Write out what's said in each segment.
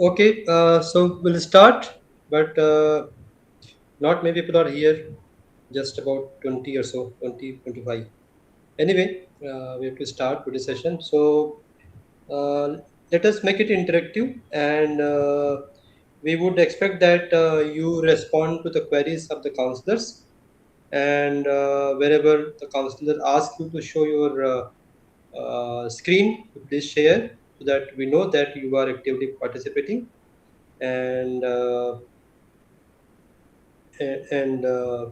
Okay, so we'll start, but not many people are here, just about 20 or so, 20, 25. Anyway, we have to start with the session. So uh, let us make it interactive, and we would expect that you respond to the queries of the counselors, and wherever the counselor asks you to show your screen, please share so that we know that you are actively participating and and uh,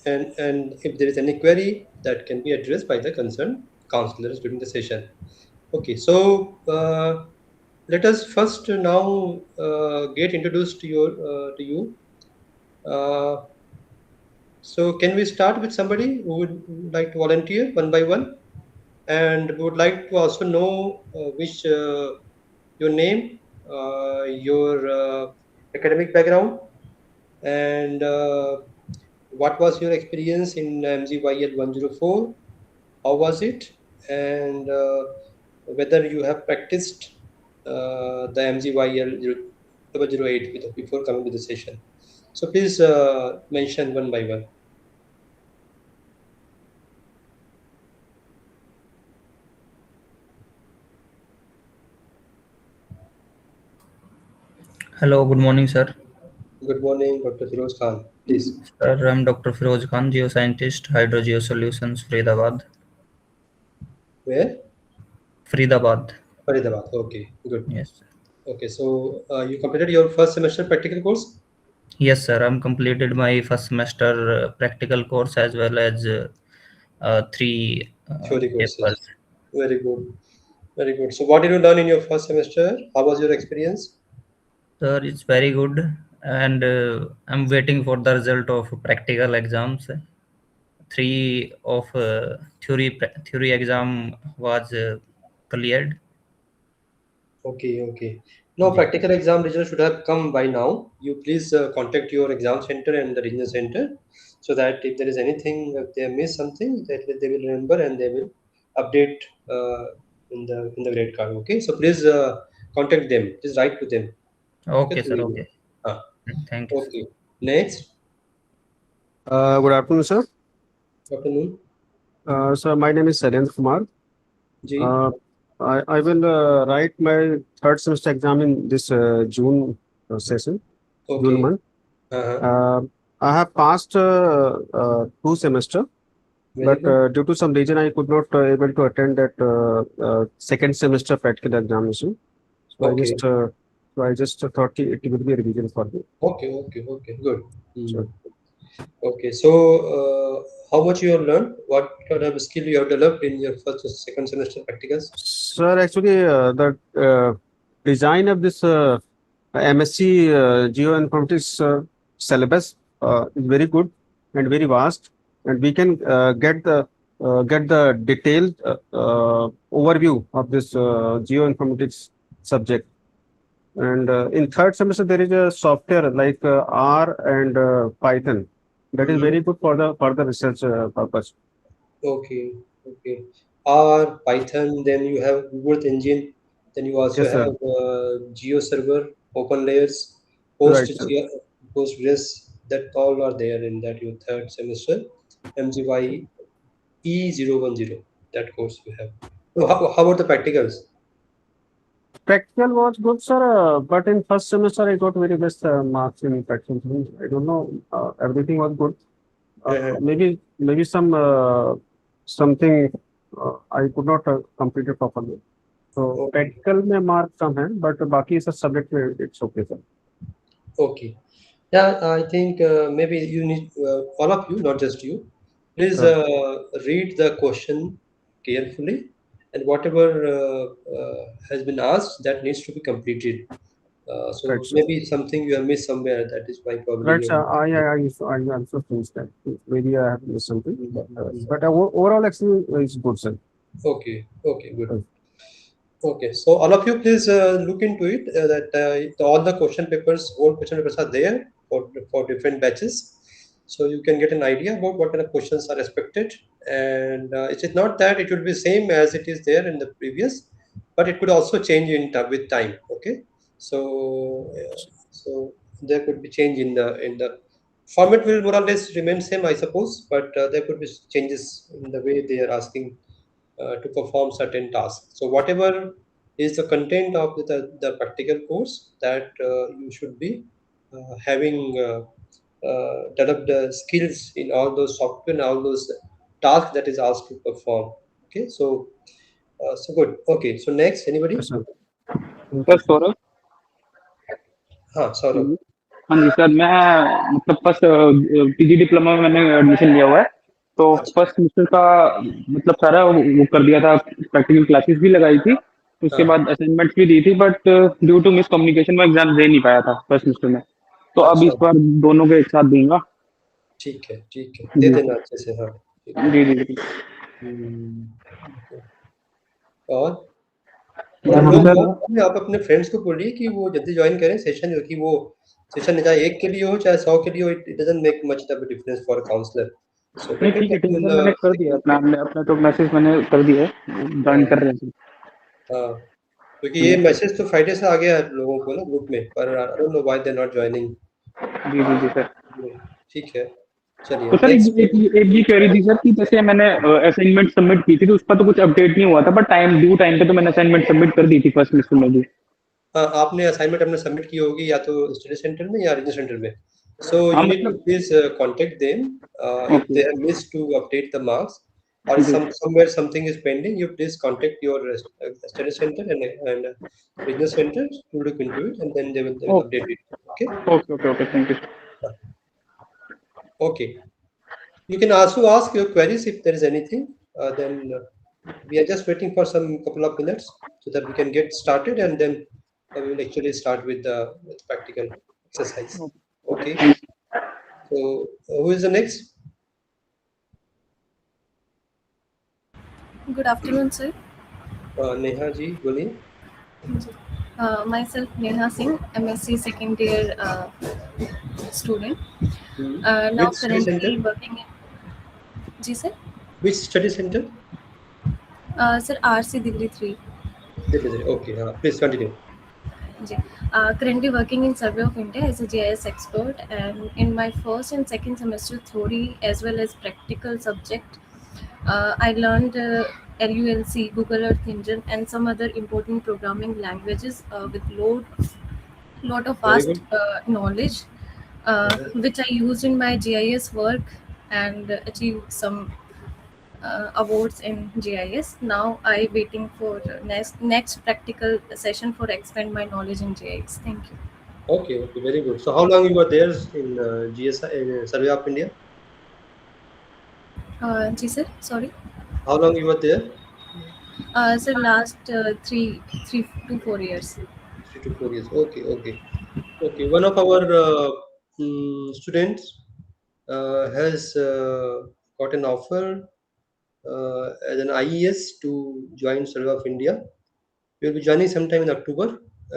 and if there is any query that can be addressed by the concerned counselors during the session. Okay, so let us first now get introduced to you. Uh, so can we start with somebody who would like to volunteer one by one, and we would like to also know which your name, your academic background, and what was your experience in MGYL 104? How was it? And whether you have practiced the MGYL 008 before coming to the session. So please mention one by one. Hello, good morning, sir. Good morning, Dr. Firoz Khan. Please. Sir, I'm Dr. Firoz Khan, geoscientist, Hydrogeo Solutions, Faridabad. Where? Faridabad. Faridabad. Okay, good. Yes, sir. Okay, so you completed your first semester practical course? Yes, sir. I'm completed my first semester practical course as well as three Theory courses. papers. Very good. Very good. So what did you learn in your first semester? How was your experience? Sir, it's very good, and I'm waiting for the result of practical exams. Three of theory exam was cleared. Okay, okay. No, Yeah. practical exam results should have come by now. You please contact your exam center and the regional center so that if there is anything, if they miss something, that they will remember and they will update in the grade card. Okay, so please contact them. Please write to them. Okay, Okay, through sir. email. Okay. Ah, Thank you, sir. okay. Next, Good afternoon, sir. afternoon. Sir, my name is Saryendra Kumar. Ji. Uh, I will write my third semester exam in this June session, June Okay. month. Uh-huh. Uh, I have passed two semester, Very but good. due to some reason I could not able to attend that second semester practical examination. So Okay. I just thought it would be a revision for me. Okay. Okay. Okay. Good. So, Hmm. Okay, so how much you have learned? What kind of skill you have developed in your first or second semester practicals? sir, actually, the design of this MSc Geoinformatics syllabus is very good and very vast, and we can get the detailed overview of this geoinformatics subject. And in third semester, there is a software like R and Python that is Mm-hmm. very good for the research purpose. Okay, okay. R, Python, then you have Google Engine, then you also Yes, sir. have Geo Server, Open Layers, Right, sir. Postgres, that all are there in that your third semester, MGY E010, that course you have. So how about the practicals? Practical was good, sir, but in first semester I got very best marks in practical. I don't know. Everything was good. Uh-huh. Maybe something I could not complete it properly. So Okay. practical में mark कम है, but बाकी सब subject में it's okay, sir. Okay. Yeah, I think maybe you need all of you, not just you. Please Sure. read the question carefully, and whatever has been asked, that needs to be completed. Right, So sir. maybe something you have missed somewhere. That is why probably Right, you sir. have. I also think that maybe I have missed something, Mhm. but overall actually is good, sir. Okay. Okay. Good. Uh, Okay, so all of you please look into it. All the question papers, all question papers are there for different batches, so you can get an idea about what kind of questions are expected. And it is not that it will be same as it is there in the previous, but it could also change with time. Okay, So so there could be change in the format will more or less remain same, I suppose, but there could be changes in the way they are asking to perform certain tasks. So whatever is the content of the practical course that you should be having developed the skills in all those software and all those tasks that is asked to perform. Okay, so so good. Okay, so next, anybody? Yes, sir. Sir Saurabh. हाँ, सौरभ. हाँ जी sir, मैं मतलब first PG diploma में मैंने admission लिया हुआ है। तो अच्छा. फर्स्ट सेमेस्टर का मतलब सारा वो कर दिया था, प्रैक्टिकल क्लासेस भी लगाई थी, उसके हाँ. बाद असाइनमेंट्स भी दी थी, but due to miss communication में एग्जाम दे नहीं पाया था फर्स्ट सेमेस्टर में। तो अब अच्छा. इस बार दोनों के एक साथ दूंगा। ठीक है, ठीक है, दे जी देना अच्छे से. हाँ, ठीक है. जी जी जी। okay. और हाँ लोग सर। बहुत हैं, आप अपने फ्रेंड्स को बोलिए कि वो जल्दी ज्वाइन करें सेशन, जो कि वो सेशन चाहे एक के लिए हो चाहे 100 के लिए हो, it doesn't make much of a difference for counsellor. So नहीं बेटर ठीक है दैट ठीक है यू सर, मैंने कर दिया अपना अपना तो मैसेज मैंने कर दिया है, ज्वाइन कर रहे हैं। हाँ, क्योंकि जी ये मैसेज तो फ्राइडे से आ गया है लोगों को ना ग्रुप में, पर I don't know why they are not joining. जी जी जी सर। ठीक है, चलिए तो सर नेक्स्ट. एक ये क्वेरी थी सर कि जैसे मैंने असाइनमेंट सबमिट की थी तो उस पर तो कुछ अपडेट नहीं हुआ था, बट टाइम पे तो मैंने असाइनमेंट सबमिट कर दी थी फर्स्ट सेमेस्टर में भी। हाँ, आपने असाइनमेंट अपने सबमिट की होगी या तो स्टडी सेंटर में या रीजनल सेंटर में. सो हाँ यू नीड टू मतलब। Please contact them if okay. They have missed to update the marks, or जी। somewhere something is pending, you please contact your study center and regional center to look into it, and then they will okay update it. Okay. Okay okay okay, thank you. Okay, you can also ask your queries if there is anything. Then we are just waiting for some couple of minutes so that we can get started, and then we will actually start with the with practical exercise. Okay. So who is the next? Good afternoon, sir. Neha ji, boliye. Myself Neha Singh, MSc second year student. Now Which study center? currently working in. जी sir. Which study center? Sir RC Degree 3. Okay, please continue. Currently working in Survey of India as a GIS expert, and in my first and second semester theory as well as practical subject, I learned LULC, Google Earth Engine, and some other important programming languages with lot of Very vast good. knowledge, which I used in my GIS work and achieved some awards in GIS. Now I waiting for next practical session for expand my knowledge in GIS. Thank you. Okay, okay, very good. So how long you were there in GSI, in Survey of India? जी sir, sorry. How long you were there? Sir, last 3 to 4 years. 3 to 4 years. Okay, okay, okay. One of our students has got an offer as an IES to join Survey of India. We will be joining sometime in October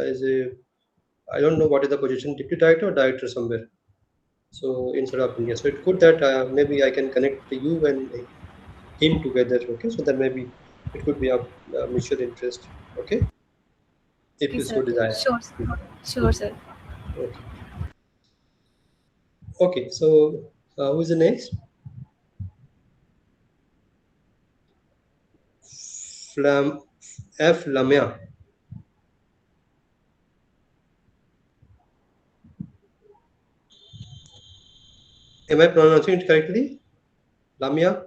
as a, I don't know what is the position, deputy director or director somewhere. So in Survey of India. So it's good that maybe I can connect you and him together. Okay, so that maybe it could be of mutual interest. Okay, if Okay, you so sir. desire. Sure, sure, sir. Okay. Okay, so who is the next? Flam F Lamia. Am I pronouncing it correctly? Lamia?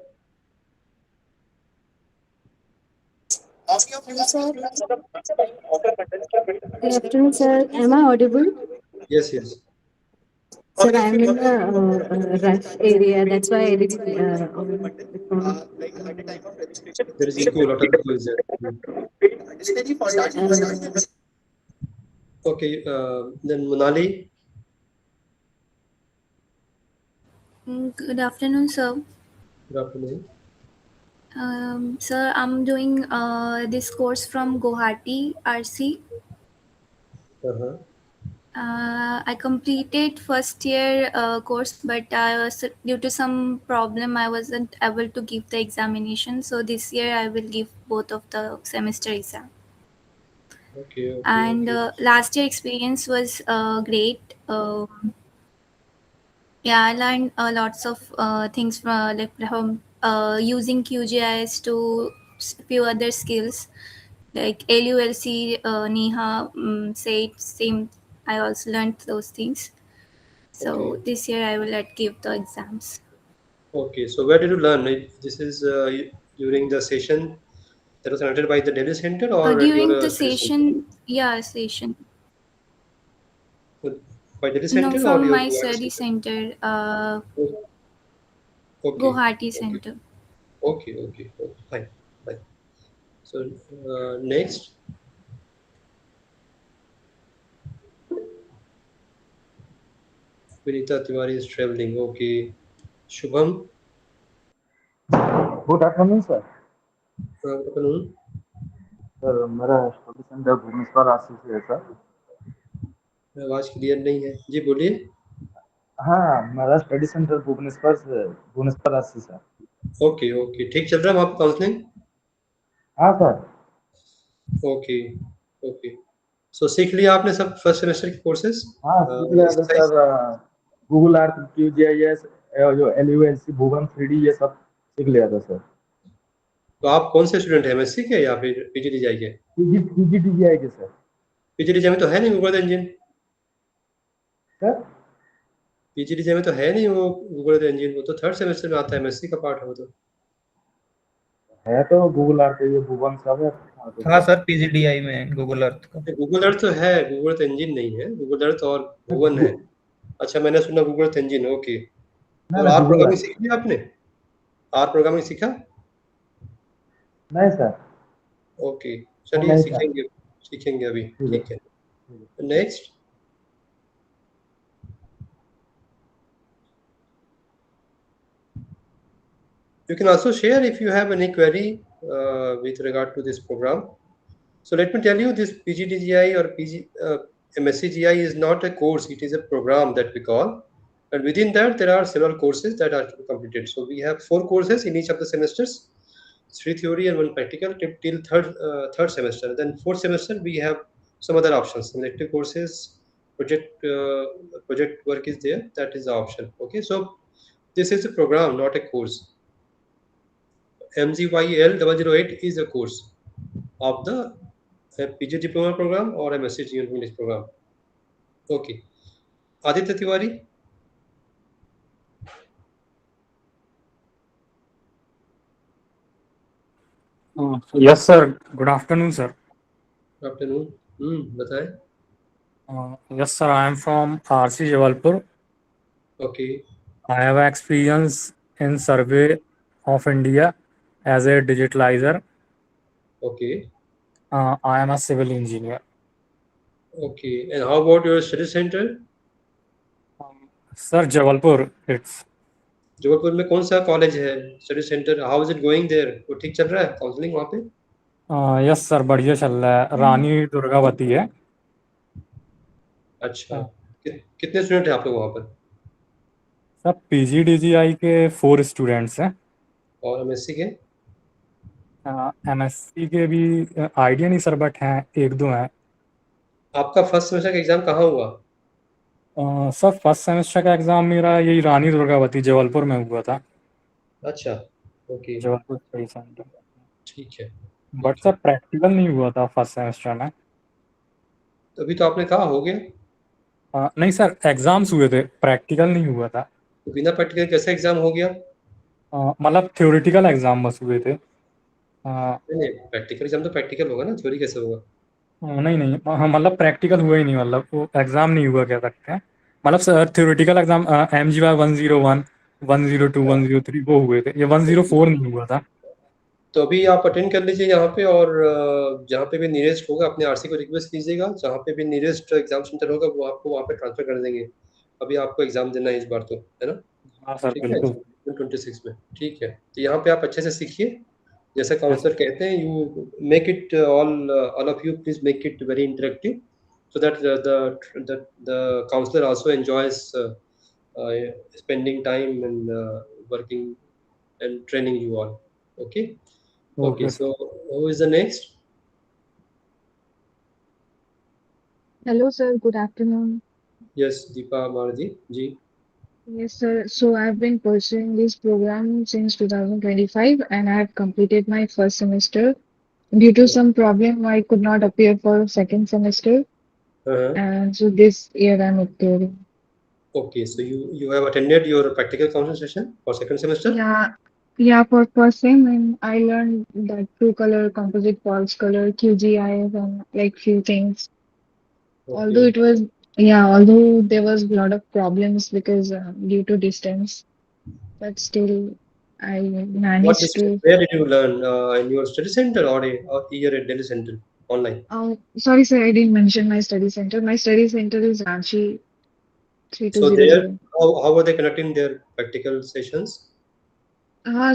Sir, good afternoon, sir. Am I audible? Yes, yes. Sir, I'm in the rush area. That's why I didn't. There is echo, a lot of echo is there. Okay, then Monali. Good afternoon, sir. Good afternoon. Sir, I'm doing this course from Guwahati, RC. Uh-huh. I completed first year course, but due to some problem, I wasn't able to give the examination. So this year, I will give both of the semester exam. Okay, okay, And okay. last year experience was great. Yeah, I learned lots of things from using QGIS to few other skills like LULC, Neha, say same. I also learned those things. So Okay. this year I will give the exams. Okay. So where did you learn it? This is during the session that was conducted by the Delhi Center or at During your the study center? session, yeah, session. With- By Delhi No, Center or from your my Guwahati study Center? center, Okay. Guwahati Okay. center. Okay. Okay. Okay. Fine. Fine. So next, Vinita Tiwari is traveling. Okay. Shubham, good afternoon sir. good afternoon. Sir मेरा study centre Bhubaneswar राशि से है sir. आवाज clear नहीं है जी, बोलिए। हाँ, मेरा स्टडी सेंटर भुवनेश्वर राशि सर। ओके ओके, ठीक चल रहा है वहाँ पे काउंसलिंग? हाँ सर। Okay okay. सो सीख लिया आपने सब फर्स्ट सेमेस्टर के कोर्सेज हाँ सीख लिया था exercise? Sir. Google Earth, QGIS, जो LULC, भुवन 3D, ये सब सीख लिया था सर। तो आप कौन से स्टूडेंट हैं, एमएससी के या फिर पीजीडीजीआई के? PGDGI के सर। पीजीडीजीआई में तो है नहीं गूगल इंजन। सर पीजीडीजीआई में तो है नहीं वो गूगल इंजन, वो तो थर्ड सेमेस्टर में आता है, एमएससी का पार्ट है वो तो। है तो गूगल अर्थ, ये भुवन सब है। हाँ तो हाँ सर सर, पीजीडीआई में गूगल अर्थ का। गूगल अर्थ तो है, गूगल अर्थ इंजन नहीं है, गूगल अर्थ और भुवन है। अच्छा, मैंने सुना गूगल अर्थ इंजन। ओके। ना और ना, आर गूगल प्रोग्रामिंग अर्थ सीख लिया आपने? आर प्रोग्रामिंग सीखा? नहीं सर, ओके, वो चलिए नहीं था। सीखेंगे, सीखेंगे अभी, ठीक है ठीक है। ठीक है। Next, you can also share if you have any query with regard to this program. So let me tell you, this PGDGI or MSCGI is not a course; it is a program that we call, and within that there are several courses that are to be completed. So we have 4 courses in each of the semesters, 3 theory and 1 practical till third semester. Then fourth semester we have some other options, some elective courses, project work is there. That is the option. Okay, so this is a program, not a course. MGYL008 is a course of the PG diploma program or MSCGI English program. Okay. Aditya Tiwari. Yes, sir. Good afternoon, sir. Good afternoon. बताएं. Yes, sir. I am from RC Jabalpur. Okay. I have experience in survey of India as a digitalizer. Okay. I am a civil engineer. Okay. And how about your study center? Sir, Jabalpur. It's Jabalpur में कौन सा college है, study centre? How is it going there? वो ठीक चल रहा है counselling वहाँ पे? yes, sir. बढ़िया चल रहा है. रानी दुर्गावती है. अच्छा. कितने स्टूडेंट हैं आप लोग वहाँ पर? सर PGDGI के 4 स्टूडेंट्स हैं. और एमएससी के? MSc के भी आइडिया नहीं सर, बट हैं, 1-2 हैं. आपका फर्स्ट सेमेस्टर का एग्जाम कहाँ हुआ? सर फर्स्ट सेमेस्टर का एग्ज़ाम मेरा यही रानी दुर्गावती जबलपुर में हुआ था. अच्छा. ओके. Jabalpur study centre. ठीक है. बट ठीक सर है. प्रैक्टिकल नहीं हुआ था फर्स्ट सेमेस्टर में. अभी तो आपने कहा हो गया, नहीं सर, एग्जाम्स हुए थे, प्रैक्टिकल नहीं हुआ था. तो बिना प्रैक्टिकल कैसे एग्जाम हो गया? मतलब थ्योरेटिकल एग्जाम बस हुए थे. नहीं नहीं, प्रैक्टिकल एग्जाम तो प्रैक्टिकल होगा ना, थ्योरी कैसे होगा? नहीं नहीं, हाँ, मतलब प्रैक्टिकल हुआ ही नहीं, मतलब वो एग्जाम नहीं हुआ कह सकते हैं. मतलब सर थ्योरेटिकल एग्जाम MGY 101, 102, 103 वो हुए थे. ये 104 नहीं हुआ था. तो अभी आप अटेंड कर लीजिए यहाँ पे, और जहाँ पे भी नियरेस्ट होगा अपने आरसी को रिक्वेस्ट कीजिएगा, जहाँ पे भी नियरेस्ट एग्जाम सेंटर होगा वो आपको वहाँ पे ट्रांसफर कर देंगे. अभी आपको एग्जाम देना है इस बार तो, है ना? हाँ सर, ठीक है, बिल्कुल. 26 में. ठीक है, तो यहाँ पे आप अच्छे से सीखिए, जैसे Yes, काउंसलर कहते हैं, you make it all of you please make it very interactive, so that the counselor also enjoys spending time and working and training you all. Okay. Okay, okay. so who is the next? Hello, sir. Good afternoon. Yes, Deepa Bharati ji. Yes, sir. So I've been pursuing this program since 2025 and I have completed my first semester. Due to some problem, I could not appear for second semester. Uh-huh. And so this year I'm appearing. Okay, so you have attended your practical counseling session for second semester? Yeah, yeah, for first time and I learned that true color, composite false color, QGIS and like few things. Although Okay. it was, yeah, although there was a lot of problems because due to distance. But still I What managed district? to. Where did you learn? In your study center or here at Delhi Center online? Sorry, sir, I didn't mention my study center. My study center is Ranchi So there, 3200. how are they conducting their practical sessions?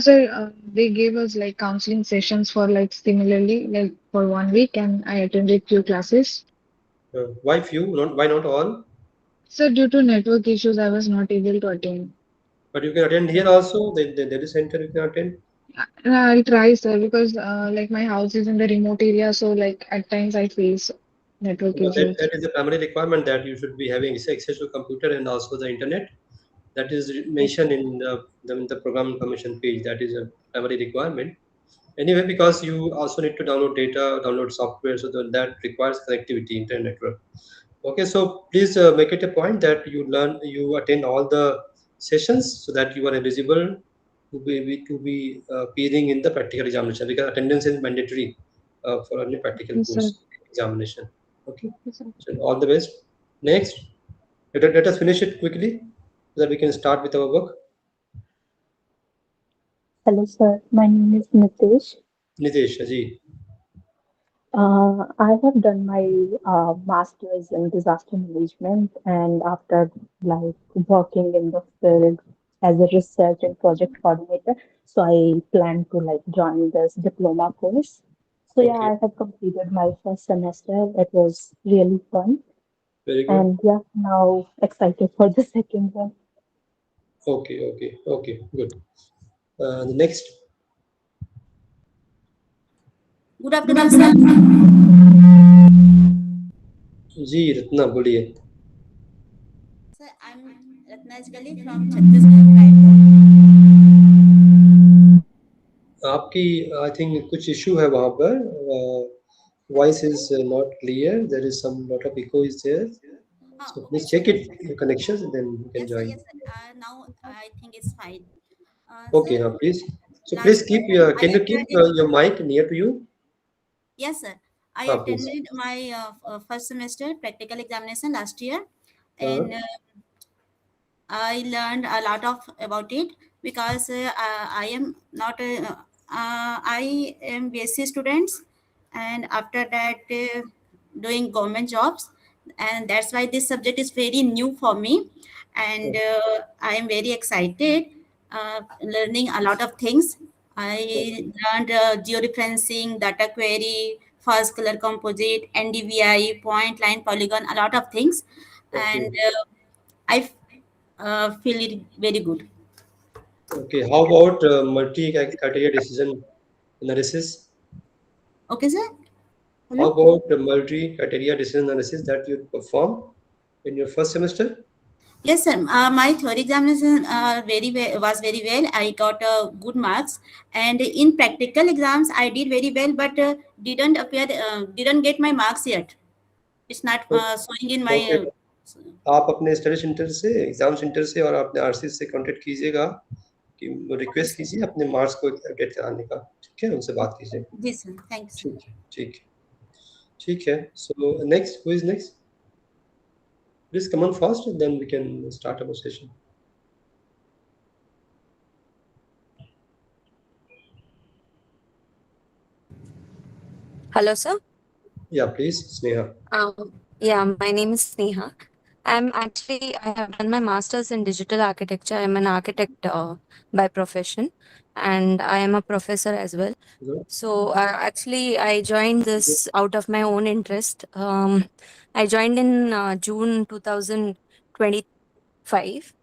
Sir, they gave us like counseling sessions for like similarly like for 1 week, and I attended few classes. Why few? Not why not all? So due to network issues, I was not able to attend. But you can attend here also. The Delhi Center you can attend. I'll try, sir, because like my house is in the remote area, so like at times I face network But that, issues. that is the primary requirement that you should be having access to computer and also the internet. That is mentioned in the program information page. That is a primary requirement. Anyway, because you also need to download data, download software, so that requires connectivity, internet network. Okay, so please make it a point that you attend all the sessions so that you are eligible to be appearing in the practical examination because attendance is mandatory for any practical Yes, sir. course examination. Okay, Yes, sir. so all the best. Next, let us finish it quickly so that we can start with our work. Hello, sir. My name is Nitesh. Nitesh, ji. I have done my master's in disaster management, and after like working in the field as a research and project coordinator, so I plan to like join this diploma course. So yeah, Okay, I have completed my first semester. It was really fun, very good. and yeah, now excited for the second one. Okay, good. The next, Good afternoon, sir. जी रत्ना बोलिए. Sir, I'm Ratnajgali from Chhattisgarh, Raipur. आपकी I think कुछ issue है वहाँ पर. Voice is not clear. There is some lot of echo is there. So Okay, please sir. check it your connections and then you can Yes, sir. join. Yes, sir. Now I think it's fine. Okay, Sir, please. So please last keep year I can you keep attended. your mic near to you? Yes, sir. I Please. attended my first semester practical examination last year, Uh, and I learned a lot of about it because I am not a, I am BSc students, and after that doing government jobs, and that's why this subject is very new for me, and I am very excited learning a lot of things. I learned georeferencing, data query, fuzz color composite, NDVI, point, line, polygon, a lot of things, and okay. I feel it very good. Okay. How about multi-criteria decision analysis? Okay, sir. How Hello. about the multi-criteria decision analysis that you perform in your first semester? Yes, sir. My theory examination was very well. I got good marks, and in practical exams I did very well, but didn't get my marks yet. It's not showing in my. Okay, आप अपने study centre से exam centre से और अपने RC से contact कीजिएगा कि Okay, request sir. कीजिए अपने मार्क्स को अपडेट कराने का. ठीक है, उनसे बात कीजिए. Yes, sir. Thanks, sir. ठीक है. So next, who is next? Please come on fast and then we can start our session. Hello, sir. Yeah, please, Sneha. Yeah, my name is Sneha. I have done my master's in digital architecture. I'm an architect by profession, and I am a professor as well. Good. So, I joined this out of my own interest. I joined in June 2025,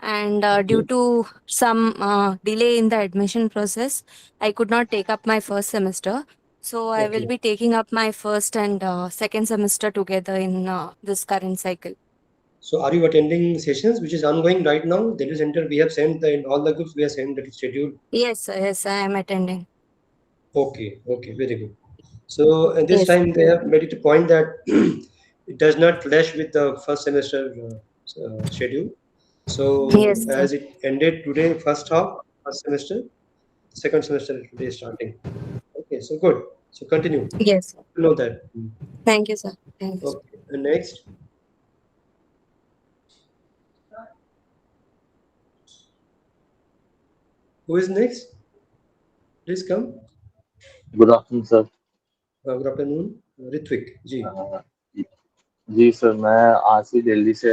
and due Okay. to some delay in the admission process, I could not take up my first semester. So I will Okay. be taking up my first and second semester together in this current cycle. So are you attending sessions which is ongoing right now? Delhi Center, we have sent in all the groups, we have sent the schedule. Yes, sir, yes, I am attending. Okay, okay, very good. So at this Yes, time they have made it a point that it does not clash with the first semester schedule. So yes, sir. as it ended today, first half, first semester, second semester today is starting. Okay, so good. So continue. Yes. Know that. Thank you, sir. Thank you. Okay, and next, who is next? Please come. Good afternoon sir. Good afternoon, Ritvik ji. जी sir, मैं आज ही दिल्ली से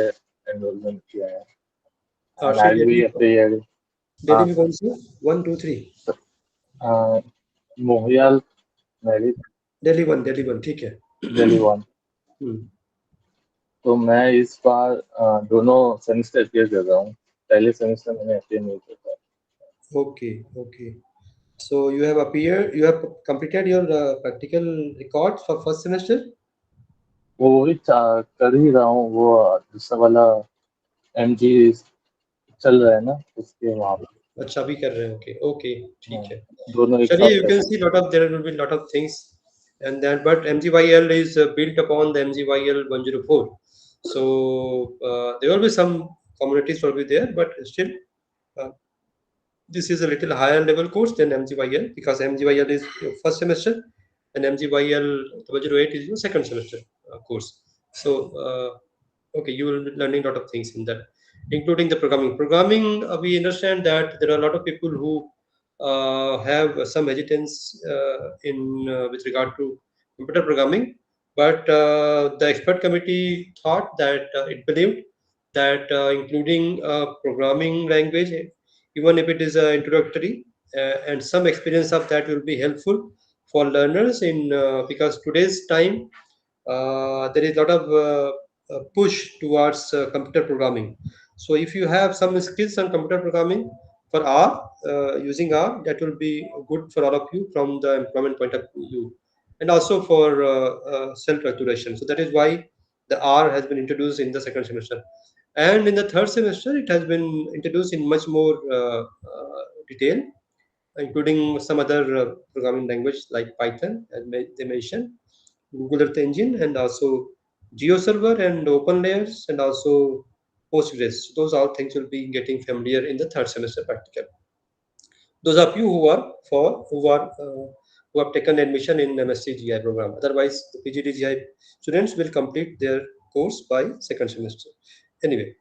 enrolment किया है and Arshi, I will be Delhi, appeared. Delhi हाँ में कौन सी? 1, 2, 3. मोहियाल मेरिट Delhi one, ठीक है. दिल्ली वन। हम्म, तो मैं इस बार दोनों सेमेस्टर अपीयर कर रहा हूँ। पहले सेमेस्टर मैंने अपीयर नहीं किया था। Okay, okay. So you have appeared, you have completed your practical records for first semester? वो भी कर ही रहा हूँ। वो दूसरा वाला MG चल रहा है ना, उसके वहाँ पे। अच्छा अभी कर रहे हैं. Okay, okay, ठीक है. दोनों एक चलिए, साथ you कर can रहा see there will be lot of things, and then but MGYL is built upon the MGYL 104. So there will be some communities will be there, but still uh, this is a little higher level course than MGYL because MGYL is your first semester and MGYL008 is your second semester course. So okay, you will be learning a lot of things in that, including the programming. Programming, we understand that there are a lot of people who have some hesitance in with regard to computer programming, but the expert committee thought that it believed that including a programming language, even if it is introductory, and some experience of that will be helpful for learners in because today's time there is a lot of push towards computer programming. So if you have some skills on computer programming for R, using R, that will be good for all of you from the employment point of view, and also for self-regulation. So that is why the R has been introduced in the second semester, and in the third semester it has been introduced in much more detail, including some other programming language like Python, as they mentioned, Google Earth Engine, and also GeoServer and Open Layers, and also Postgres. Those all things will be getting familiar in the third semester practical. Those of you who have taken admission in MSCGI program. Otherwise, the PGDGI students will complete their course by second semester. Anyway,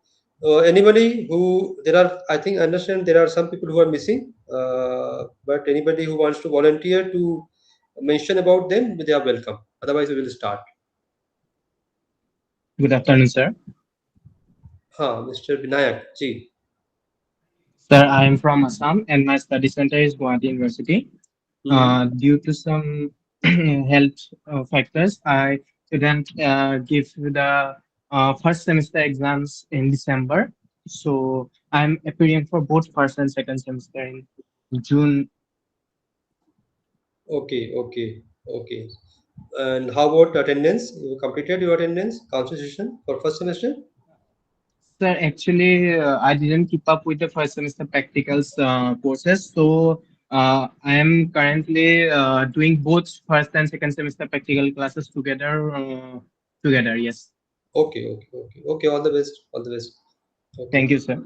anybody who there are, I think I understand there are some people who are missing, but anybody who wants to volunteer to mention about them, they are welcome. Otherwise, we will start. Good afternoon, sir. Mr. Vinayak ji. Sir, I am from Assam and my study center is Guwahati University. Due to some health factors, I couldn't give the first semester exams in December. So I'm appearing for both first and second semester in June. Okay, okay, okay. And how about attendance? You completed your attendance concentration for first semester? Sir, actually, I didn't keep up with the first semester practicals courses. So I am currently doing both first and second semester practical classes together. Yes. Okay, okay, okay, okay. All the best. All the best. Okay. Thank you, sir.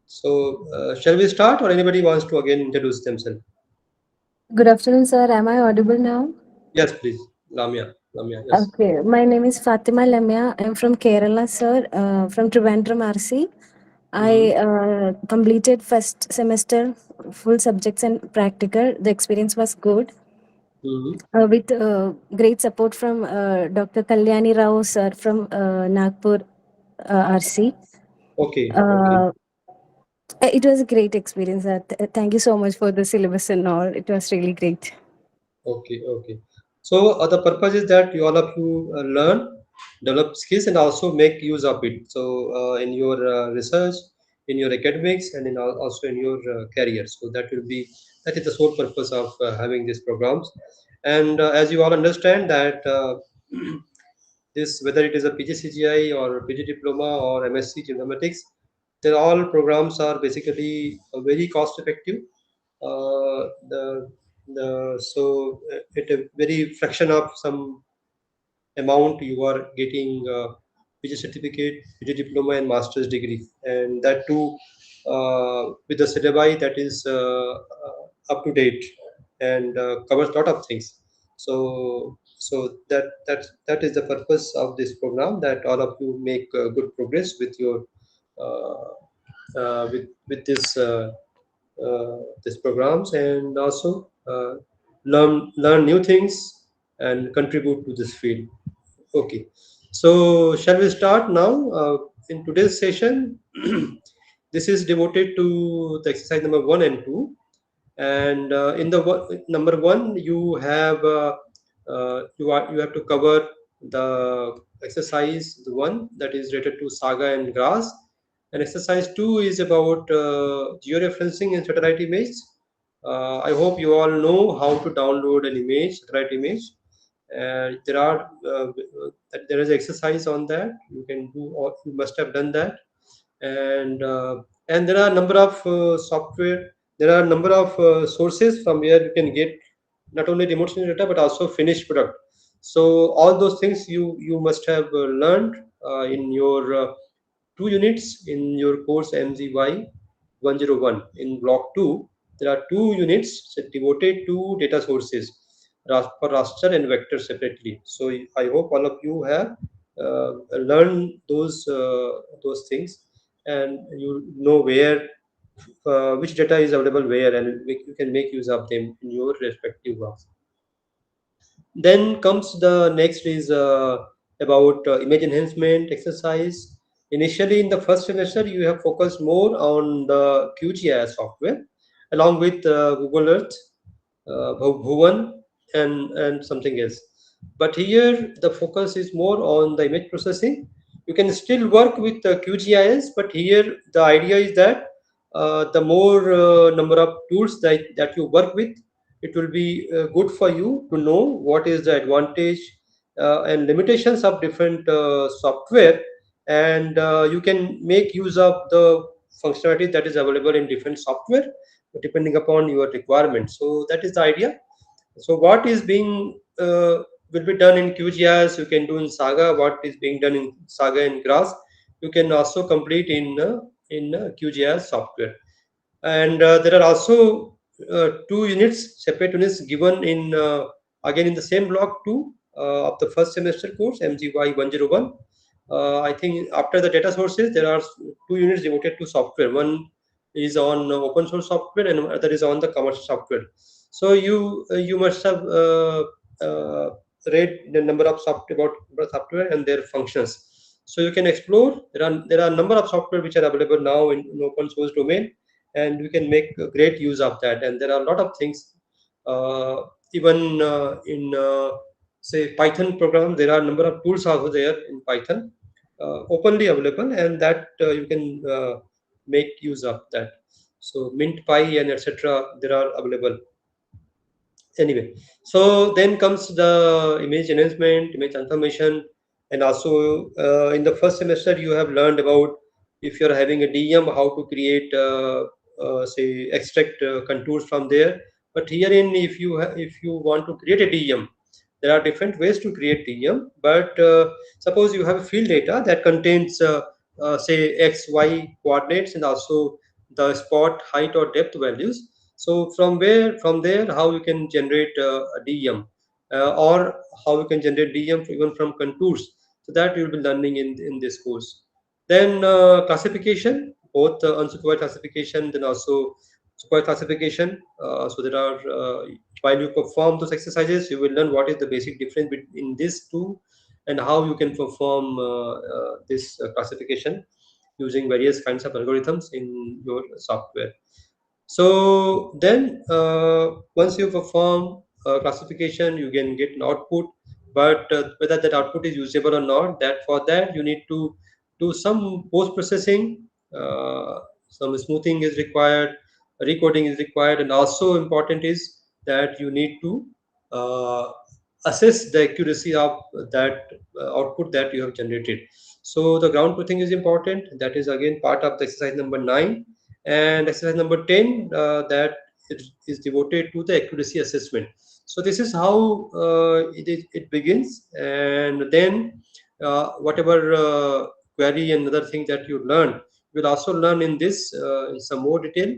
So, shall we start, or anybody wants to again introduce themselves? Good afternoon, sir. Am I audible now? Yes, please. Lamia. Lamia, yes. Okay. My name is Fatima Lamia. I'm from Kerala, sir, from Trivandrum, RC. I completed first semester, full subjects and practical. The experience was good. With great support from Dr. Kalyani Rao, sir, from Nagpur, RC. Okay, okay. It was a great experience. Thank you so much for the syllabus and all. It was really great. Okay, okay. So the purpose is that you all of you learn, develop skills, and also make use of it. So in your research, in your academics, and also in your career. So that is the sole purpose of having these programs. And as you all understand that this, whether it is a PGCGI or PG diploma or MSc Geomatics, they all programs are basically very cost effective. So at a very fraction of some amount you are getting PG certificate, PG diploma, and master's degree, and that too with the syllabi that is up to date and covers a lot of things. So that is the purpose of this program, that all of you make good progress with your with this programs, and also learn new things and contribute to this field. Okay, so shall we start now? In today's session, this is devoted to the exercise number 1 and 2. And in the number 1, you have you have to cover the exercise, the one that is related to saga and grass, and exercise 2 is about georeferencing and satellite image. I hope you all know how to download an image, satellite image. There are there is exercise on that you can do, or you must have done that. And there are a number of software, there are a number of sources from where you can get not only remote sensing data but also finished product. So all those things you must have learned in your 2 units in your course MGY 101. In block 2, there are 2 units devoted to data sources for raster and vector separately. So I hope all of you have learned those things, and you know where which data is available where, and you can make use of them in your respective works. Then comes the next is about image enhancement exercise. Initially, in the first semester, you have focused more on the QGIS software, along with Google Earth, Bhuvan, and something else. But here, the focus is more on the image processing. You can still work with QGIS, but here the idea is that the more number of tools that you work with, it will be good for you to know what is the advantage and limitations of different software, and you can make use of the functionality that is available in different software depending upon your requirements. So that is the idea. So what is being will be done in QGIS, you can do in Saga. What is being done in Saga and Grass, you can also complete in QGIS software. And there are also 2 units, separate units given in again in the same block 2 of the first semester course MGY 101. I think after the data sources, there are 2 units devoted to software. One is on open source software, and other is on the commercial software. So you must have read the number of software and their functions. So you can explore. There are a number of software which are available now in open source domain, and we can make great use of that. And there are a lot of things, even in say Python program, there are a number of tools also there in Python, openly available, and that you can make use of that. So MintPy and etc. there are available. Anyway, so then comes the image enhancement, image transformation, and also in the first semester you have learned about, if you're having a DM, how to create say extract contours from there. But herein, if you want to create a DM, there are different ways to create DM. But suppose you have a field data that contains say XY coordinates and also the spot height or depth values. So from there, how you can generate a DEM, or how you can generate DEM even from contours. So that you'll be learning in this course. Then classification, both unsupervised classification, then also supervised classification. So there are while you perform those exercises, you will learn what is the basic difference between these two, and how you can perform this classification using various kinds of algorithms in your software. So then once you perform classification, you can get an output, but whether that output is usable or not, that for that you need to do some post processing, some smoothing is required, recoding is required, and also important is that you need to assess the accuracy of that output that you have generated. So the ground truthing is important. That is again part of the exercise number 9, and exercise number 10 that is devoted to the accuracy assessment. So this is how it begins, and then whatever query and other thing that you learn, you will also learn in this in some more detail,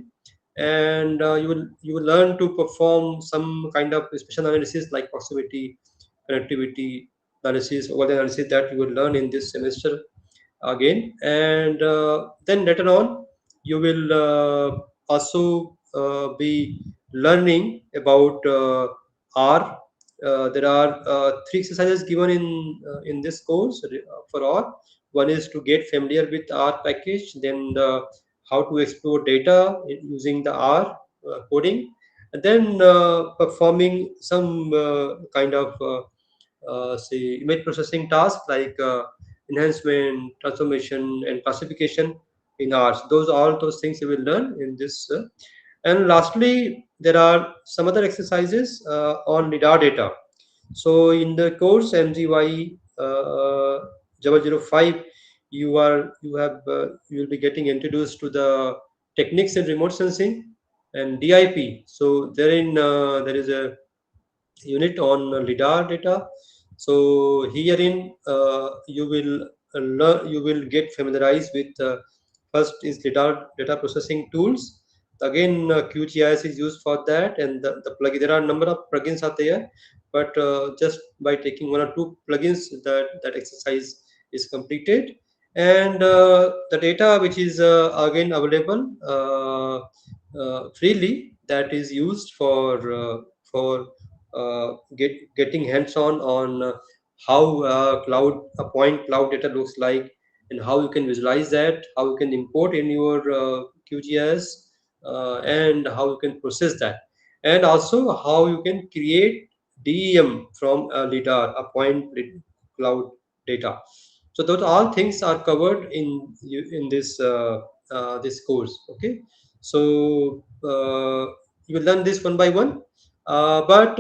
and you will learn to perform some kind of special analysis like proximity, connectivity analysis, overlay analysis that you will learn in this semester again. And then later on you will also be learning about R. There are three exercises given in this course for R. One is to get familiar with R package, then how to explore data using the R coding, and then performing some kind of say image processing tasks like enhancement, transformation, and classification in R. Those all those things you will learn in this. And lastly, there are some other exercises on LiDAR data. So in the course MGY 005, you will be getting introduced to the techniques in remote sensing and DIP. So therein there is a unit on LiDAR data. So herein you will get familiarized with first is LiDAR data processing tools. Again, QGIS is used for that, and the plugin. There are a number of plugins out there, but just by taking one or two plugins, that exercise is completed, and the data which is again available freely, that is used for getting hands-on on how a point cloud data looks like, and how you can visualize that, how you can import in your QGIS, and how you can process that, and also how you can create DEM from a LiDAR, a cloud data. So those all things are covered in this course. Okay, so you will learn this one by one, but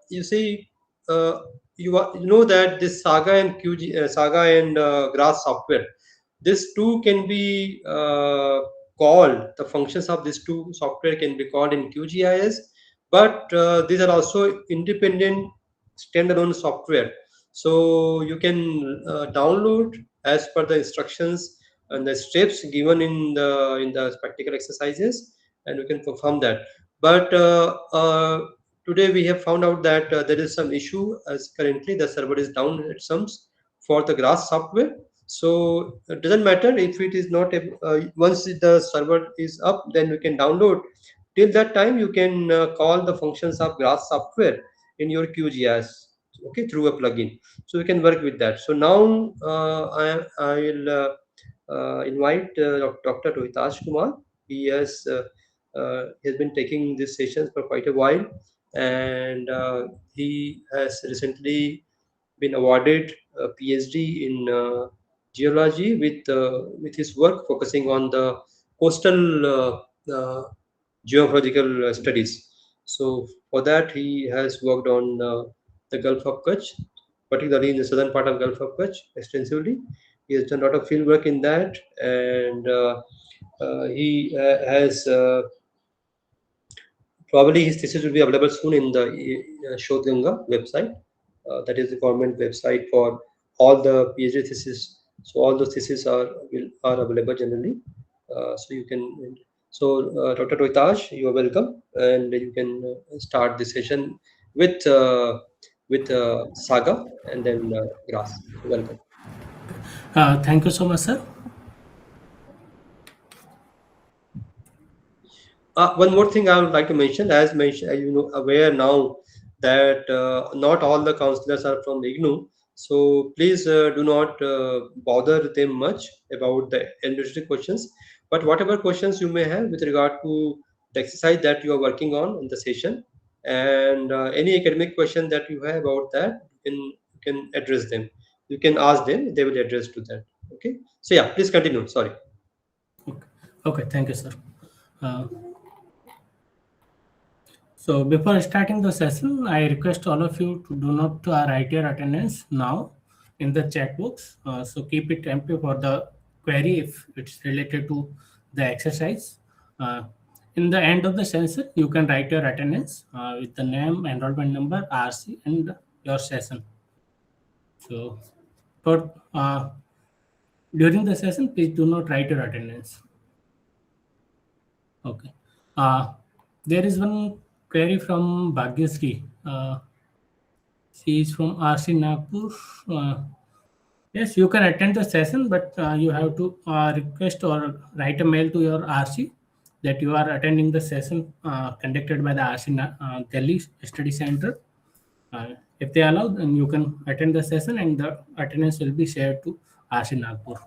you see, you know that this Saga and Saga and Grass software, this two can be called, the functions of this two software can be called in QGIS, but these are also independent standalone software. So you can download as per the instructions and the steps given in the practical exercises, and you can perform that. But today we have found out that there is some issue, as currently the server is down at some for the Grass software. So it doesn't matter if it is not once the server is up, then we can download. Till that time you can call the functions of Grass software in your QGIS, okay, through a plugin. So we can work with that. So now I will invite Dr. Rohitash Kumar. He has been taking these sessions for quite a while, and he has recently been awarded a PhD in geology with his work focusing on the coastal geological studies. So for that, he has worked on the Gulf of Kutch, particularly in the southern part of Gulf of Kutch, extensively. He has done a lot of field work in that, and he has probably his thesis will be available soon in the Shodh Ganga website. That is the government website for all the PhD thesis. So all those theses are available generally. So you can. So Dr. Rohitash, you are welcome, and you can start the session with Saga and then Grass. Welcome. Thank you so much, sir. One more thing I would like to mention, as aware now that not all the counselors are from IGNOU, so please do not bother them much about the industry questions. But whatever questions you may have with regard to the exercise that you are working on in the session, and any academic question that you have about that, you can address them. You can ask them; they will address to that. Okay. So yeah, please continue. Sorry. Okay, thank you, sir. So before starting the session, I request all of you to do not write your attendance now in the chat box. So keep it empty for the query if it's related to the exercise. Uh, in the end of the session, you can write your attendance with the name, enrollment number, RC, and your session. So for during the session, please do not write your attendance. Okay. There is one query from Bhagyasri. She is from RC Nagpur. Yes, you can attend the session, but you have to request or write a mail to your RC that you are attending the session conducted by the Delhi Study Center. If they allow, then you can attend the session and the attendance will be shared to RC Nagpur.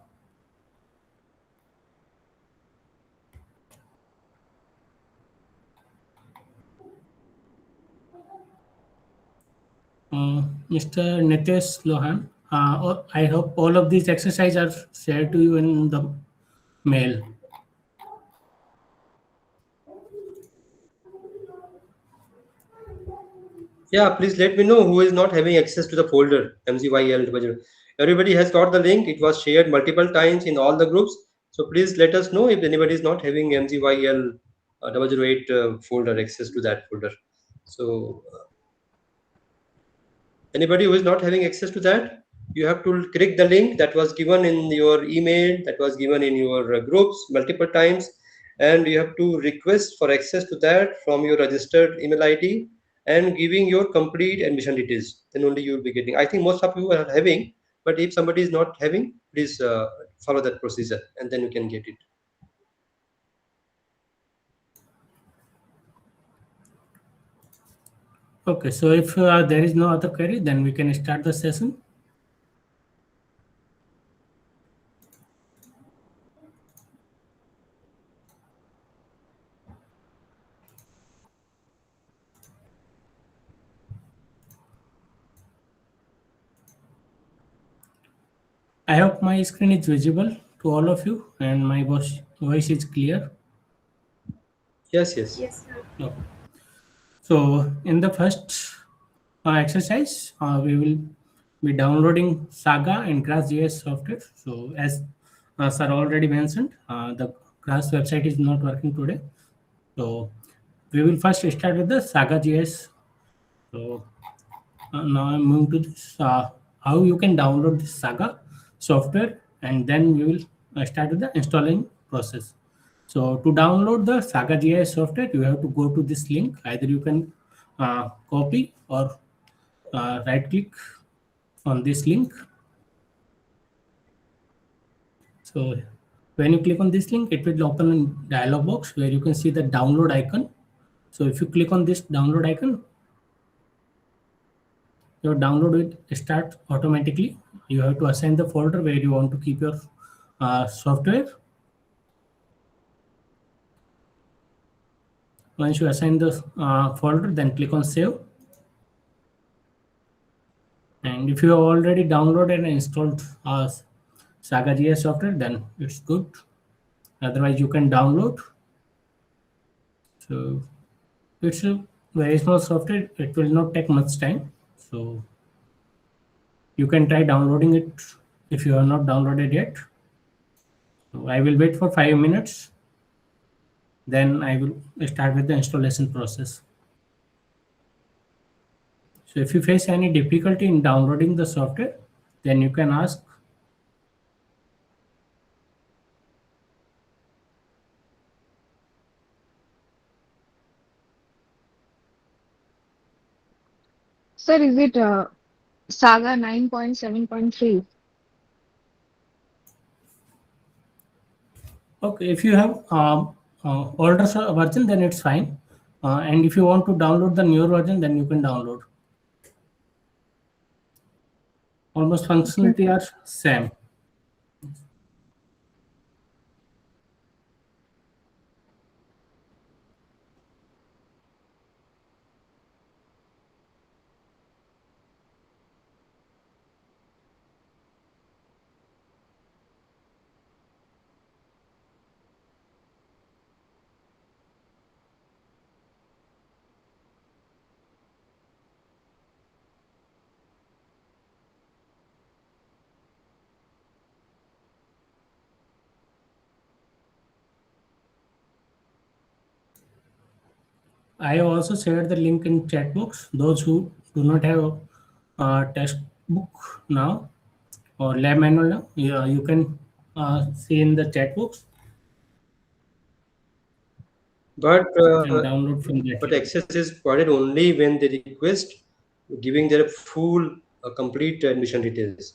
Mr. Nitesh Lohan, I hope all of these exercises are shared to you in the mail. Yeah, please let me know who is not having access to the folder MGYL008. Everybody has got the link. It was shared multiple times in all the groups. So please let us know if anybody is not having MGYL008 folder, access to that folder. So anybody who is not having access to that, you have to click the link that was given in your email, that was given in your groups multiple times, and you have to request for access to that from your registered email ID and giving your complete admission details. Then only you will be getting. I think most of you are having, but if somebody is not having, please follow that procedure and then you can get it. Okay, so if there is no other query, then we can start the session. I hope my screen is visible to all of you and my voice is clear. Yes, yes. Yes, sir. Okay. So in the first exercise, we will be downloading Saga and GraphJS software. So as sir already mentioned, the Graphs website is not working today. So we will first start with the Saga.js. So now I'm moving to this, how you can download this Saga software, and then we will start with the installing process. So to download the Saga.js software, you have to go to this link. Either you can copy or right click on this link. So when you click on this link, it will open a dialog box where you can see the download icon. So if you click on this download icon, your download will start automatically. You have to assign the folder where you want to keep your software. Once you assign the folder, then click on save. And if you have already downloaded and installed Saga.js software, then it's good. Otherwise, you can download. So it's a very small software. It will not take much time. So you can try downloading it if you have not downloaded yet. So I will wait for 5 minutes. Then I will start with the installation process. So if you face any difficulty in downloading the software, then you can ask. Sir, is it Saga 9.7.3? Okay, if you have older version, then it's fine. And if you want to download the newer version, then you can download. Almost functionality are same. I have also shared the link in chat box. Those who do not have a textbook now or lab manual now, you can see in the chat box But and download from that. but access is provided only when they request, giving their full complete admission details.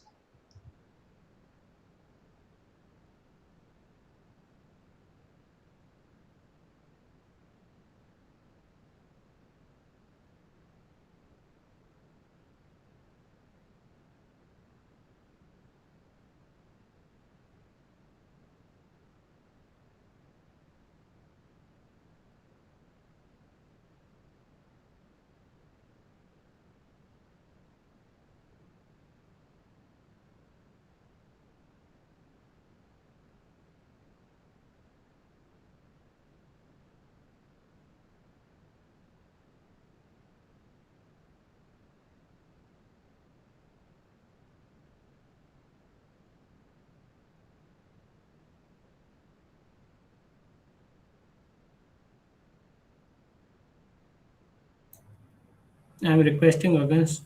I am requesting against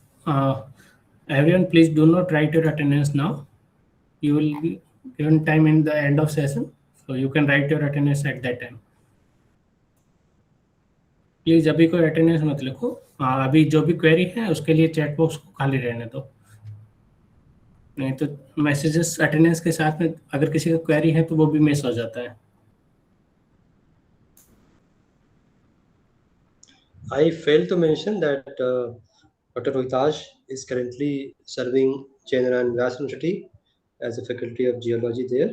everyone, please do not write your attendance now. You will be given time in the end of session, so you can write your attendance at that time. Please अभी कोई attendance मत लिखो, अभी जो भी query है उसके लिए चैट बॉक्स को खाली रहने दो, नहीं तो मैसेजेस अटेंडेंस के साथ में अगर किसी का क्वेरी है तो वो भी मिस हो जाता है. I failed to mention that Dr. Rohitash is currently serving Chandra and Vyas University as a faculty of geology there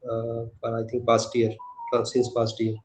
for I think past year, since past year.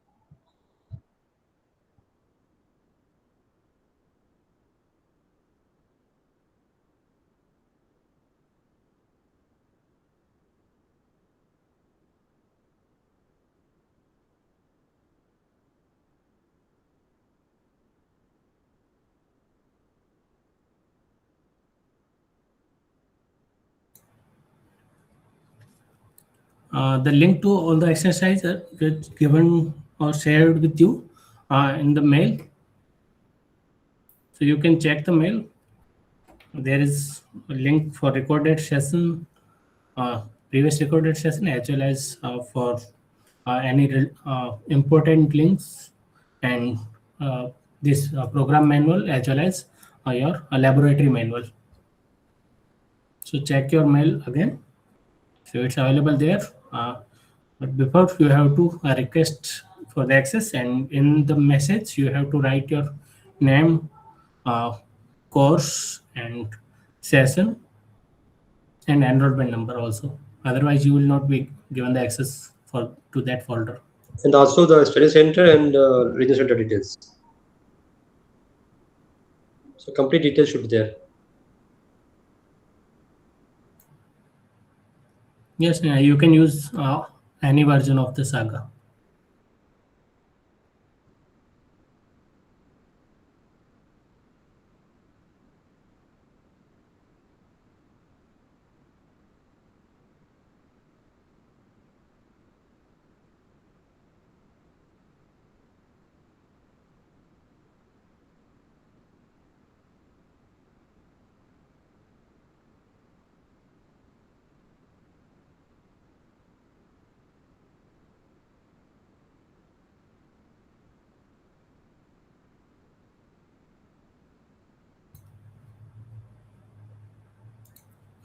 The link to all the exercises are given or shared with you in the mail, so you can check the mail. There is a link for recorded session, previous recorded session, as well as for any important links and this program manual, as well as your laboratory manual. So check your mail again. So it's available there. But before, you have to request for the access, and in the message you have to write your name, course and session, and enrollment number also. Otherwise you will not be given the access to that folder. And also the study center and regional center details. So complete details should be there. Yes, you can use any version of the Saga.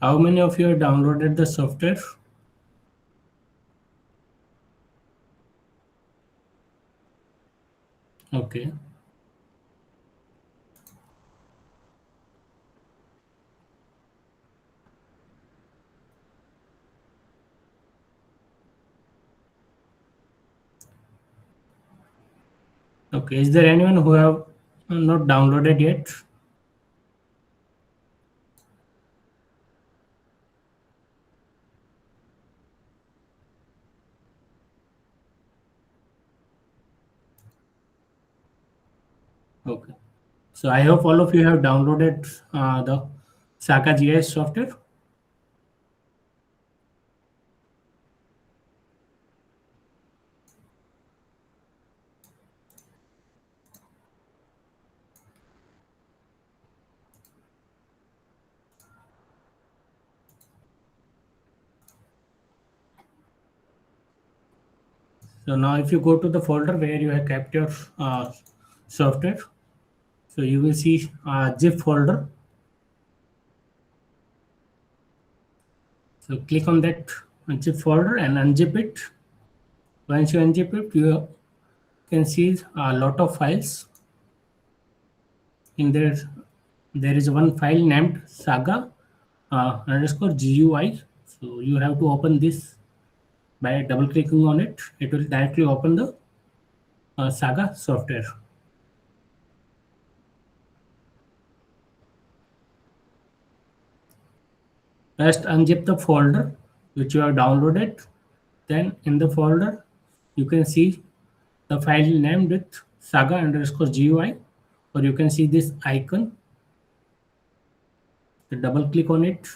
How many of you have downloaded the software? Okay. Okay, is there anyone who have not downloaded yet? Okay. So I hope all of you have downloaded the Saga GIS software. So now if you go to the folder where you have kept your software, so you will see zip folder. So click on that zip folder and unzip it. Once you unzip it, you can see a lot of files. In there is one file named saga underscore GUI. So you have to open this by double clicking on it. It will directly open the saga software. First unzip the folder which you have downloaded. Then in the folder you can see the file named with saga underscore GUI, or you can see this icon. So double click on it.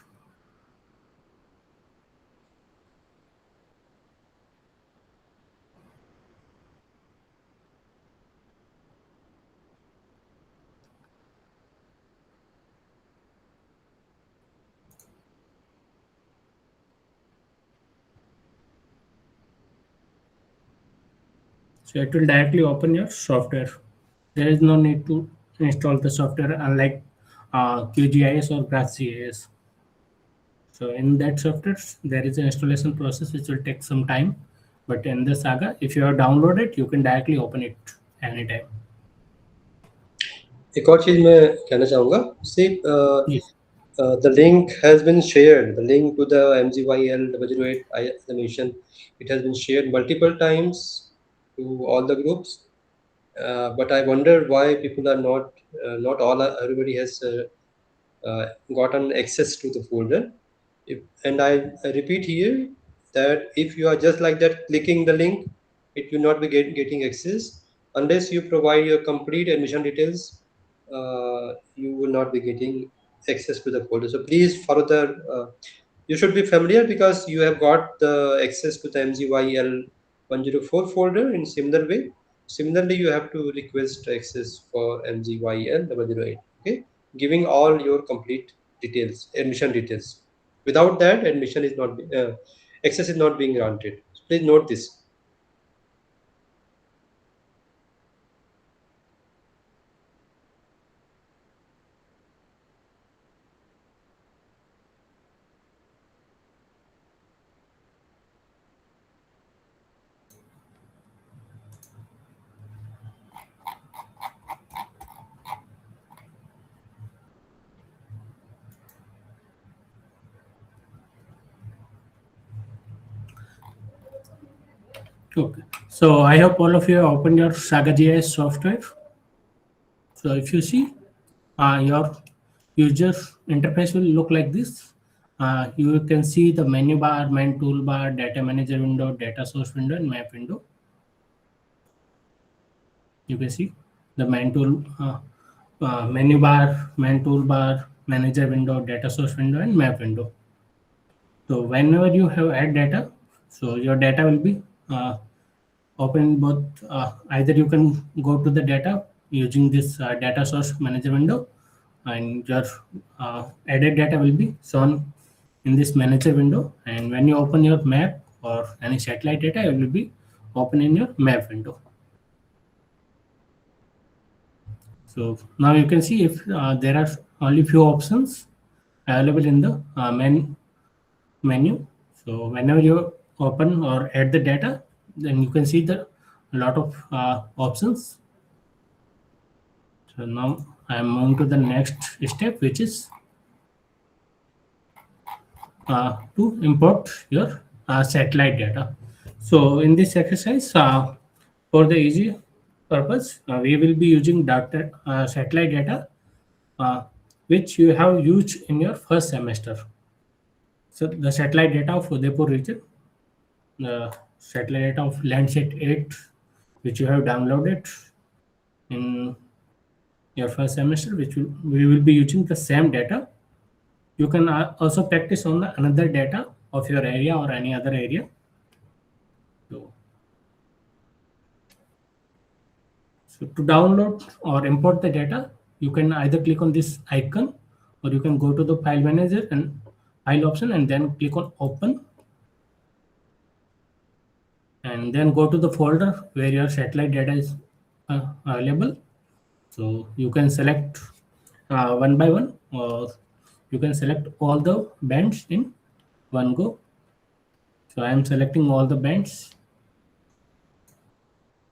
So it will directly open your software. There is no need to install the software, unlike QGIS or GraphGIS. So in that software, there is an installation process which will take some time. But in the Saga, if you have downloaded, you can directly open it anytime. एक और चीज मैं कहना चाहूँगा, see the link has been shared. The link to the MGYL008 I mentioned, it has been shared multiple times to all the groups. But I wonder why people are not all, everybody has gotten access to the folder. And I repeat here that if you are just like that clicking the link, it will not be getting access unless you provide your complete admission details. You will not be getting access to the folder. So please follow the. You should be familiar because you have got the access to the MGYL104 folder in similar way. Similarly, you have to request access for MGYL008. Okay, giving all your complete details, admission details. Without that, admission is not access is not being granted. So please note this. Okay, so I hope all of you have opened your Saga GIS software. So if you see, your user interface will look like this. You can see the menu bar, main toolbar, data manager window, data source window, and map window. You can see the main tool, menu bar, main toolbar, manager window, data source window, and map window. So whenever you have add data, so your data will be open both. Either you can go to the data using this data source manager window, and your added data will be shown in this manager window. And when you open your map or any satellite data, it will be open in your map window. So now you can see if there are only few options available in the main menu. So whenever you open or add the data, then you can see the lot of options. So now I am moving to the next step, which is to import your satellite data. So in this exercise, for the easy purpose, we will be using data, satellite data which you have used in your first semester. So the satellite data of Udaipur region, the satellite data of Landsat 8, which you have downloaded in your first semester, which we will be using the same data. You can also practice on the another data of your area or any other area. So to download or import the data, you can either click on this icon, or you can go to the file manager and file option and then click on open. And and then go to the folder where your satellite data is available. So you can select one by one, or you can select all the bands in one go. So I am selecting all the bands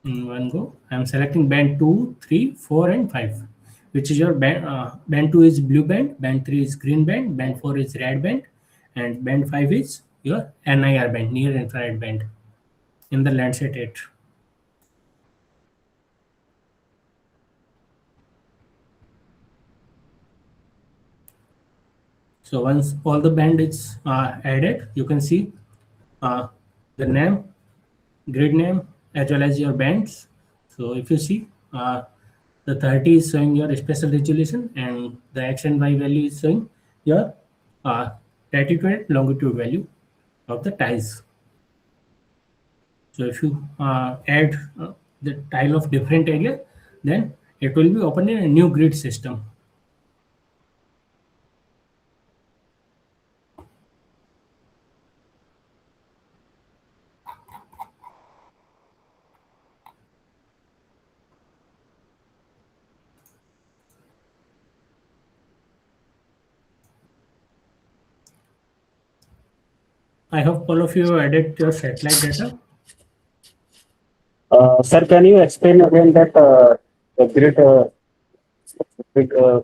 in one go. I am selecting band 2, 3, 4, and 5, which is your band. Band 2 is blue band, band 3 is green band, band 4 is red band, and band 5 is your NIR band, near infrared band, in the Landsat 8. So once all the band is added, you can see the name, grid name, as well as your bands. So if you see, the 30 is showing your spatial resolution, and the X and Y value is showing your latitude and longitude value of the tiles. So if you add the tile of different area, then it will be opened in a new grid system. I hope all of you added your satellite data. Sir, can you explain again that the grid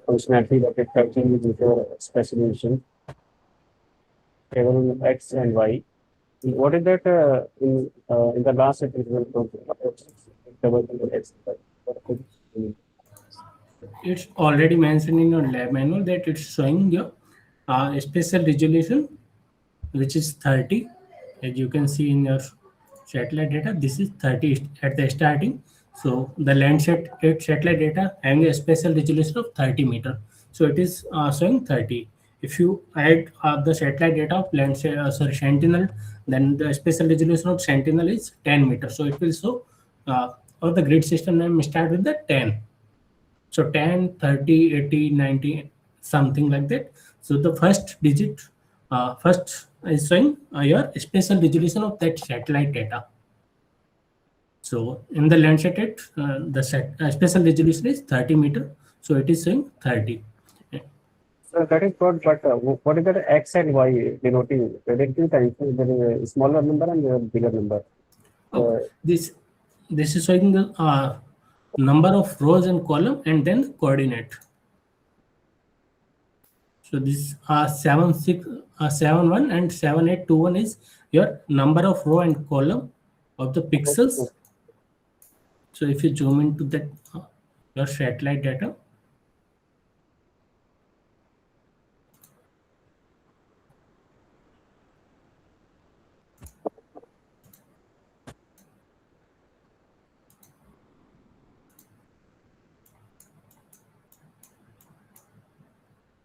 functionality that is touching with your specification, table X and Y? What is that in the last episode? It's already mentioned in your lab manual that it's showing your spatial resolution, which is 30. As you can see in your satellite data, this is 30 at the starting. So the Landsat 8 satellite data having a spatial resolution of 30 meter. So it is showing 30. If you add the satellite data of Landsat, Sentinel, then the spatial resolution of Sentinel is 10 meters. So it will show, or the grid system name start with the 10. So 10, 30, 80, 90, something like that. So the first digit, first is showing your spatial resolution of that satellite data. So in the Landsat 8, the spatial resolution is 30 meter. So it is showing 30. So that is good, but what is the X and Y denoting? Relative times, there is a smaller number and a bigger number. This is showing the number of rows and column, and then the coordinate. So this 71 and 7821 is your number of row and column of the pixels. So if you zoom into that your satellite data,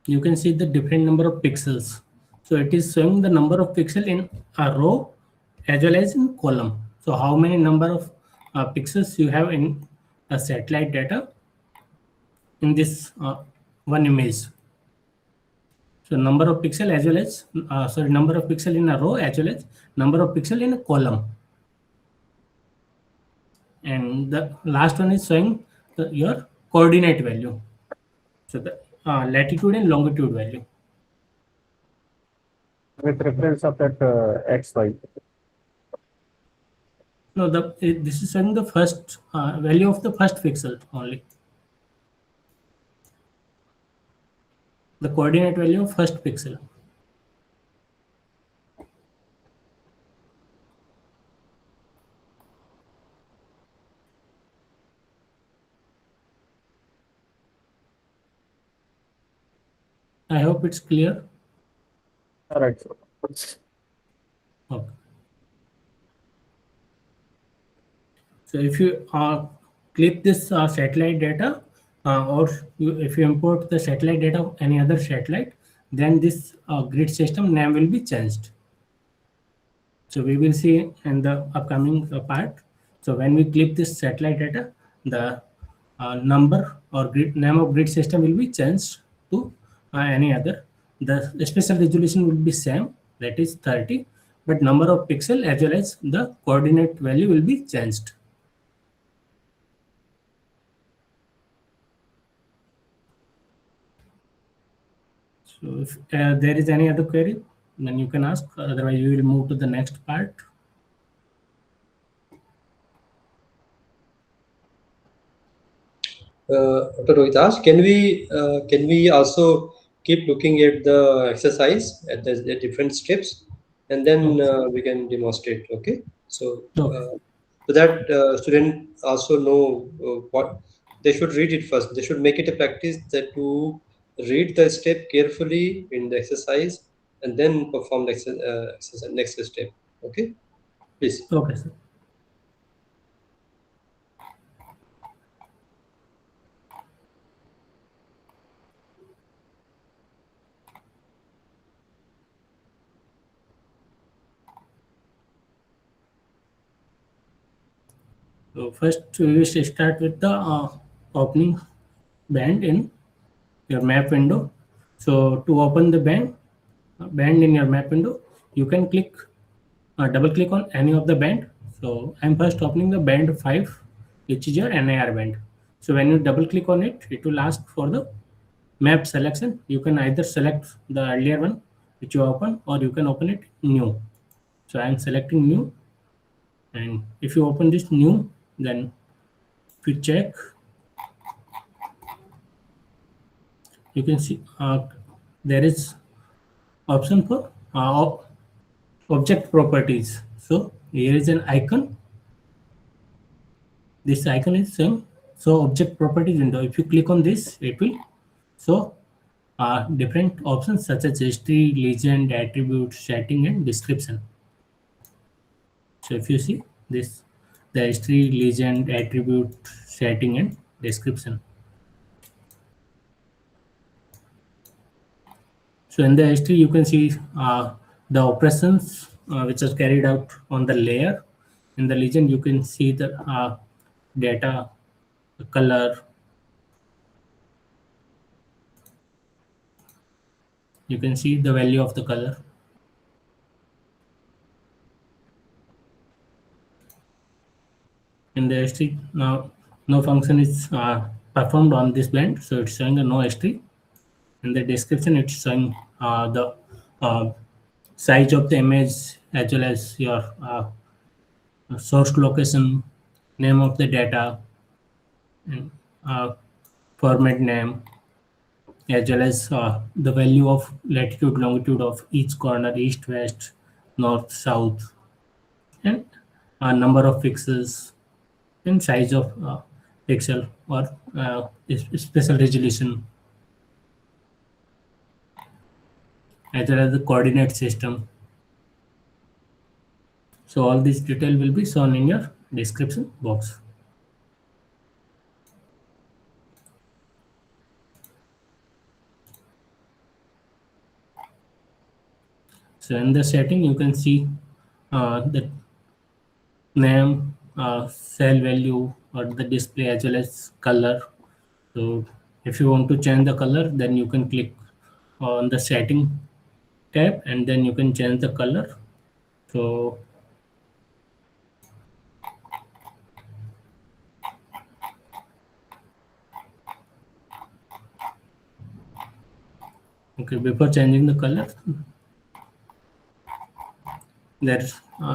you can see the different number of pixels. So it is showing the number of pixel in a row as well as in column. So how many number of pixels you have in a satellite data in this one image. So number of pixel as well as number of pixel in a row as well as number of pixel in a column. And the last one is showing your coordinate value. So the latitude and longitude value. With reference of that XY. No, this is showing the first value of the first pixel only. The coordinate value of first pixel. I hope it's clear. All right. Okay. So if you click this satellite data, or if you import the satellite data of any other satellite, then this grid system name will be changed. So we will see in the upcoming part. So when we click this satellite data, the number or name of grid system will be changed to any other. The spatial resolution will be same, that is 30, but number of pixel as well as the coordinate value will be changed. So if there is any other query, then you can ask. Otherwise, we will move to the next part. Dr. Rohitas, can we also keep looking at the exercise at the different steps, and then we can demonstrate. Okay, so so that student also know what they should read it first. They should make it a practice that to read the step carefully in the exercise and then perform the exercise next step. Okay, please. Okay, sir. So first we will start with the opening band in your map window. So to open the band in your map window, you can click double click on any of the band. So I'm first opening the band 5, which is your NIR band. So when you double click on it, it will ask for the map selection. You can either select the earlier one which you open, or you can open it new. So I'm selecting new, and if you open this new, then if you check, you can see there is option for object properties. So here is an icon. This icon is saying so object properties window. If you click on this, it will show different options such as history, legend, attribute, setting, and description. So if you see this, the history, legend, attribute, setting, and description. So in the history, you can see the operations which are carried out on the layer. In the legend, you can see the data, the color. You can see the value of the color. In the history, now no function is performed on this band, so it's showing a no history. In the description, it's showing the size of the image as well as your source location, name of the data, and format name, as well as the value of latitude, longitude of each corner, east, west, north, south, and number of pixels and size of pixel or special resolution, as well as the coordinate system. So all this detail will be shown in your description box. So in the setting, you can see the name, cell value, or the display as well as color. So if you want to change the color, then you can click on the setting tab, and then you can change the color. So okay, before changing the color, there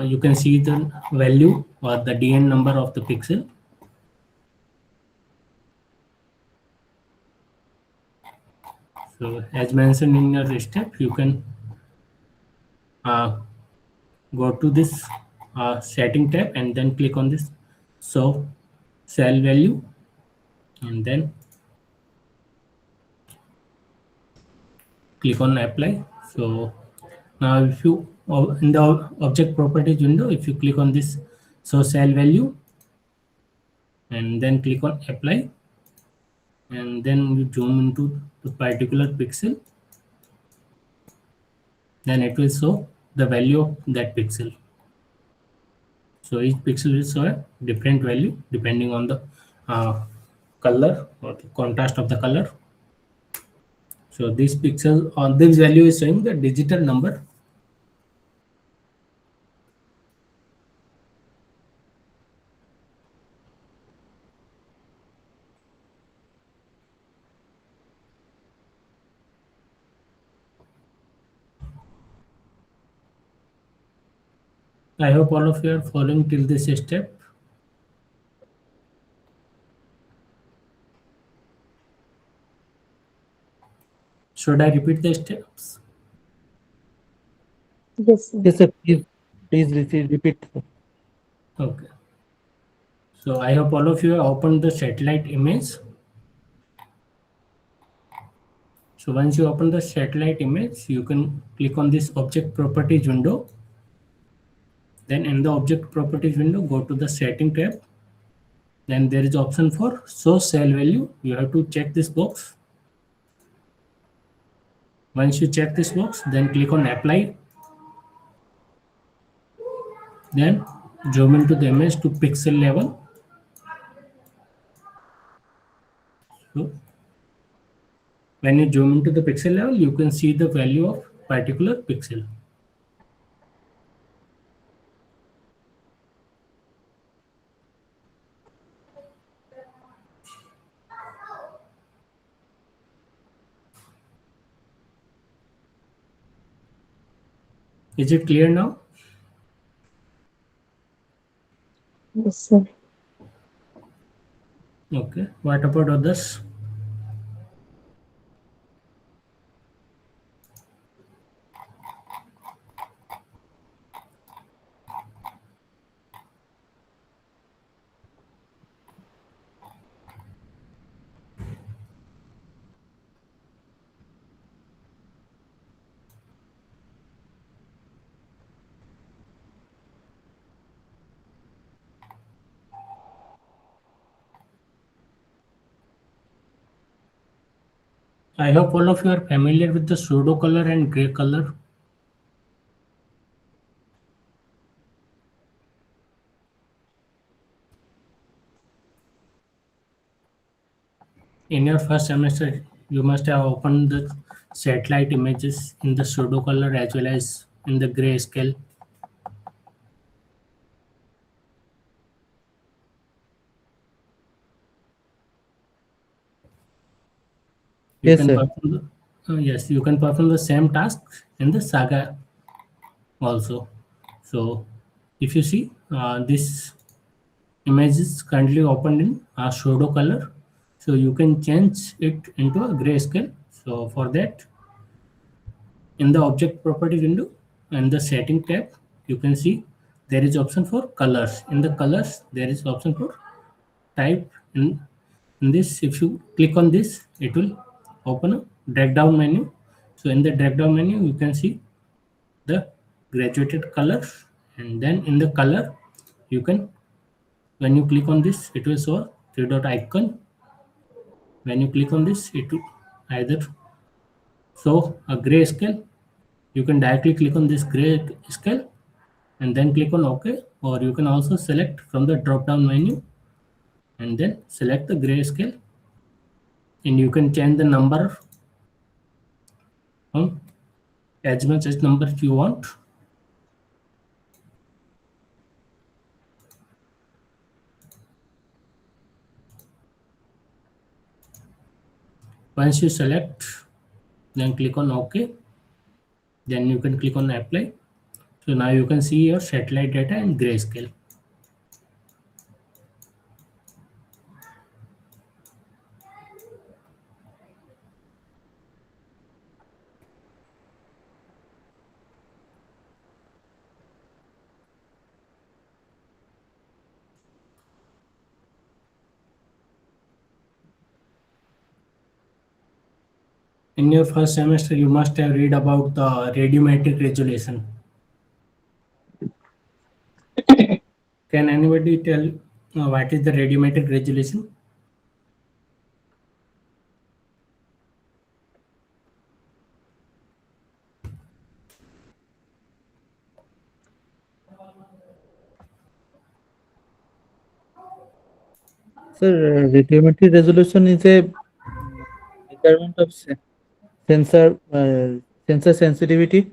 you can see the value or the DN number of the pixel. So as mentioned in your step, you can go to this setting tab and then click on this show cell value, and then click on apply. So now if you in the object properties window, if you click on this show cell value and then click on apply, and then you zoom into the particular pixel, then it will show the value of that pixel. So each pixel will show a different value depending on the color or the contrast of the color. So this pixel on this value is showing the digital number. I hope all of you are following till this step. Should I repeat the steps? Yes, sir. Yes, sir. Please repeat. Okay. So I hope all of you have opened the satellite image. So once you open the satellite image, you can click on this object properties window. Then in the object properties window, go to the setting tab. Then there is option for show cell value. You have to check this box. Once you check this box, then click on apply. Then zoom into the image to pixel level. So when you zoom into the pixel level, you can see the value of particular pixel. Is it clear now? Yes, sir. Okay. What about others? I hope all of you are familiar with the pseudo color and gray color. In your first semester, you must have opened the satellite images in the pseudo color as well as in the gray scale. You Yes, can sir. perform yes, you can perform the same task in the Saga also. So if you see this image is currently opened in a pseudo color, so you can change it into a grayscale. So for that, in the object property window and the setting tab, you can see there is option for colors. In the colors, there is option for type. In this, if you click on this, it will open a drag down menu. So in the drag down menu, you can see the graduated colors, and then in the color, you can, when you click on this, it will show a three dot icon. When you click on this, it will either show a gray scale. You can directly click on this gray scale and then click on OK, or you can also select from the drop down menu and then select the gray scale, and you can change the number from as much as number you want. Once you select, then click on OK, then you can click on apply. So now you can see your satellite data in grayscale. In your first semester, you must have read about the radiometric resolution. Can anybody tell what is the radiometric resolution? Sir, radiometry resolution is a measurement of sensor sensor sensitivity.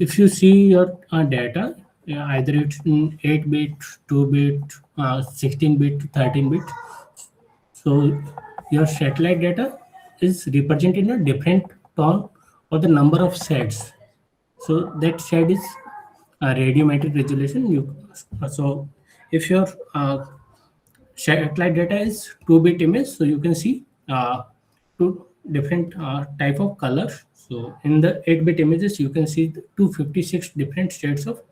If you see your data, either it's in 8-bit, 2-bit, 16-bit, 13-bit, So your satellite data is represented in a different tone or the number of shades. So that shade is radiometric resolution. So if your satellite data is 2-bit image, so you can see two different type of colors. So in the 8-bit images, you can see the 256 different shades of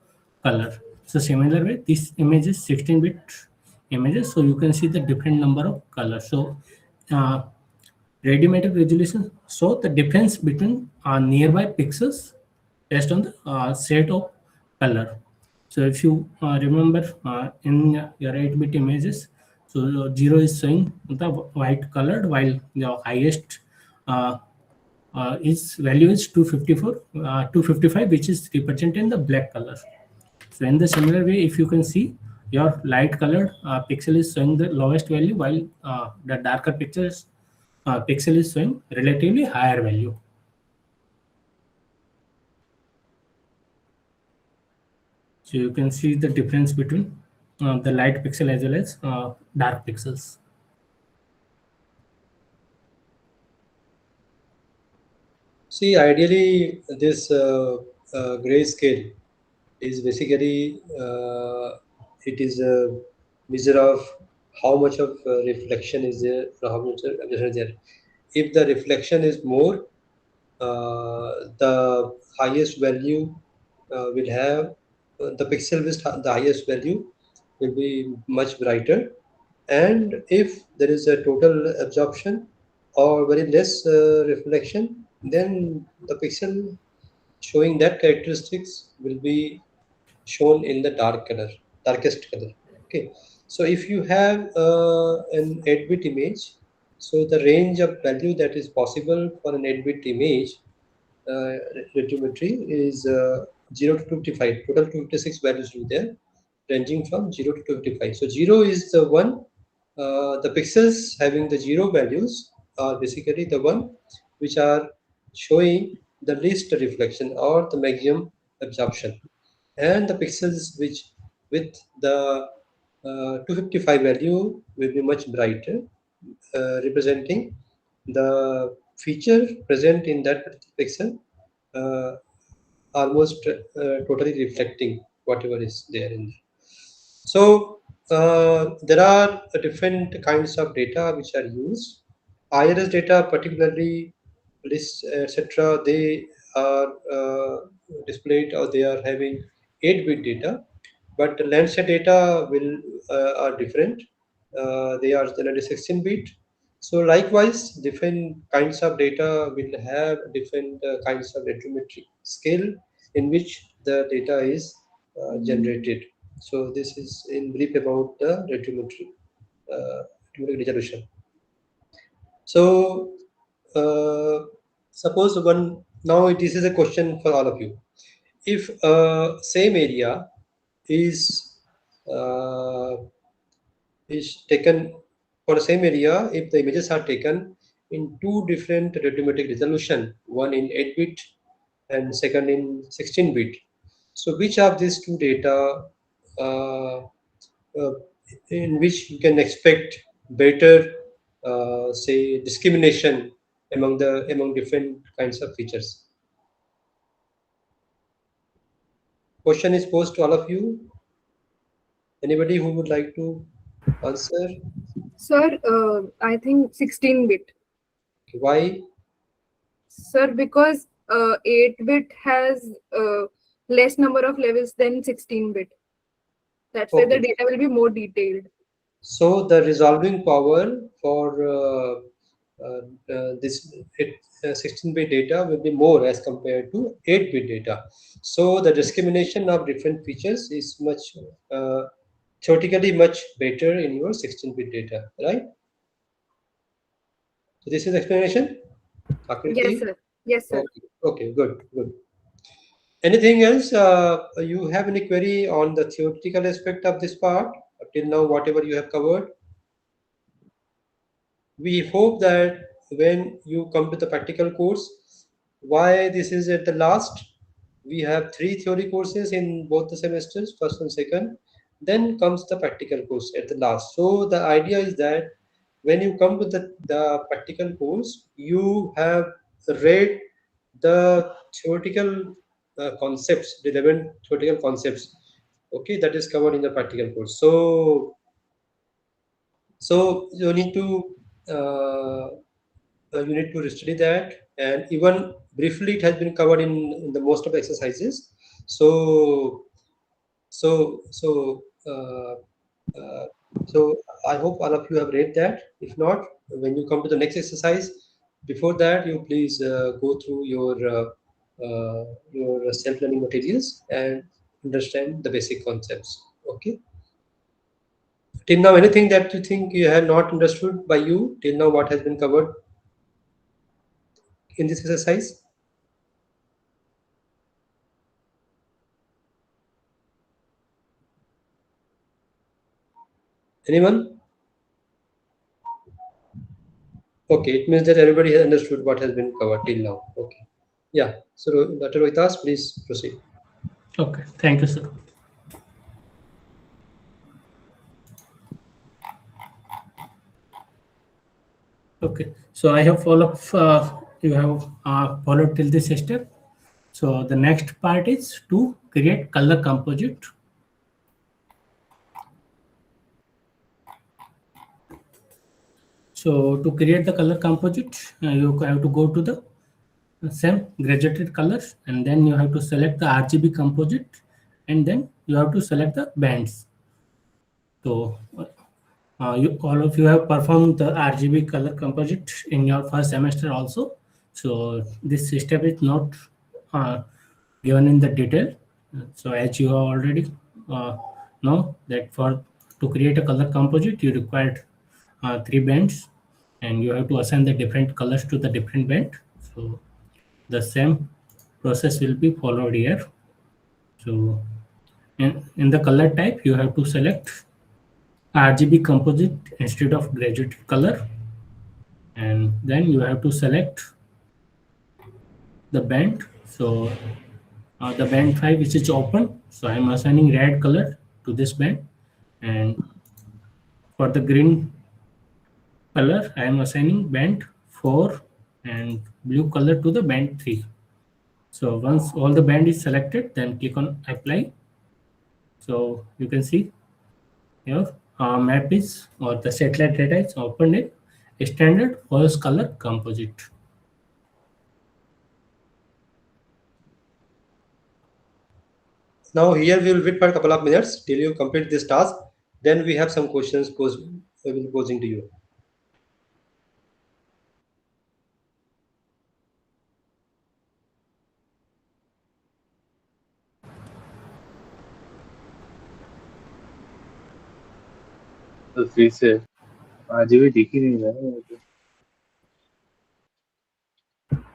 color. So similar way, this image is 16-bit images, so you can see the different number of colors. So uh, radiometric resolution show the difference between nearby pixels based on the set of color. So if you remember in your 8-bit images, so 0 is showing the white colored, while the highest its value is 254, 255, which is represented in the black color. So in the similar way, if you can see, your light colored pixel is showing the lowest value, while the darker pictures pixel is showing relatively higher value. So you can see the difference between the light pixel as well as dark pixels. See, ideally, this grayscale is basically it is a measure of how much of reflection is there, or how much reflection is there. If the reflection is more, the highest value will have the pixel with the highest value will be much brighter, and if there is a total absorption or very less reflection, then the pixel showing that characteristics will be shown in the darkest color. Okay, so if you have an 8-bit image, so the range of value that is possible for an 8-bit image uh, radiometry is 0 to 255. Total 256 values will be there, ranging from 0 to 255. So 0 is the one, the pixels having the 0 values are basically the one which are showing the least reflection or the maximum absorption, and the pixels which with the 255 value will be much brighter, representing the feature present in that particular pixel, uh, almost totally reflecting whatever is there in there. So there are different kinds of data which are used. IRS data, particularly lists, etc., they are displayed, or they are having 8-bit data, but the Landsat data will are different. They are generally 16-bit. So likewise, different kinds of data will have different kinds of radiometric scale in which the data is generated. So this is in brief about the radiometric resolution. So suppose one, now this is a question for all of you. If same area is uh, is taken for the same area, if the images are taken in two different radiometric resolution, one in 8-bit and second in 16-bit, so which of these two data uh, uh, in which you can expect better say discrimination among different kinds of features? Question is posed to all of you. Anybody who would like to answer? Sir, I think 16-bit. Why? Sir, because 8-bit has less number of levels than 16-bit. That's why the Okay. data will be more detailed. So the resolving power for this 16-bit data will be more as compared to 8-bit data. So the discrimination of different features is much theoretically much better in your 16-bit data, right? So this is explanation, Akriti? Yes, sir. Yes, sir. Okay, okay, good, good. Anything else? You have any query on the theoretical aspect of this part? Till now, whatever you have covered? We hope that when you come to the practical course, why this is at the last, we have 3 theory courses in both the semesters, first and second, then comes the practical course at the last. So the idea is that when you come to the practical course, you have read the theoretical concepts, relevant theoretical concepts, okay, that is covered in the practical course. So uh, you need to study that, and even briefly it has been covered in the most of the exercises. So so so uh, uh, so I hope all of you have read that. If not, when you come to the next exercise, before that you please go through your self-learning materials and understand the basic concepts. Okay. Till now, anything that you think you have not understood by you till now, what has been covered in this exercise? Anyone? Okay, it means that everybody has understood what has been covered till now. Okay. Yeah. So, Dr. Rohitas, please proceed. Okay, thank you, sir. Okay, so I have followed. You have followed till this step. So the next part is to create color composite. So to create the color composite, you have to go to the same graduated colors, and then you have to select the RGB composite, and then you have to select the bands. So all of you have performed the RGB color composite in your first semester also. So this step is not given in the detail. So as you have already know that to create a color composite, you required 3 bands, and you have to assign the different colors to the different band. So the same process will be followed here. So in the color type, you have to select RGB composite instead of graduated color, and then you have to select the band. So the band 5 which is open, so I am assigning red color to this band, and for the green color I am assigning band 4 and blue color to the band 3. So once all the band is selected, then click on apply. So you can see your map is, or the satellite data is opened in standard forest color composite. Now here we will wait for a couple of minutes till you complete this task. Then we have some questions we will posing to you. तो फिर से आज भी दिख ही नहीं रहा है मुझे।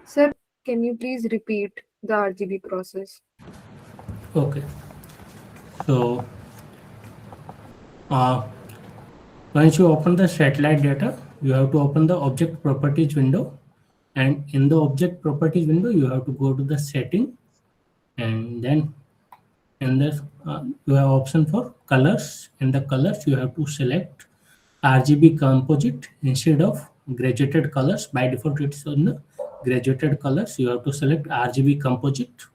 Sir, can you please repeat the RGB process? Okay. So once you open the satellite data, you have to open the object properties window, and in the object properties window, you have to go to the setting, and then in this you have option for colors. In the colors, you have to select RGB composite instead of graduated colors. By default, it's on the graduated colors. You have to select RGB composite.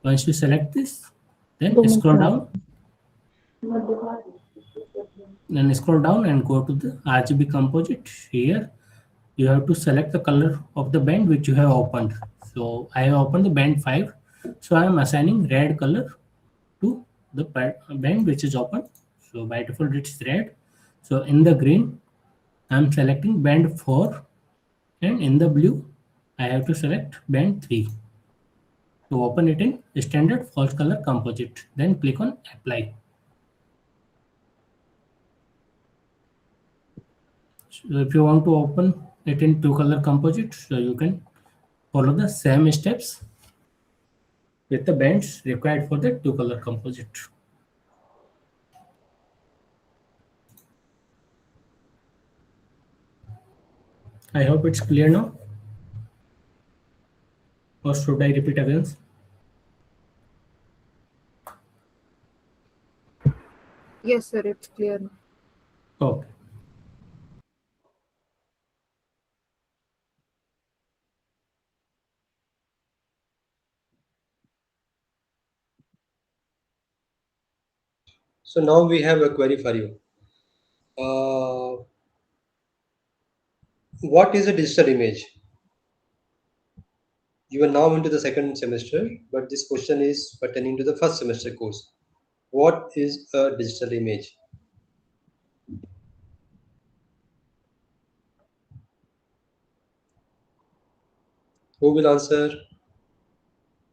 Once you select this, then scroll down. Then scroll down and go to the RGB composite. Here you have to select the color of the band which you have opened. So I have opened the band 5. So I am assigning red color to the band which is open. So by default it's red. So in the green I am selecting band 4, and in the blue I have to select band 3. To open it in standard false color composite, then click on apply. So if you want to open it in 2 color composite, so you can follow the same steps with the bands required for the 2 color composite. I hope it's clear now. Or should I repeat again? Yes, sir, it's clear now. Okay. So now we have a query for you. What is a digital image? You are now into the second semester, but this question is pertaining to the first semester course. What is a digital image? Who will answer?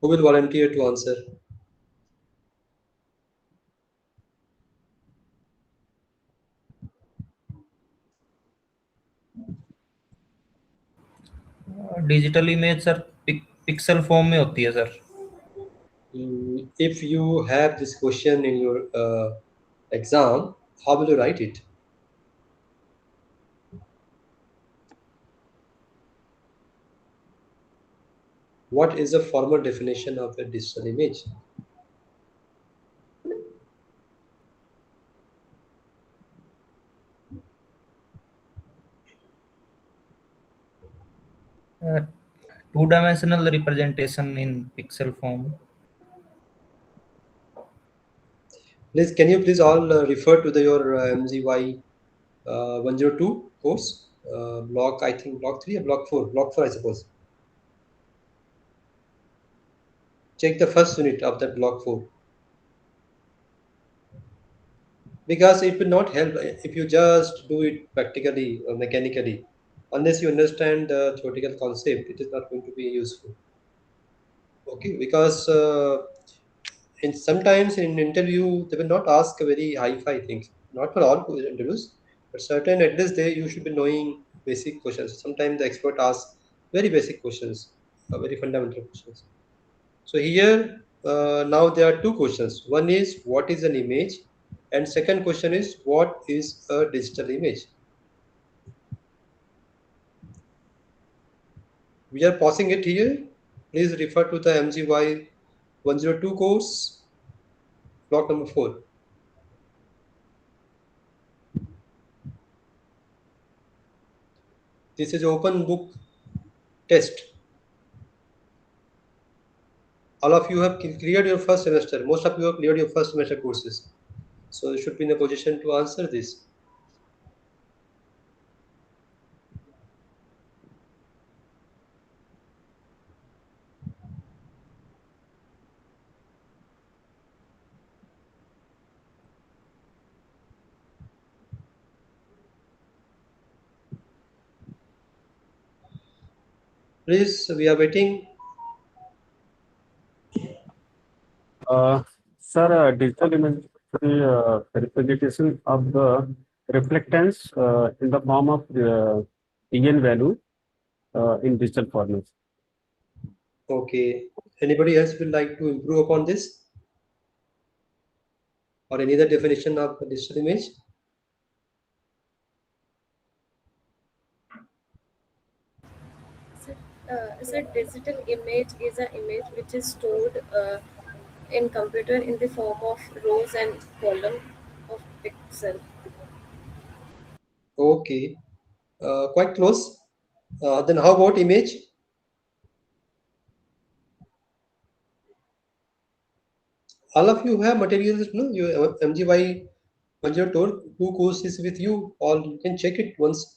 Who will volunteer to answer? Digital image sir pixel form में होती है sir. If you have this question in your exam, how will you write it? What is the formal definition of a digital image? Two-dimensional representation in pixel form. Please, can you please all refer to your MGY 102 course, block, I think block 3 or block 4 I suppose. Check the first unit of that block 4. Because it will not help if you just do it practically or mechanically. Unless you understand the theoretical concept, it is not going to be useful. Okay, because sometimes in interview they will not ask very hi-fi things. Not for all interviews, but certain at least you should be knowing basic questions. Sometimes the expert asks very basic questions, very fundamental questions. So here now there are two questions. One is what is an image, and second question is what is a digital image. We are pausing it here. Please refer to the MGY 102 course, block number 4. This is open book test. All of you have cleared your first semester. Most of you have cleared your first semester courses. So you should be in a position to answer this. Please, we are waiting. Sir, digital image representation of the reflectance in the form of EN value in digital format. Okay. Anybody else would like to improve upon this? Or any other definition of a digital image? So digital image is an image which is stored in computer in the form of rows and column of pixel. Okay. Quite close. Then how about image? All of you have materials, no? Your MGY 102 course is with you. All you can check it once.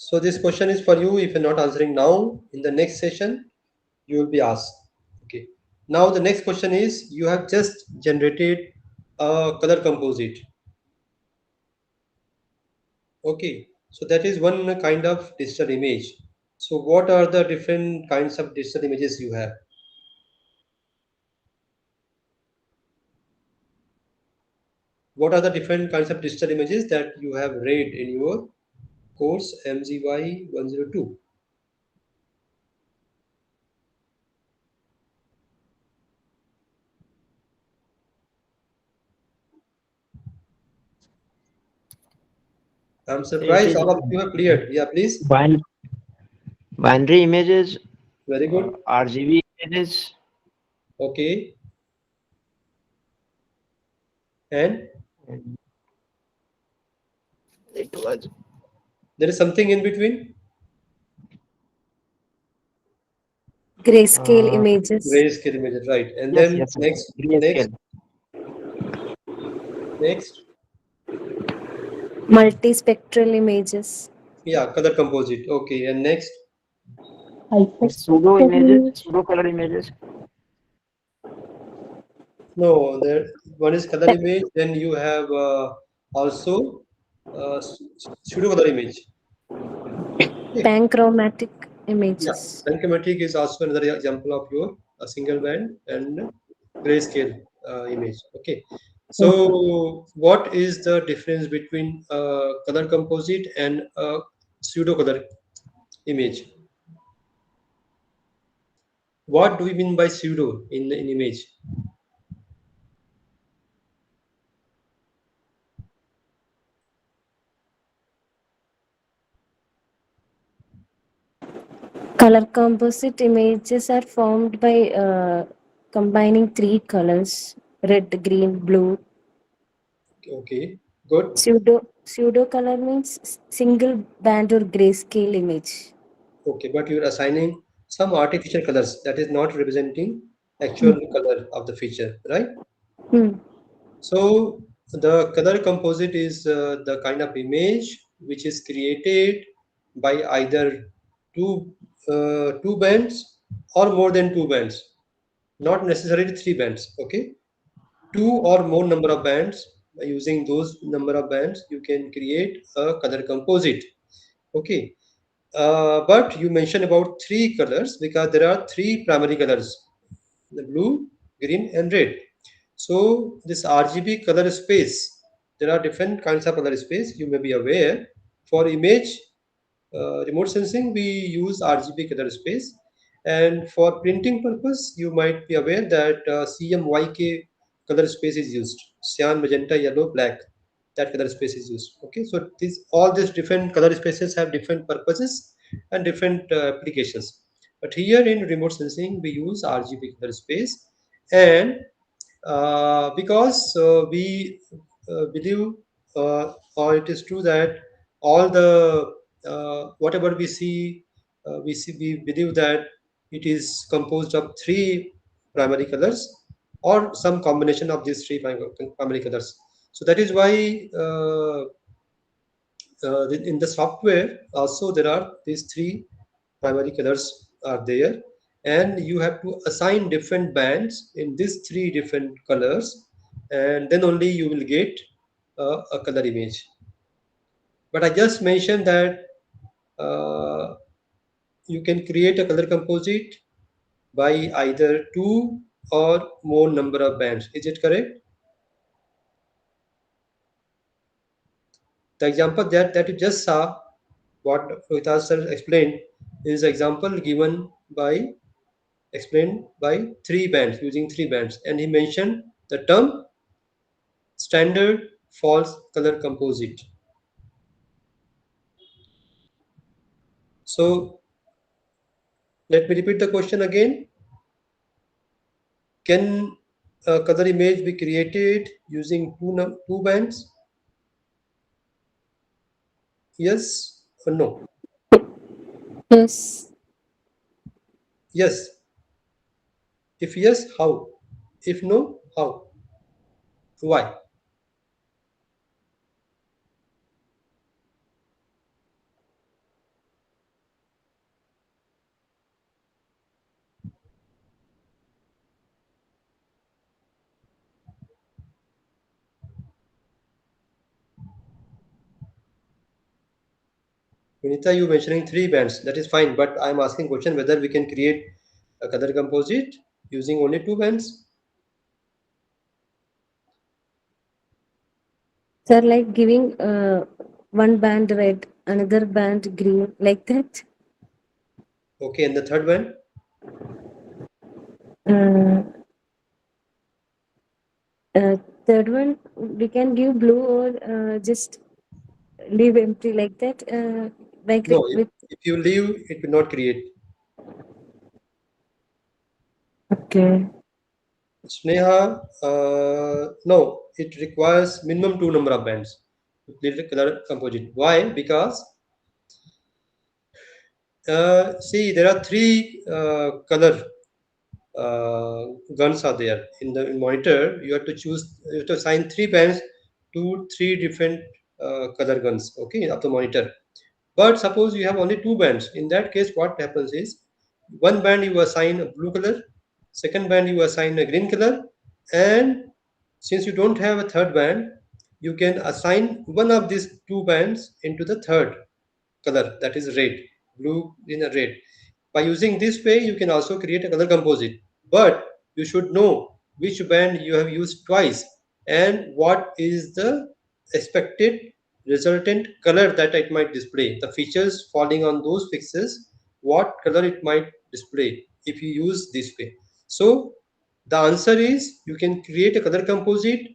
So this question is for you. If you're not answering now, in the next session, you will be asked. Okay. Now the next question is you have just generated a color composite. Okay. So that is one kind of digital image. So what are the different kinds of digital images you have? What are the different kinds of digital images that you have read in your course MGY 102? I'm It surprised is all of you have cleared. Yeah, please. binary images, Very good. RGB images. Okay. And it was there is something in between. Grayscale images. Grayscale images, right? And Yes, then yes, next, grayscale. next, Multispectral images. yeah, color composite. Okay, and next, Pseudo images, Hyperspectral. pseudo color images. no, there one is color image. Then you have also pseudo color image. Okay. Panchromatic Yeah, images. panchromatic is also another example of your single band and grayscale image. Okay, so what is the difference between color composite and pseudo color image? What do we mean by pseudo in image? Color composite images are formed by combining three colors: red, green, blue. Okay, good. Pseudo color means single band or grayscale image. Okay, but you're assigning some artificial colors that is not representing actual color of the feature, right? Hmm. So the color composite is the kind of image which is created by either two bands or more than two bands, not necessarily three bands. Okay, two or more number of bands. By using those number of bands, you can create a color composite. Okay, but you mentioned about three colors because there are three primary colors: the blue, green, and red. So this RGB color space, there are different kinds of color space. You may be aware. For image remote sensing, we use RGB color space, and for printing purpose, you might be aware that CMYK color space is used. Cyan, magenta, yellow, black. That color space is used. Okay, so all these different color spaces have different purposes and different applications. But here in remote sensing, we use RGB color space, and because we believe, or it is true that all the whatever we believe that it is composed of three primary colors or some combination of these three primary colors. So that is why in the software also there are these three primary colors are there, and you have to assign different bands in these three different colors, and then only you will get a color image. But I just mentioned that uh, you can create a color composite by either two or more number of bands. Is it correct? The example that you just saw, what Rohitas sir explained, is example given by explained by three bands, using three bands, and he mentioned the term standard false color composite. So let me repeat the question again. Can a color image be created using two bands? Yes or no? Yes. Yes. If yes, how? If no, how? Why? Vinita, you mentioning three bands. That is fine, but I am asking question whether we can create a color composite using only two bands. Sir, like giving one band red, another band green, like that. Okay, and the third band? Uh, Third one, we can give blue or just leave empty like that. Like No, with if you leave, it will not create. okay. Sneha, no, it requires minimum two number of bands to create a color composite. Why? Because see, there are three color guns are there in the monitor. You have to choose, you have to assign three bands to three different color guns, okay, of the monitor. But suppose you have only two bands. In that case, what happens is, one band you assign a blue color, second band you assign a green color, and since you don't have a third band, you can assign one of these two bands into the third color, that is red, blue, green, and red. By using this way, you can also create a color composite. But you should know which band you have used twice and what is the expected resultant color that it might display. The features falling on those fixes, what color it might display if you use this way. So the answer is you can create a color composite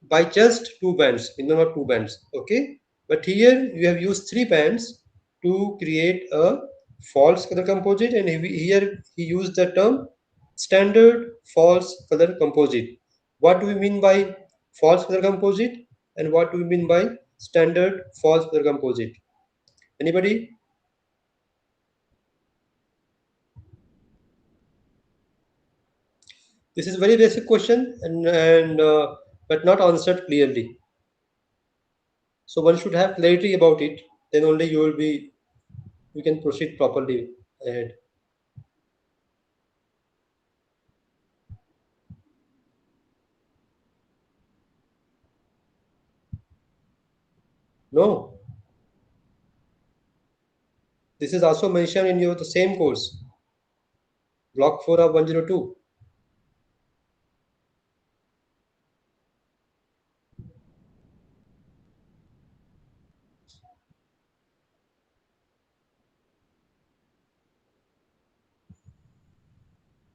by just two bands, not two bands, okay. But here you have used three bands to create a false color composite, and here he used the term standard false color composite. What do we mean by false color composite, and what do we mean by standard false color composite? Anybody? This is very basic question, and but not answered clearly. So one should have clarity about it. Then only you can proceed properly ahead. No, this is also mentioned in your the same course, block 4 of 102.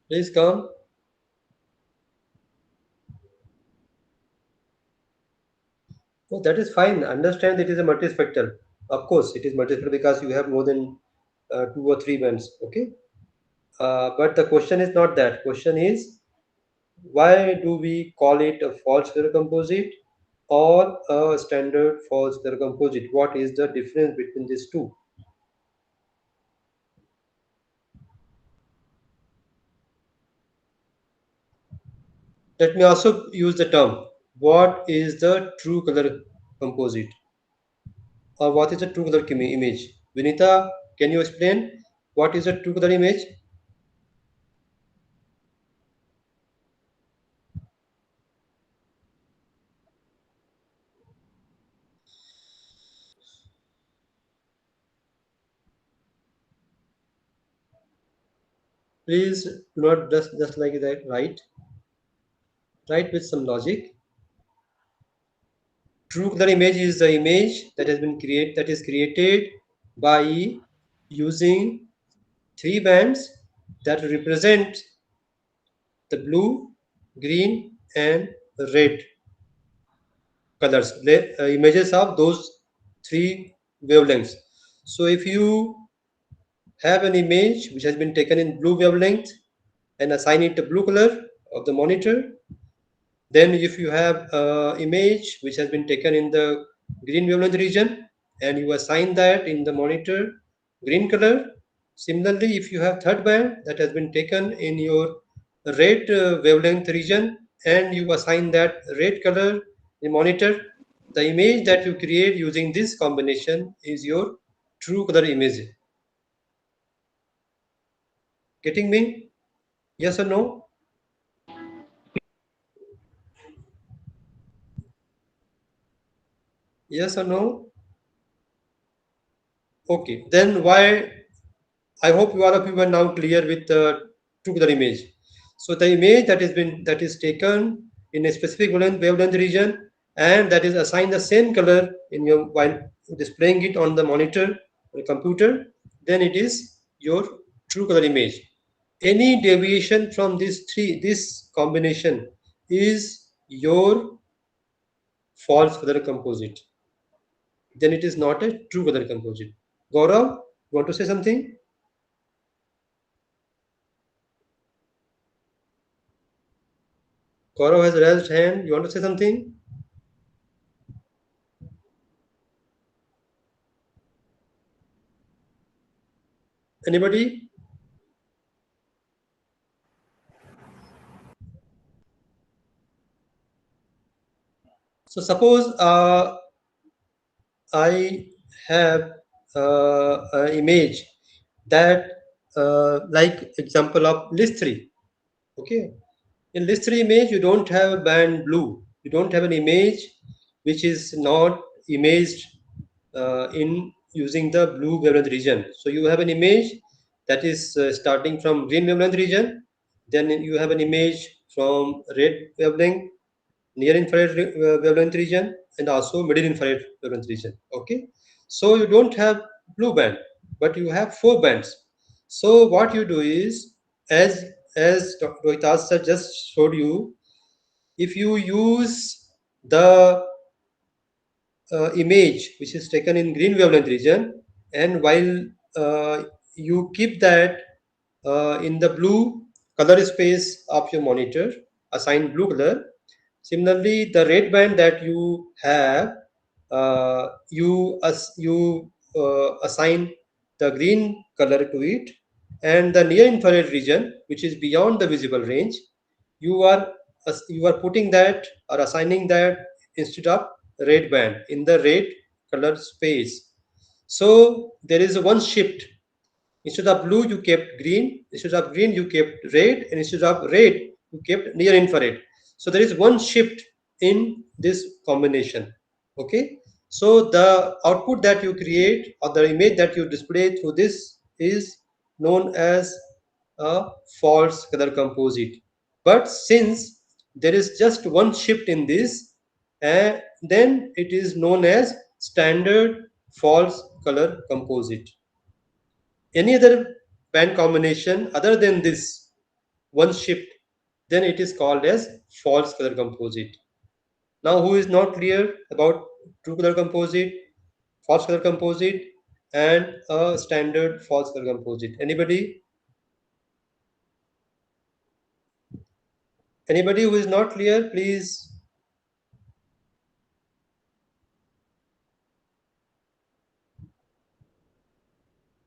Please come. No, that is fine. Understand it is a multispectral. Of course, it is multispectral because you have more than two or three bands. Okay, but the question is not that. Question is, why do we call it a false color composite or a standard false color composite? What is the difference between these two? Let me also use the term. What is the true color composite? Or what is a true color image? Vinita, can you explain what is a true color image? Please do not just like that. Write with some logic. True color image is the image that has been created by using three bands that represent the blue, green, and red colors, images of those three wavelengths. So if you have an image which has been taken in blue wavelength and assign it a blue color of the monitor, then if you have image which has been taken in the green wavelength region and you assign that in the monitor green color, similarly if you have third band that has been taken in your red wavelength region and you assign that red color in monitor, the image that you create using this combination is your true color image. Getting me? Yes or no? Yes or no? Okay, then why? I hope all of you are now clear with the true color image. So the image that is taken in a specific wavelength region and that is assigned the same color in your while displaying it on the monitor or computer, then it is your true color image. Any deviation from this combination is your false color composite. Then it is not a true color composite. Gaurav, you want to say something? Gaurav has raised hand. You want to say something? Anybody? So suppose I have an image that like example of list 3. Okay, in list 3 image you don't have a band blue, you don't have an image which is not imaged in using the blue wavelength region. So you have an image that is starting from green wavelength region, then you have an image from red wavelength, near infrared wavelength region, and also middle infrared wavelength region. Okay, so you don't have blue band, but you have 4 bands. So what you do is, as Dr. Rohitas sir just showed you, if you use the image which is taken in green wavelength region, and while you keep that in the blue color space of your monitor, assign blue color. Similarly, the red band that you have, you assign the green color to it, and the near infrared region, which is beyond the visible range, you are putting that or assigning that instead of red band in the red color space. So there is a one shift. Instead of blue, you kept green. Instead of green, you kept red. And instead of red, you kept near infrared. So there is one shift in this combination. Okay. So the output that you create or the image that you display through this is known as a false color composite. But since there is just one shift in this, then it is known as standard false color composite. Any other band combination other than this one shift, then it is called as false color composite. Now, who is not clear about true color composite, false color composite, and a standard false color composite? Anybody? Anybody who is not clear, please.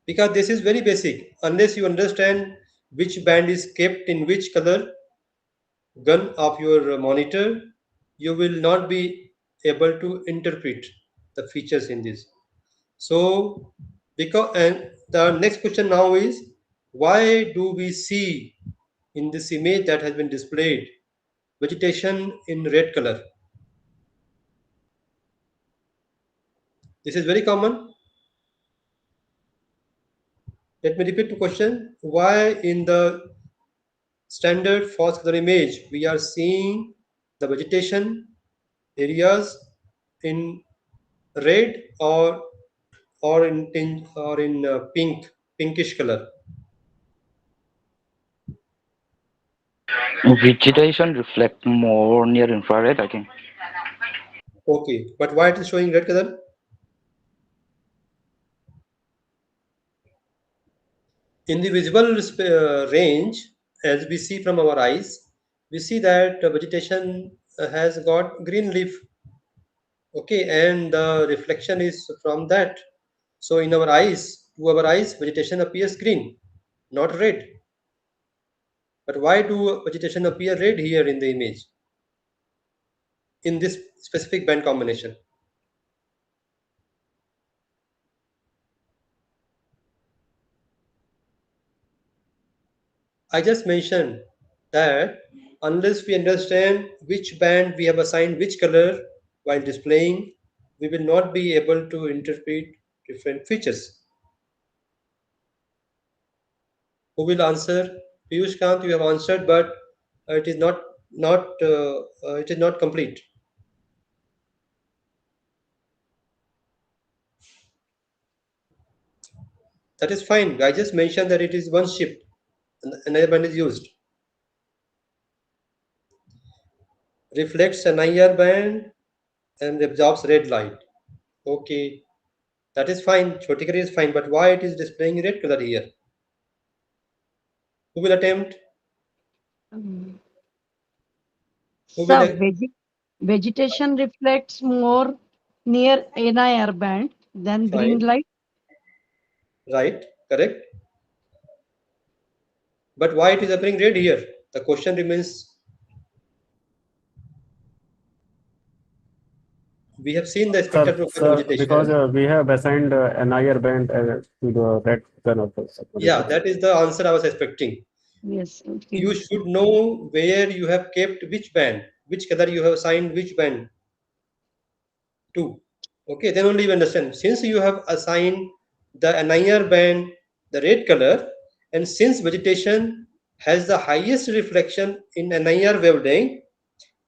Because this is very basic. Unless you understand which band is kept in which color gun of your monitor, you will not be able to interpret the features in this. So, because, and the next question now is, why do we see in this image that has been displayed vegetation in red color? This is very common. Let me repeat the question. Why in the standard false color image we are seeing the vegetation areas in red or in pinkish color? Vegetation reflect more near infrared, I think. Okay, but why it is showing red color? In the visible range, as we see from our eyes, we see that vegetation has got green leaf. Okay, and the reflection is from that. So in our eyes, to our eyes, vegetation appears green, not red. But why do vegetation appear red here in the image? In this specific band combination? I just mentioned that unless we understand which band we have assigned which color while displaying, we will not be able to interpret different features. Who will answer? Piyush Kant, you have answered, but it is not complete. That is fine. I just mentioned that it is one shift, and another band is used. Reflects an IR band and absorbs red light. Okay, that is fine. Theoretically is fine, but why it is displaying red color here? Who will attempt? Um, Who So will? vegetation reflects more near NIR band than green Fine. light. Right. Correct. But why it is appearing red here? The question remains. We have seen the spectral profile of Because vegetation. we have assigned an higher band to the red gun of the Yeah, that is the answer I was expecting. Yes. Okay. You should know where you have kept which band, which color you have assigned which band to. Okay, then only you understand. Since you have assigned the NIR band the red color, and since vegetation has the highest reflection in NIR wavelength,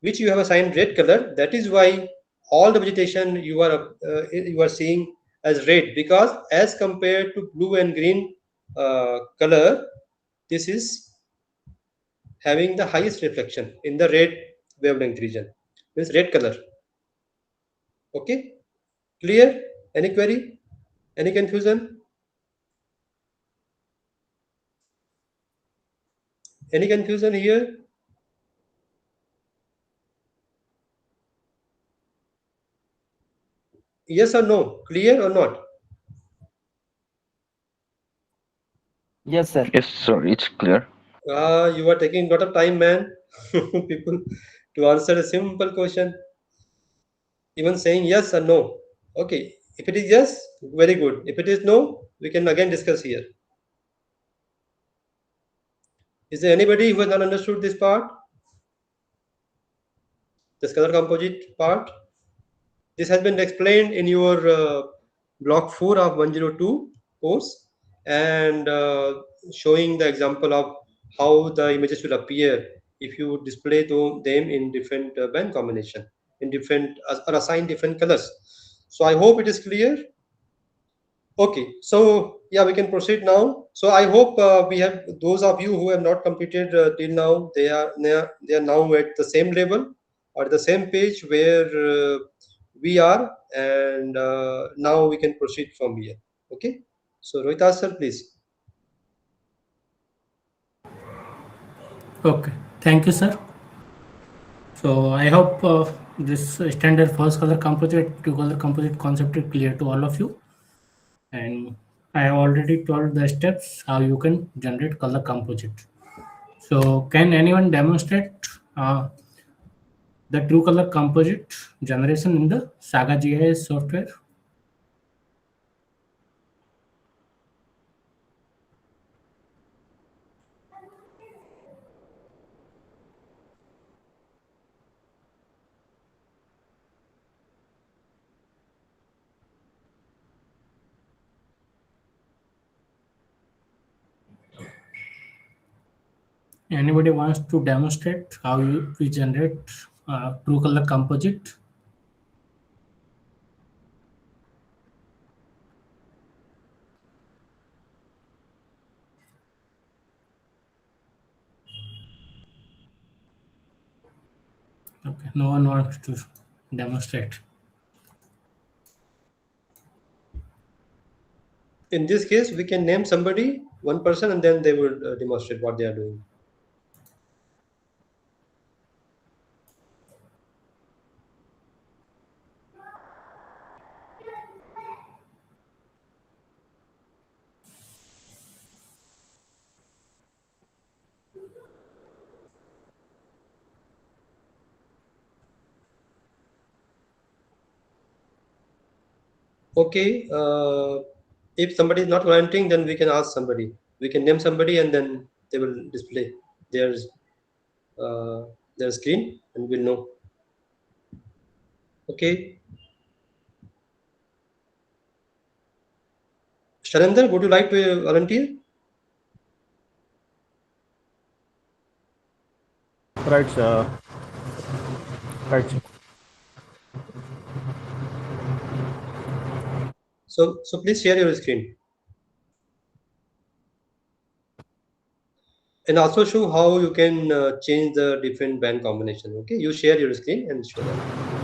which you have assigned red color, that is why all the vegetation you are seeing as red, because as compared to blue and green color, this is having the highest reflection in the red wavelength region, means red color. Okay, clear? Any query? Any confusion? Any confusion here? Yes or no? Clear or not? Yes, sir. Yes, sir. It's clear. You are taking a lot of time, man. People to answer a simple question. Even saying yes or no. Okay, if it is yes, very good. If it is no, we can again discuss here. Is there anybody who has not understood this part? This color composite part? This has been explained in your block 4 of 102 course, and showing the example of how the images will appear if you display them in different band combination, in different or assign different colors. So I hope it is clear. Okay, so yeah, we can proceed now. So I hope we have those of you who have not completed till now. They are now at the same level or the same page where we are, and now we can proceed from here. Okay. So Rohita sir, please. Okay, thank you, sir. So I hope this standard first color composite, two color composite concept is clear to all of you. And I have already told the steps how you can generate color composite. So can anyone demonstrate the true color composite generation in the Saga GIS software? Anybody wants to demonstrate how we generate true color composite? Okay, no one wants to demonstrate. In this case, we can name somebody, one person, and then they will demonstrate what they are doing. Okay, if somebody is not volunteering, then we can ask somebody. We can name somebody, and then they will display their uh, their screen, and we'll know. Okay, Sharendra, would you like to volunteer? Right, right. So please share your screen, and also show how you can change the different band combination. Okay, you share your screen and show that.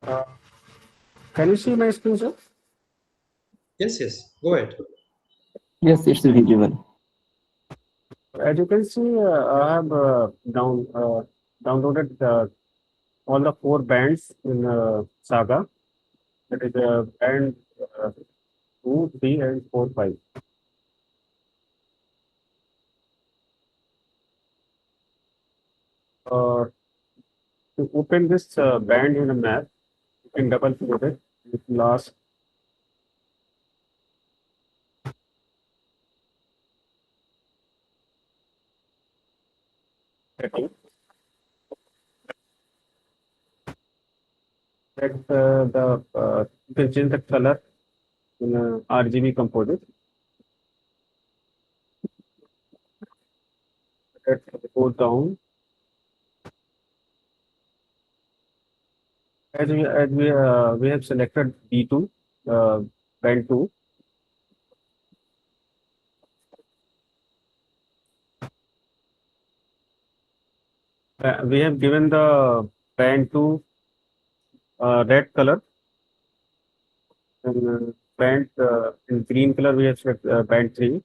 Can you see my screen, sir? Yes, yes. Go ahead. Yes, it's visible. As you can see, I have downloaded all the 4 bands in Saga. That is band 2, 3, and 4, 5. To open this band in a map, you can double click it. It last. Setting. That you can change the color in RGB composite. That goes down. As we have selected B2, band 2. We have given the band 2 red color, and band in green color we have selected band 3,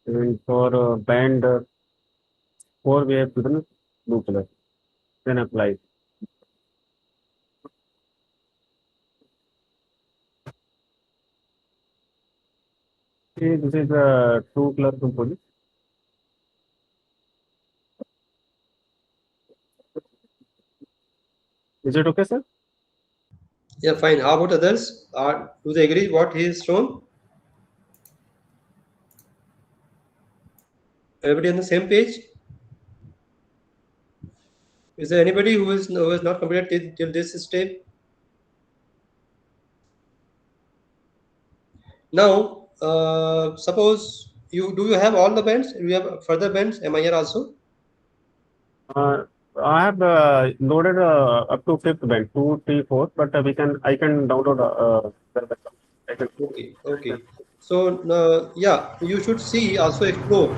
and for band 4 we have given blue color. Then apply. See, this is the 2 color component. Is it okay, sir? Yeah, fine. How about others? Do they agree what he has shown? Everybody on the same page? Is there anybody who is not completed till this step? Now, suppose you have all the bands? Do you have further bands? MIR also? I have loaded up to 5th band, 2, 3, 4, but I can download. Okay, okay. So yeah, you should see also explore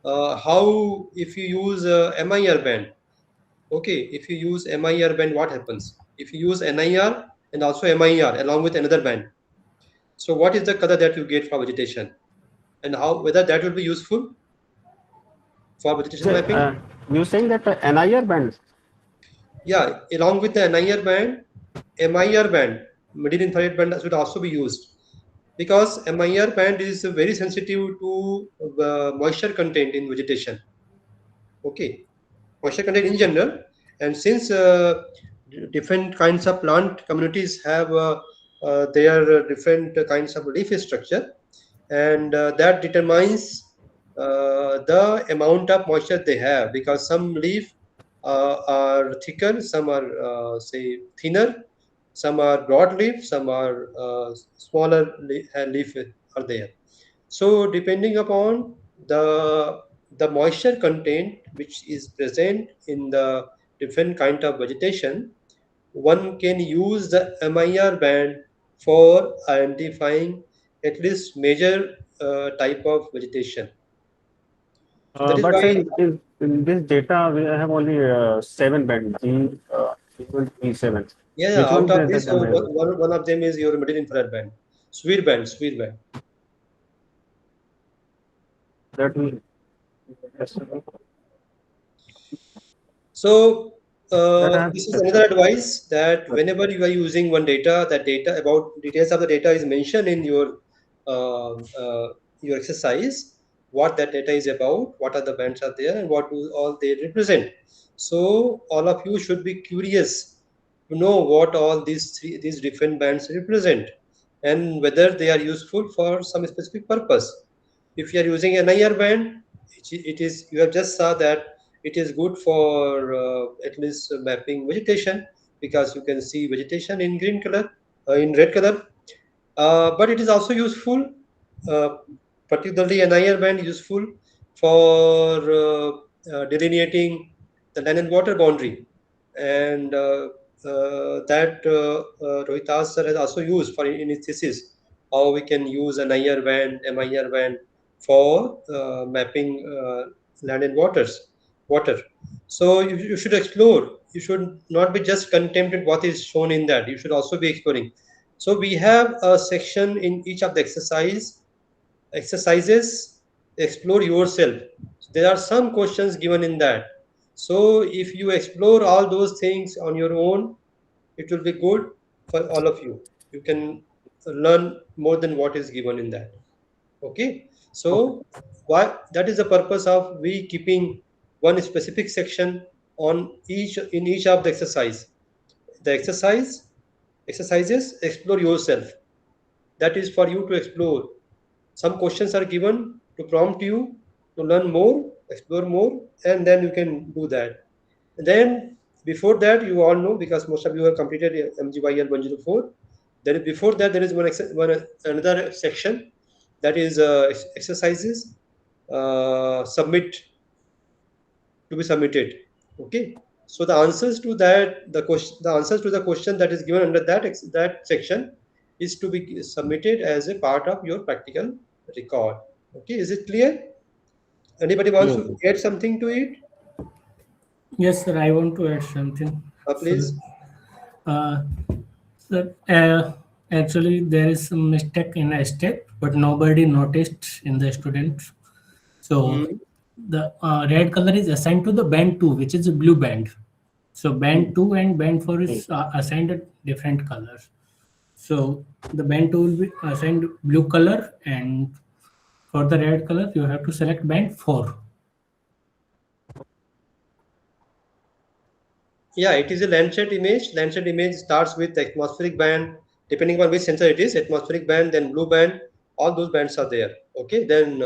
how if you use MIR band. Okay, if you use MIR band, what happens? If you use NIR and also MIR along with another band, so what is the color that you get for vegetation, and how whether that will be useful for vegetation mapping? You're saying that NIR band? Yeah, along with the NIR band, MIR band, middle infrared band, should also be used because MIR band is very sensitive to moisture content in vegetation. Okay, moisture content in general, and since different kinds of plant communities have their different kinds of leaf structure, and that determines the amount of moisture they have, because some leaf are thicker, some are say thinner, some are broad leaf, some are smaller leaf are there. So depending upon the moisture content which is present in the different kind of vegetation, one can use the MIR band for identifying at least major type of vegetation. So that is But why, in this data, we have only 7 bands, G7. yeah, Which one out is of that this, one of them is your middle infrared band, sweet band, sweet band. That will. So That I have this is another tested. advice, that whenever you are using one data, that data about details of the data is mentioned in your exercise, what that data is about, what are the bands are there, and what do all they represent. So all of you should be curious to know what all these different bands represent, and whether they are useful for some specific purpose. If you are using an IR band, it is, you have just saw that it is good for at least mapping vegetation, because you can see vegetation in green color, in red color. But it is also useful, uh, particularly an IR band useful for delineating the land and water boundary, and that Rohitas sir has also used for in his thesis, how we can use an IR band, MIR band for mapping land and water. So you should explore you should not be just content with what is shown in that. You should also be exploring. So we have a section in each of the exercises. Explore yourself. There are some questions given in that. So if you explore all those things on your own, it will be good for all of you. You can learn more than what is given in that. Okay, so why that is the purpose of we keeping one specific section on each in each of the the exercises. Explore yourself. That is for you to explore. Some questions are given to prompt you to learn more, explore more, and then you can do that. And then before that, you all know, because most of you have completed MGYL004. Then before that, there is another section, that is exercises submit to be submitted. Okay, so the answers to the question that is given under that section is to be submitted as a part of your practical record. Okay, is it clear? Anybody wants to add something to it? Yes, sir, I want to add something. Please. Sir, actually, there is some mistake in a step, but nobody noticed in the students. So the red color is assigned to the band 2, which is a blue band. So band 2 and band 4 is assigned at different colors. So the band 2 will be assigned blue color, and for the red color, you have to select band 4. Yeah, it is a Landsat image. Landsat image starts with atmospheric band, depending on which sensor it is, atmospheric band, then blue band, all those bands are there. Okay, then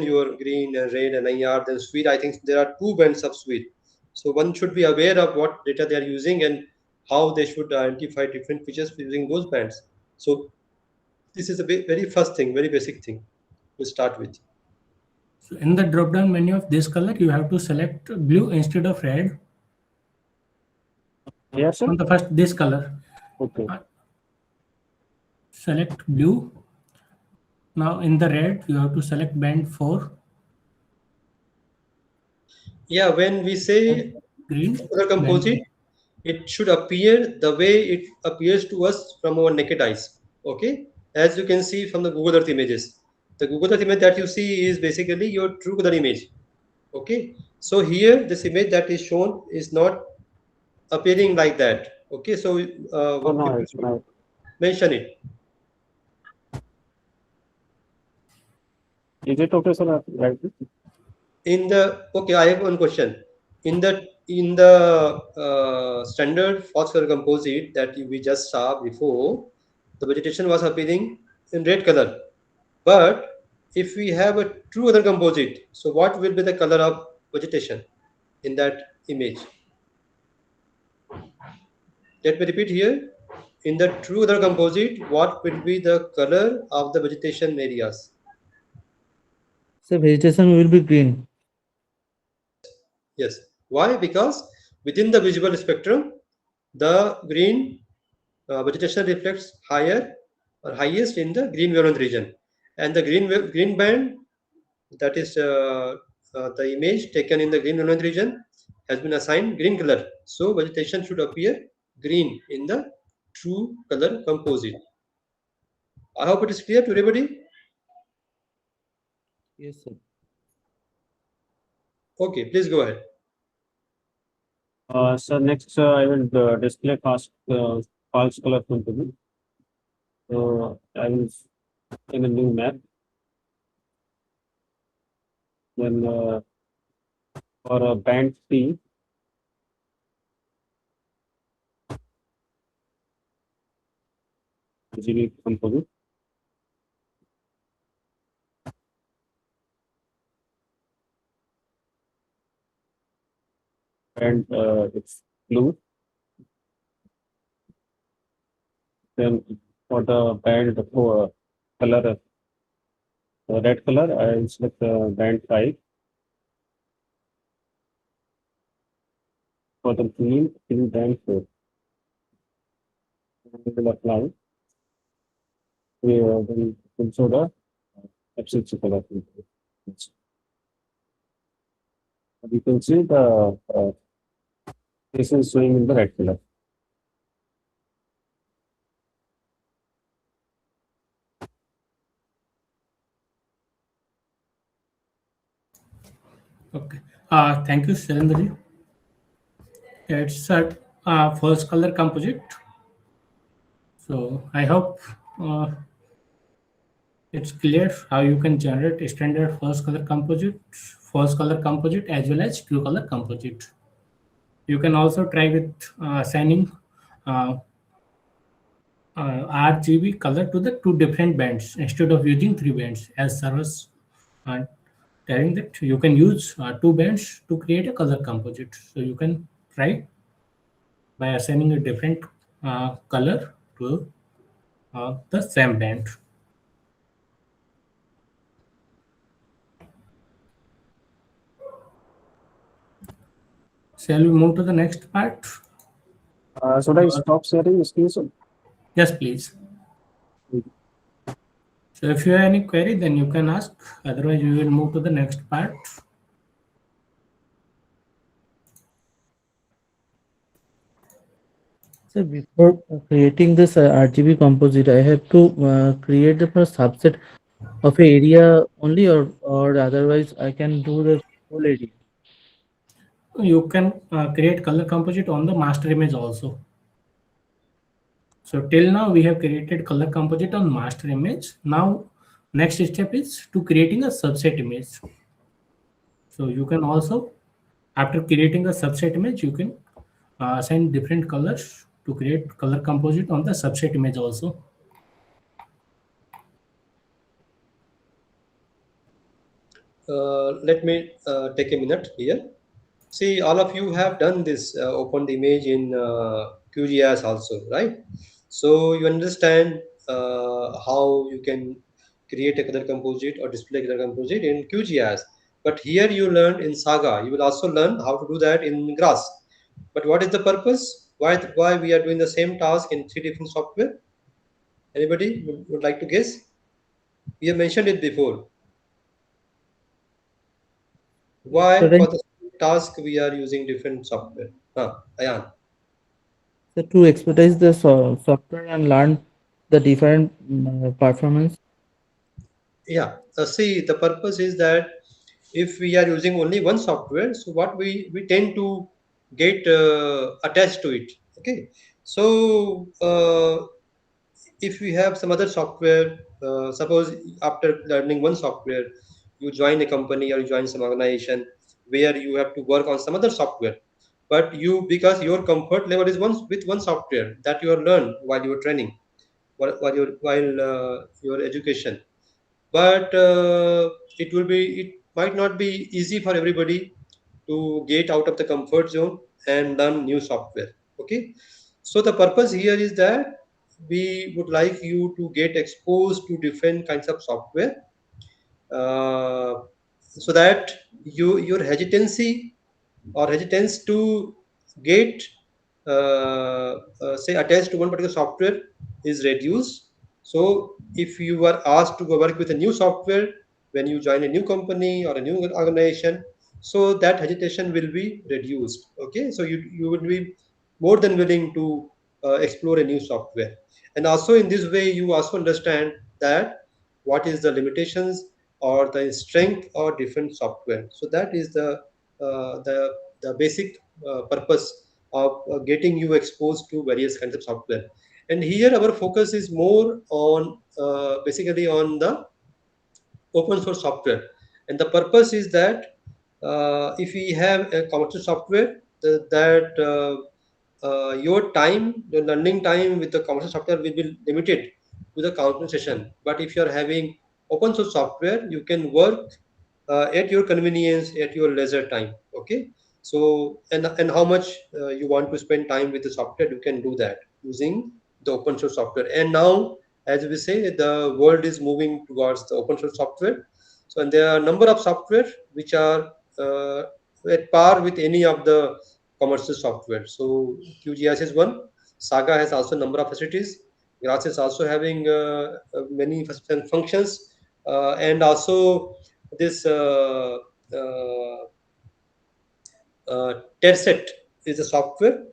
your green and red and IR, then sweet. I think there are 2 bands of sweet. So one should be aware of what data they are using and how they should identify different features using those bands. So this is the very first thing, very basic thing to start with. So in the drop down menu of this color, you have to select blue instead of red. Yes, sir. On the first, this color. Okay. Select blue. Now in the red, you have to select band 4. Yeah, when we say green color composite, it should appear the way it appears to us from our naked eyes. Okay, as you can see from the Google Earth images, the Google Earth image that you see is basically your true color image. Okay, so here this image that is shown is not appearing like that. Okay, so No, it's not. mention it. Is it okay, sir? Right. Okay, I have one question. In the standard phosphor composite that we just saw before, the vegetation was appearing in red color. But if we have a true other composite, so what will be the color of vegetation in that image? Let me repeat here. In the true other composite, what will be the color of the vegetation areas? So vegetation will be green. Yes. Why? Because within the visible spectrum, the green vegetation reflects higher or highest in the green wavelength region, and the green band, that is the image taken in the green wavelength region, has been assigned green color. So vegetation should appear green in the true color composite. I hope it is clear to everybody. Yes, sir. Okay, please go ahead. So next, I will display false color composite. So I will in a new map. Then for a band P, RGB composite. And it's blue. Then for the band color, red color, I will select band 5. For the green band 4. We will apply. We will show the absence color. You can see the This is showing in the red color. Okay. Thank you, Surendra. It's a first color composite. So I hope it's clear how you can generate a standard first color composite as well as two color composite. You can also try with assigning uh, RGB color to the two different bands instead of using three bands, as servers are telling that you can use two bands to create a color composite. So you can try by assigning a different color to the same band. Shall we move to the next part? Should I stop sharing screen? Yes, please. So if you have any query, then you can ask. Otherwise, we will move to the next part. So before creating this RGB composite, I have to create the first subset of a area only, or otherwise I can do the whole area. You can create color composite on the master image also. So till now we have created color composite on master image. Now next step is to creating a subset image. So you can also, after creating a subset image, you can assign different colors to create color composite on the subset image also. Let me take a minute here. See, all of you have done this, open the image in QGIS also, right? So you understand how you can create a color composite or display color composite in QGIS. But here you learned in Saga. You will also learn how to do that in Grass. But what is the purpose? Why we are doing the same task in three different software? Anybody would like to guess? We have mentioned it before. Why for the task we are using different software? Ayan. So to expertise the software and learn the different performance. Yeah. See, the purpose is that if we are using only one software, so what we tend to get attached to it. Okay. So if we have some other software, suppose after learning one software, you join a company or you join some organization where you have to work on some other software, but you, because your comfort level is one with one software that you have learned while you are training, while your education, but it might not be easy for everybody to get out of the comfort zone and learn new software. Okay, so the purpose here is that we would like you to get exposed to different kinds of software, uh, so that your hesitancy or hesitance to get say attached to one particular software is reduced. So if you are asked to go work with a new software when you join a new company or a new organization, so that hesitation will be reduced. Okay, so you would be more than willing to explore a new software. And also in this way you also understand that what is the limitations or the strength or different software. So that is the basic purpose of getting you exposed to various kinds of software. And here our focus is more on basically on the open source software. And the purpose is that if we have a commercial software, that your time, the learning time with the commercial software will be limited to the counseling session. But if you are having open source software, you can work at your convenience, at your leisure time. Okay, so and how much you want to spend time with the software, you can do that using the open source software. And now, as we say, the world is moving towards the open source software. So and there are a number of software which are at par with any of the commercial software. So QGIS is one. Saga has also a number of facilities. Grass is also having many functions, and also this TEDset is a software.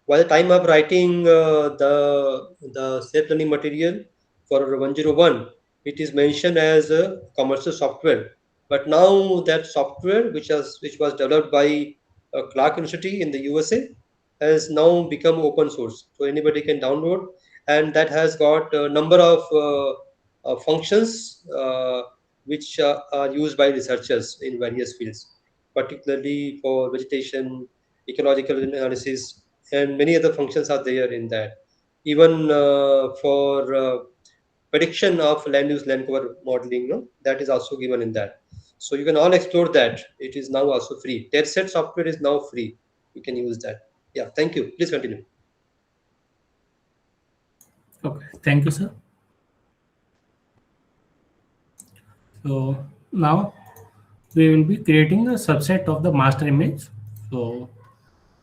By the time of writing the self-learning material for 101, it is mentioned as a commercial software. But now that software, which was developed by Clark University in the USA, has now become open source, so anybody can download, and that has got a number of functions which are used by researchers in various fields, particularly for vegetation, ecological analysis, and many other functions are there in that. Even for prediction of land use land cover modeling, no, that is also given in that. So you can all explore that. It is now also free. TEDset software is now free. You can use that. Yeah, thank you. Please continue. Okay, thank you, sir. So now we will be creating a subset of the master image. So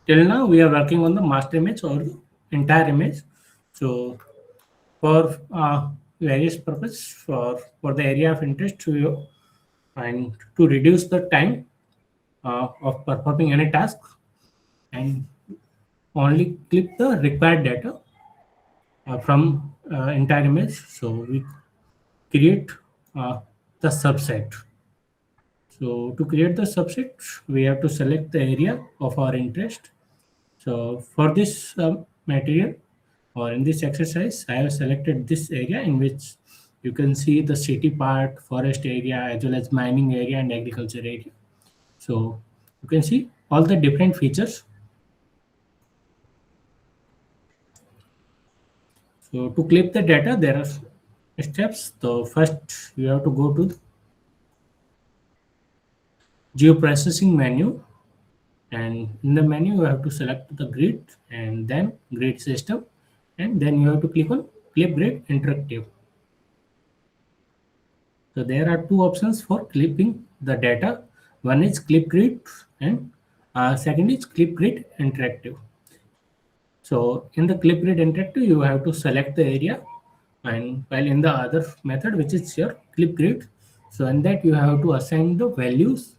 till now we are working on the master image or the entire image. So for various purpose, for the area of interest to you, and to reduce the time of performing any task, and only clip the required data from entire image. So we create the subset. So to create the subset, we have to select the area of our interest. So for this material or in this exercise, I have selected this area in which you can see the city part, forest area, as well as mining area and agriculture area. So you can see all the different features. So to clip the data, there are steps. So first you have to go to the geoprocessing menu, and in the menu you have to select the grid and then grid system, and then you have to click on clip grid interactive. So there are two options for clipping the data. One is clip grid and second is clip grid interactive. So in the clip grid interactive, you have to select the area, and while in the other method, which is your clip grid, so in that you have to assign the values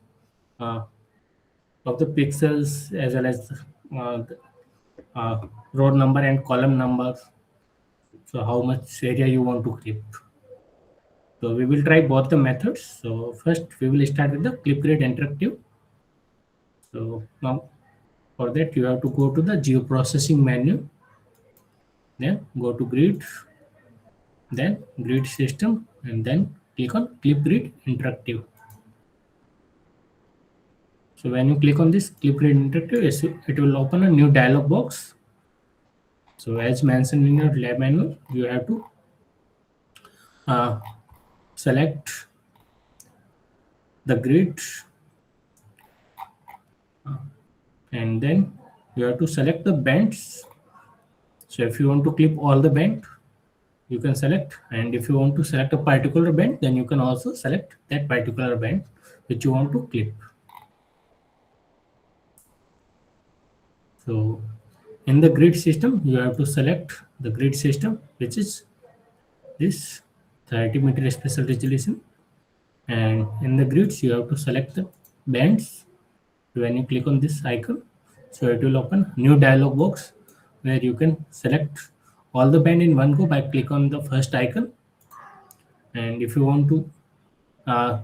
uh, of the pixels as well as the, row number and column number. So how much area you want to clip. So we will try both the methods. So first we will start with the clip grid interactive. So now for that you have to go to the geoprocessing menu, then go to grid, then grid system, and then click on clip grid interactive. So when you click on this clip grid interactive, it will open a new dialog box. So as mentioned in your lab manual, you have to select the grid, and then you have to select the bands. So if you want to clip all the band, you can select, and if you want to select a particular band, then you can also select that particular band which you want to clip. So in the grid system, you have to select the grid system, which is this 30-meter spatial resolution, and in the grids you have to select the bands. When you click on this icon, so it will open new dialog box where you can select all the band in one go by click on the first icon. And if you want to uh,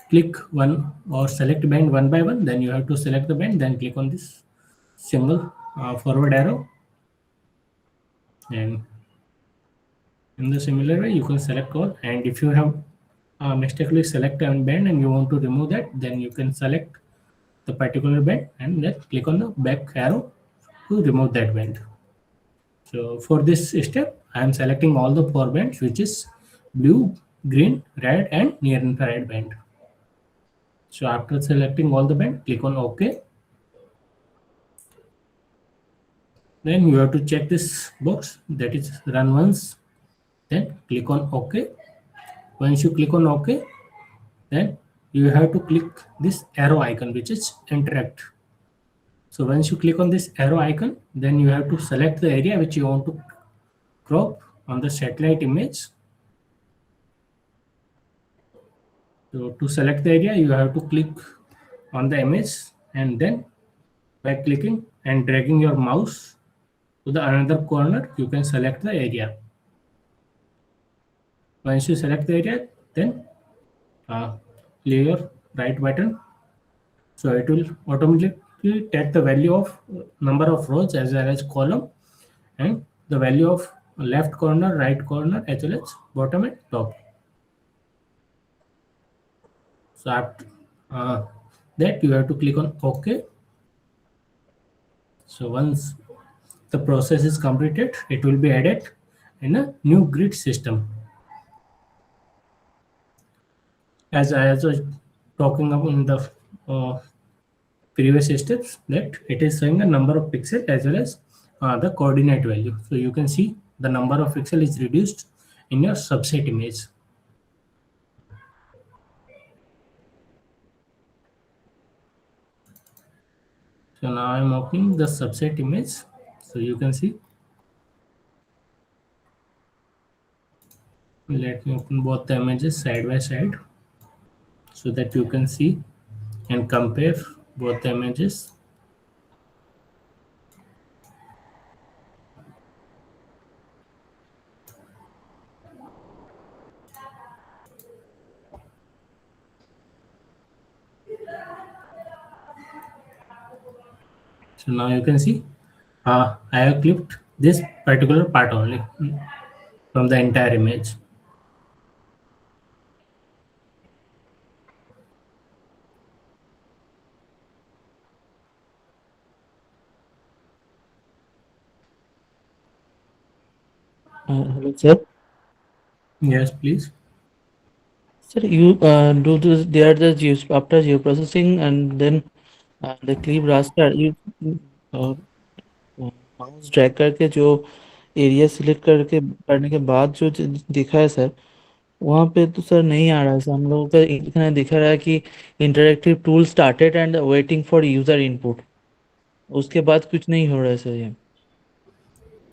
click one or select band one by one, then you have to select the band, then click on this single forward arrow, and in the similar way you can select all. And if you have mistakenly select a band and you want to remove that, then you can select the particular band and then click on the back arrow to remove that band. So for this step, I am selecting all the four bands, which is blue, green, red, and near infrared band. So after selecting all the band, click on OK. Then you have to check this box, that is run once. Then click on OK. Once you click on OK, then you have to click this arrow icon, which is interact. So once you click on this arrow icon, then you have to select the area which you want to crop on the satellite image. So to select the area, you have to click on the image, and then by clicking and dragging your mouse to the another corner, you can select the area. Once you select the area, then leave your right button. So it will automatically take the value of number of rows as well as column, and the value of left corner, right corner, as well as bottom and top. So after that, you have to click on OK. So once the process is completed, it will be added in a new grid system. As I was talking about in the previous steps, that it is showing the number of pixels as well as the coordinate value. So you can see the number of pixels is reduced in your subset image. So now I'm opening the subset image. So you can see. Let me open both the images side by side so that you can see and compare both the images. So now you can see I have clipped this particular part only from the entire image. Hello, sir. Yes, please. Sir, you do this. They are the after geoprocessing and then the clip raster. You uh, mouse drag करके जो area select करके करने के बाद जो दिखा है sir, वहाँ पे तो सर नहीं आ रहा है सर। हम लोगों का इतना दिखा रहा है कि interactive tool started and waiting for user input, उसके बाद कुछ नहीं हो रहा है सर ये।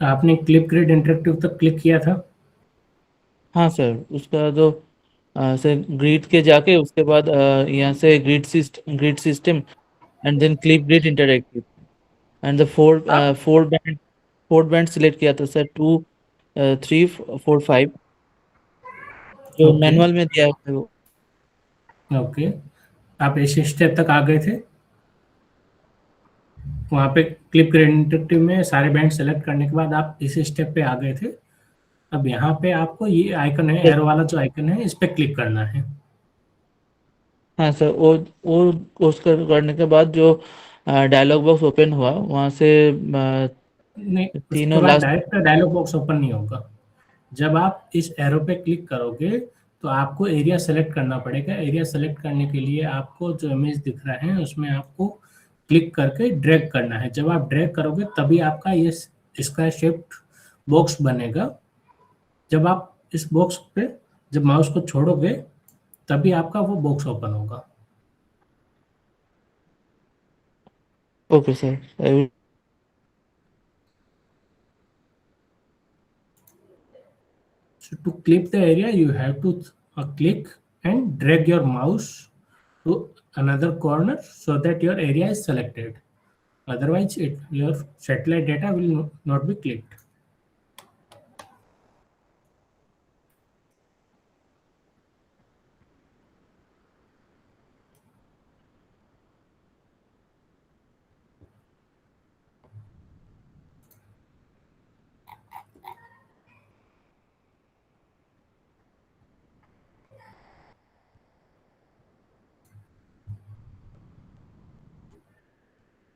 आपने क्लिप ग्रिड इंटरेक्टिव तक क्लिक किया था? हाँ सर, उसका जो सर ग्रिड के जाके उसके बाद यहाँ से grid system and then clip grid interactive and the four band select किया था सर, 2 3 4 5 जो मैनुअल में दिया है वो। ओके, आप इस स्टेप तक आ गए थे? वहाँ पे क्लिप ग्रिड इंटरेक्टिव में सारे बैंड सेलेक्ट करने के बाद आप इस स्टेप पे आ गए थे। अब यहाँ पे आपको ये आइकन है, एरो वाला जो आइकन है, इस पे क्लिक करना है। हाँ सर, वो उसका करने के बाद जो डायलॉग बॉक्स ओपन हुआ वहाँ से नहीं, उसके तीनों बाद last. Direct dialog box open नहीं होगा। जब आप इस एरो पे क्लिक करोगे तो आपको एरिया सेलेक्ट करना पड़ेगा। एरिया सेलेक्ट करने के लिए आपको जो इमेज दिख रहा है उसमें आपको क्लिक करके ड्रैग करना है। जब आप ड्रैग करोगे तभी आपका ये इसका शेप्ड बॉक्स बनेगा। जब आप इस बॉक्स पे जब माउस को छोड़ोगे तभी आपका वो बॉक्स ओपन होगा। Okay sir, I will. So to clip the area, you have to click and drag your mouse to another corner so that your area is selected. Otherwise, your satellite data will not be clipped.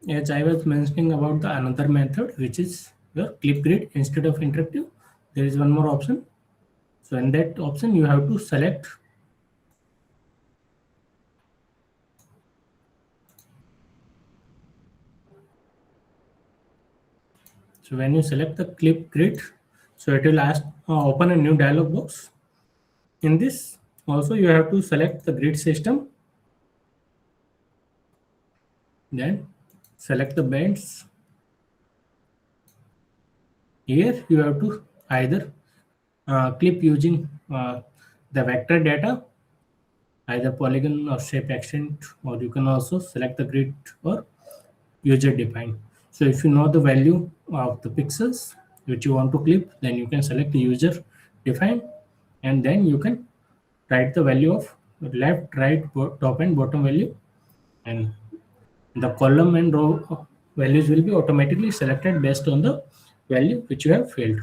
As I was mentioning about the another method, which is your clip grid instead of interactive, there is one more option. So in that option, you have to select So when you select the clip grid, so it will ask open a new dialog box. In this also you have to select the grid system, then select the bands. Here you have to either clip using the vector data, either polygon or shape extent, or you can also select the grid or user defined. So if you know the value of the pixels which you want to clip, then you can select the user define, and then you can write the value of left, right, top and bottom value, and the column and row values will be automatically selected based on the value which you have filled.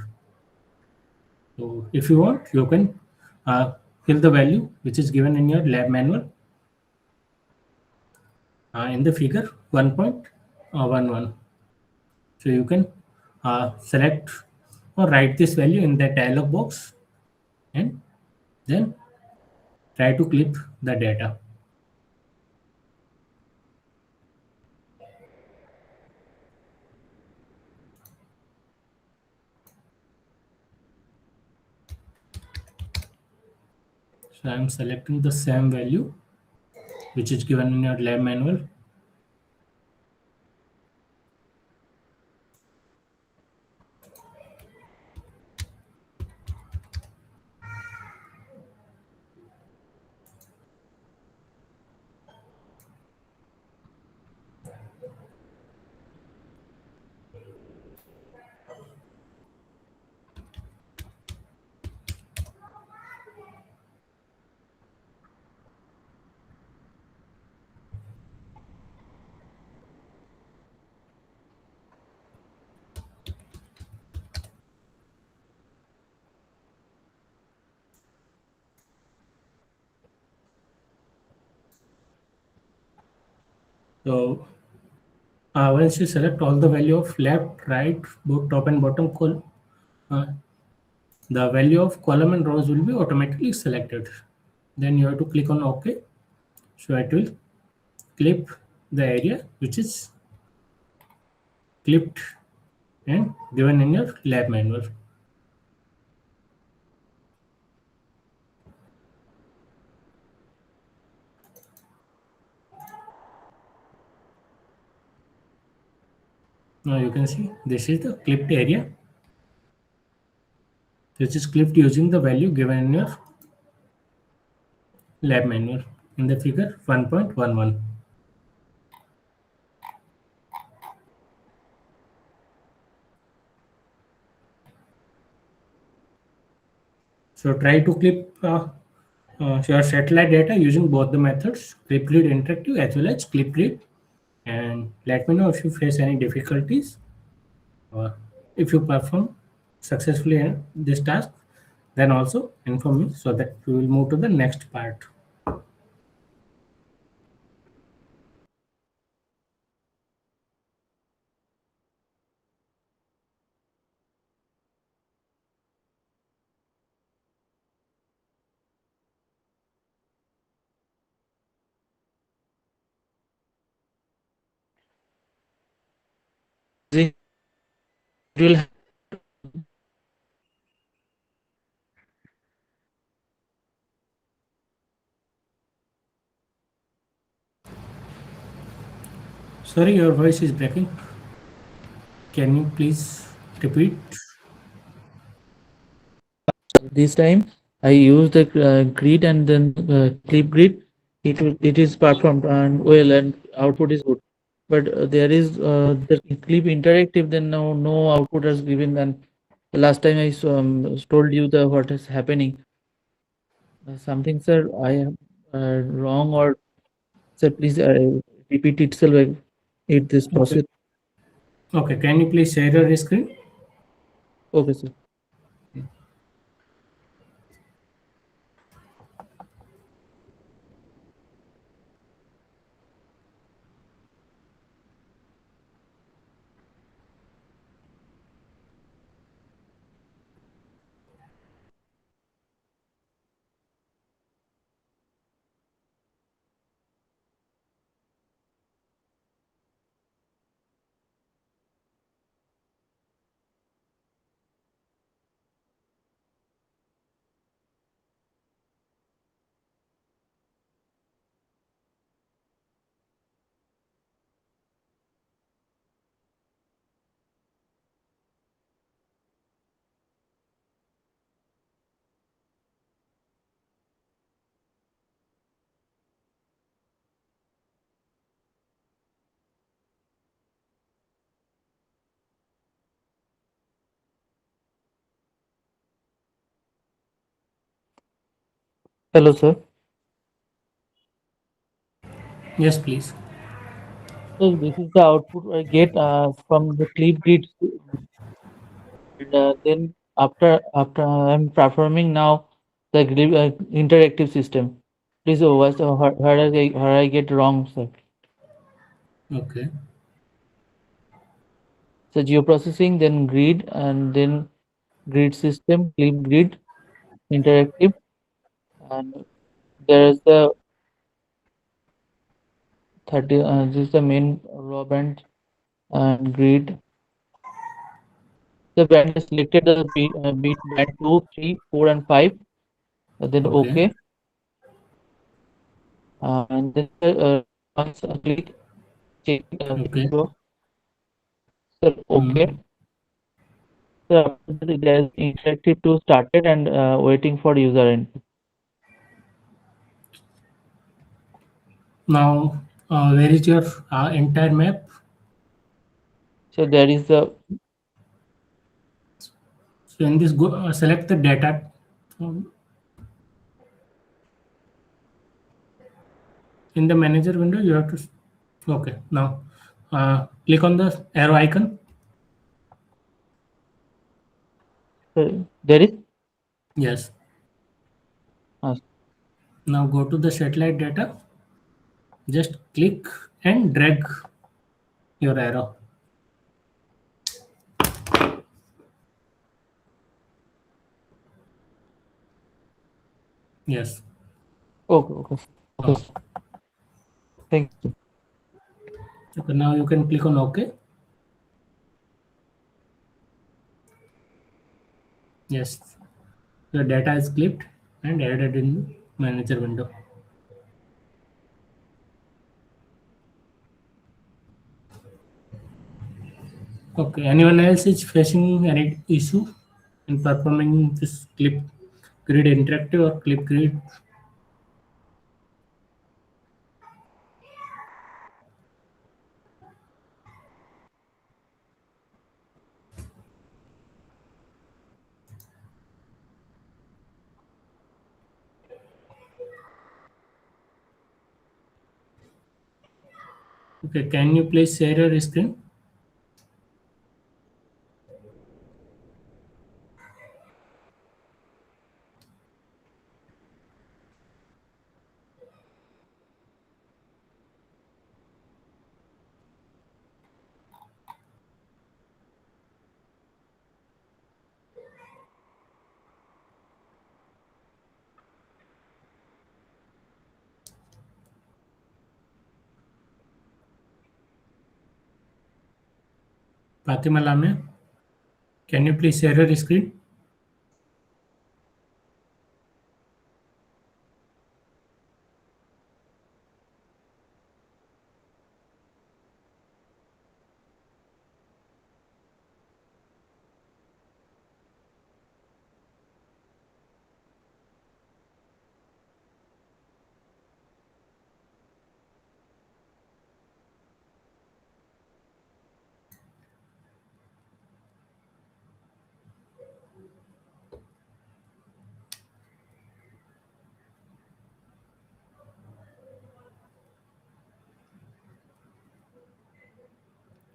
So if you want, you can fill the value which is given in your lab manual in the figure 1.11. So you can select or write this value in that dialog box and then try to clip the data. So I am selecting the same value which is given in your lab manual. So once you select all the value of left, right, both top and bottom uh, the value of column and rows will be automatically selected. Then you have to click on OK. So it will clip the area which is clipped and given in your lab manual. Now you can see this is the clipped area which is clipped using the value given in your lab manual in the figure 1.11. So try to clip your satellite data using both the methods, clip grid interactive as well as clip grid, and let me know if you face any difficulties or if you perform successfully in this task, then also inform me so that we will move to the next part. It will Sorry, your voice is breaking. Can you please repeat? this time I use the grid and then clip grid. It is performed and well and output is good. But there is the clip interactive. Then no output is given. And the last time I told you the what is happening. Something, sir, I am wrong, or sir, please repeat itself. It this Okay. process. Okay, can you please share your screen? Okay, sir. Hello, sir. Yes, please. So this is the output I get from the clip grid, and then after I'm performing now the interactive system. Please, where I get wrong, sir. Okay. So geoprocessing, then grid, and then grid system, clip grid, interactive, and there is the 30. This is the main raw band and grid. The band is selected the beat band 2, 3, 4, and 5. Then Okay. OK, and then once click check Okay. box. So OK. So after that, there is interactive to started and waiting for user input. Now, where is your entire map? So there is the So in this, go select the data. In the manager window, you have to. Okay. Now, click on the arrow icon. there is. Yes. Yes. Now go to the satellite data. Just click and drag your arrow. Yes. Okay. Oh. Thank you. Okay, now you can click on OK. Yes. The data is clipped and added in manager window. Okay. Anyone else is facing any issue in performing this clip grid interactive or clip grid? Okay, can you please share your screen? Fatima Lamia, can you please share your screen?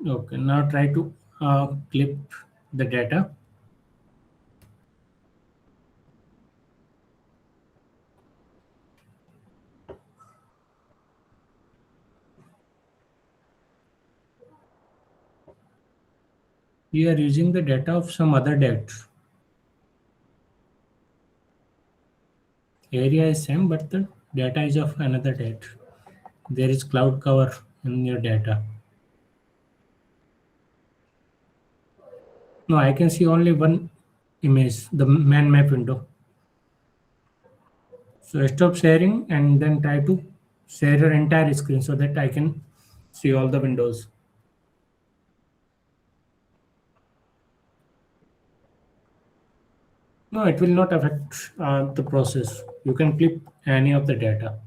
Okay, now try to clip the data. We are using the data of some other date. Area is same, but the data is of another date. There is cloud cover in your data. No, I can see only one image, the man map window. So stop sharing and then try to share your entire screen so that I can see all the windows. No, it will not affect the process. You can clip any of the data.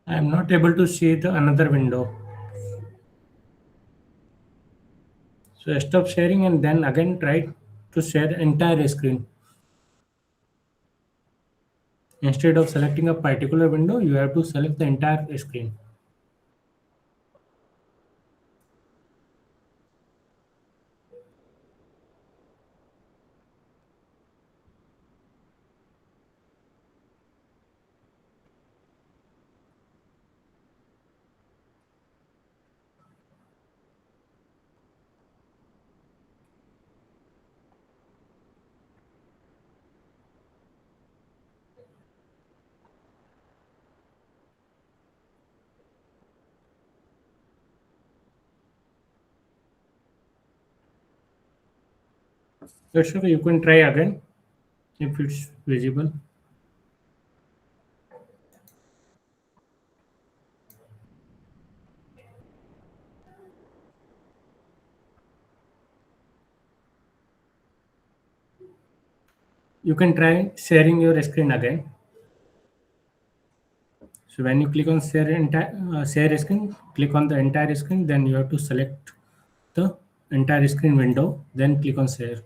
I am not able to see the another window. So stop sharing and then again try to share entire screen. Instead of selecting a particular window, you have to select the entire screen. That's okay, you can try again if it's visible. You can try sharing your screen again. So when you click on share screen, click on the entire screen, then you have to select the entire screen window, then click on share.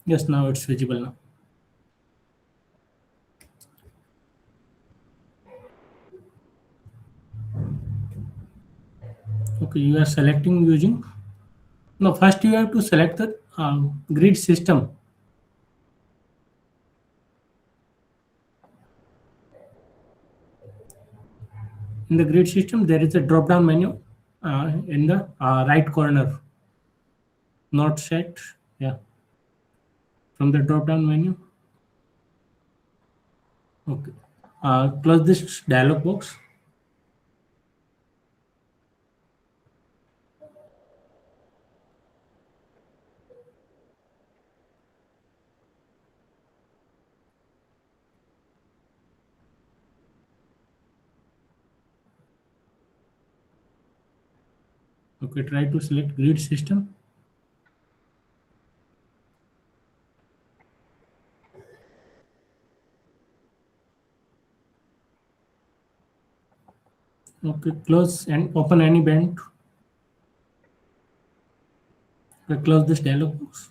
Yes, now it's visible now. Okay, you are selecting using. No, first you have to select the grid system. In the grid system, there is a drop down menu in the right corner. Not set. Yeah. From the drop down menu. Okay. Close this dialog box. Okay, try to select grid system. Okay, close and open any band. Okay, close this dialog box.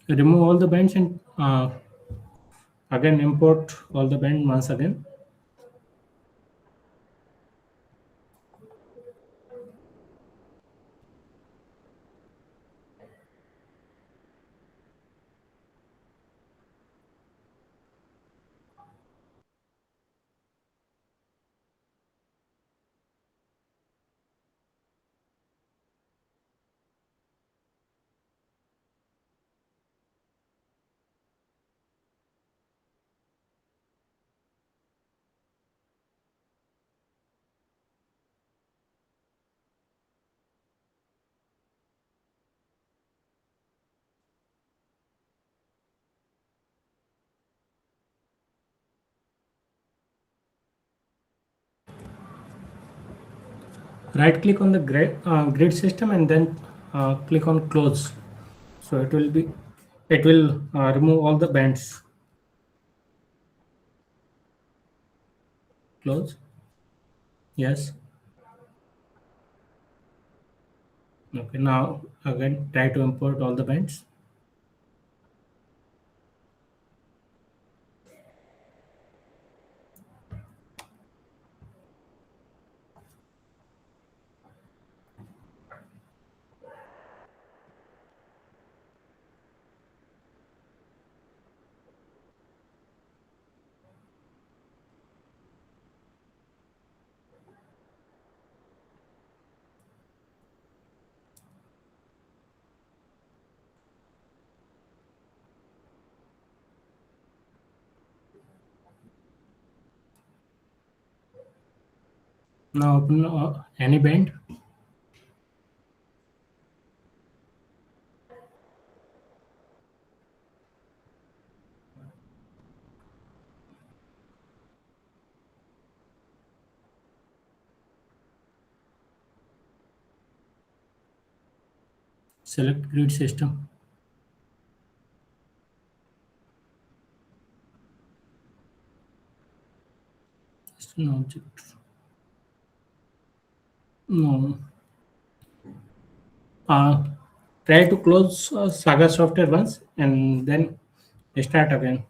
Remove all the bands and again import all the band once again. Right click on the grid system and then click on close. So it will remove all the bands. Close. Yes. Okay, now again try to import all the bands. Now open any band. Select grid system. It's an object. No. Try to close Saga software once and then start again.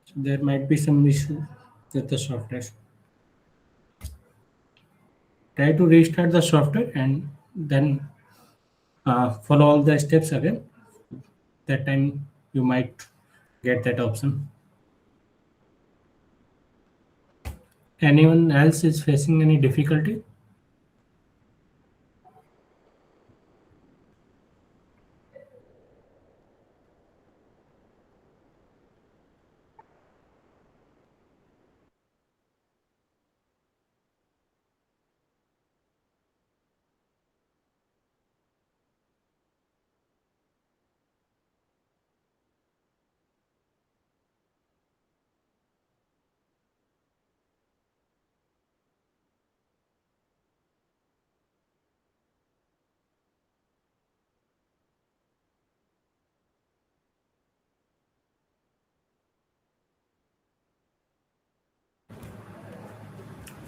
So there might be some issue with the software. Try to restart the software and then follow all the steps again. That time you might get that option. Anyone else is facing any difficulty?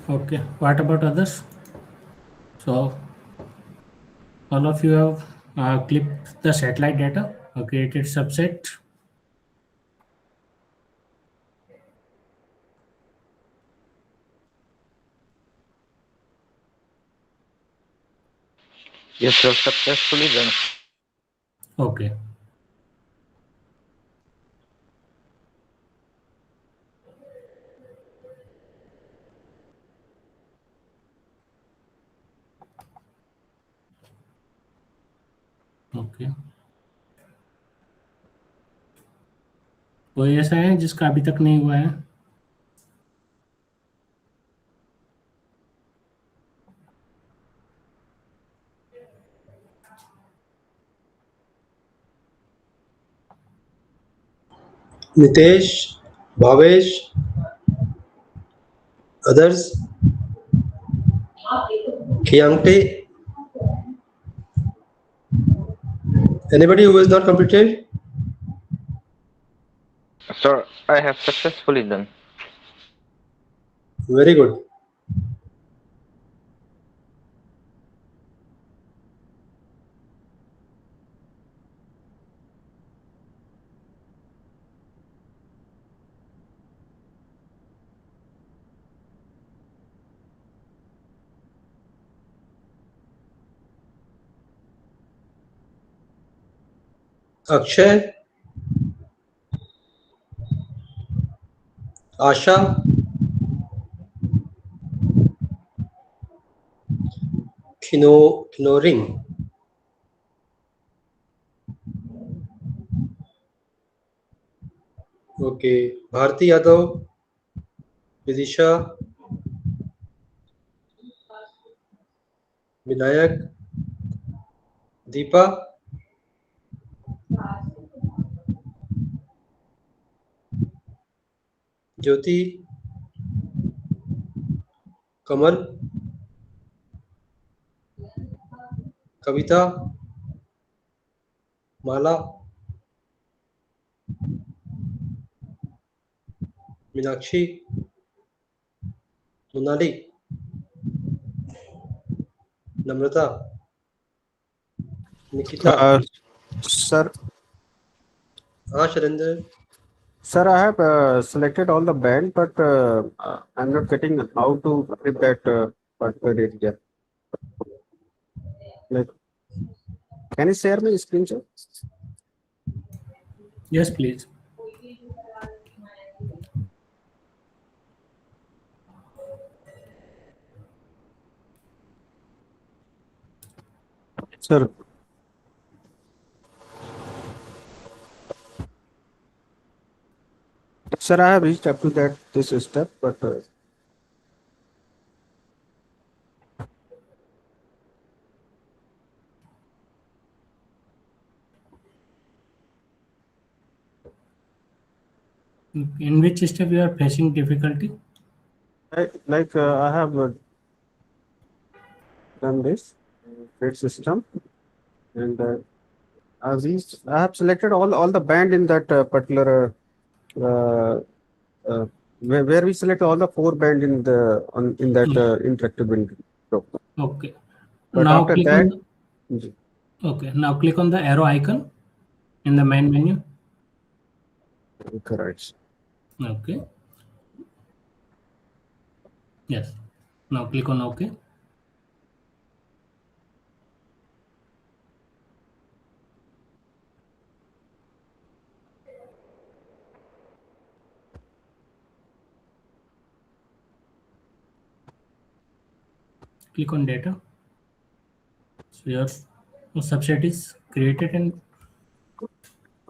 Okay, what about others? So all of you have clipped the satellite data, created subset. Yes, sir. Successfully done. Okay. Okay, कोई ऐसा है जिसका अभी तक नहीं हुआ है? Nitesh, Bhavesh, others, Kiamte, anybody who has not completed? Sir, I have successfully done. Very good. Akshay, Asha, Kinoring. Okay, Bharti Yadav, Vidisha, Vinayak, Deepa, Jyoti, Kamal, Kavita, Mala, Minakshi, Monali, Namrata, Nikita. Sir, Sharinder. sir, I have selected all the band, but I'm not getting how to flip that particular area. Like, can you share my screen, sir? Yes, please. Sir. Sir, I have reached up to this step, but In which step you are facing difficulty? I have done this grid system, and I have selected all the band in that particular uh, uh, where we select all the 4 band in in that interactive window. Okay. But Now after click that, on. Okay. Now click on the arrow icon in the main menu. correct. Okay. Yes. Now click on OK. Click on data. So your subset is created and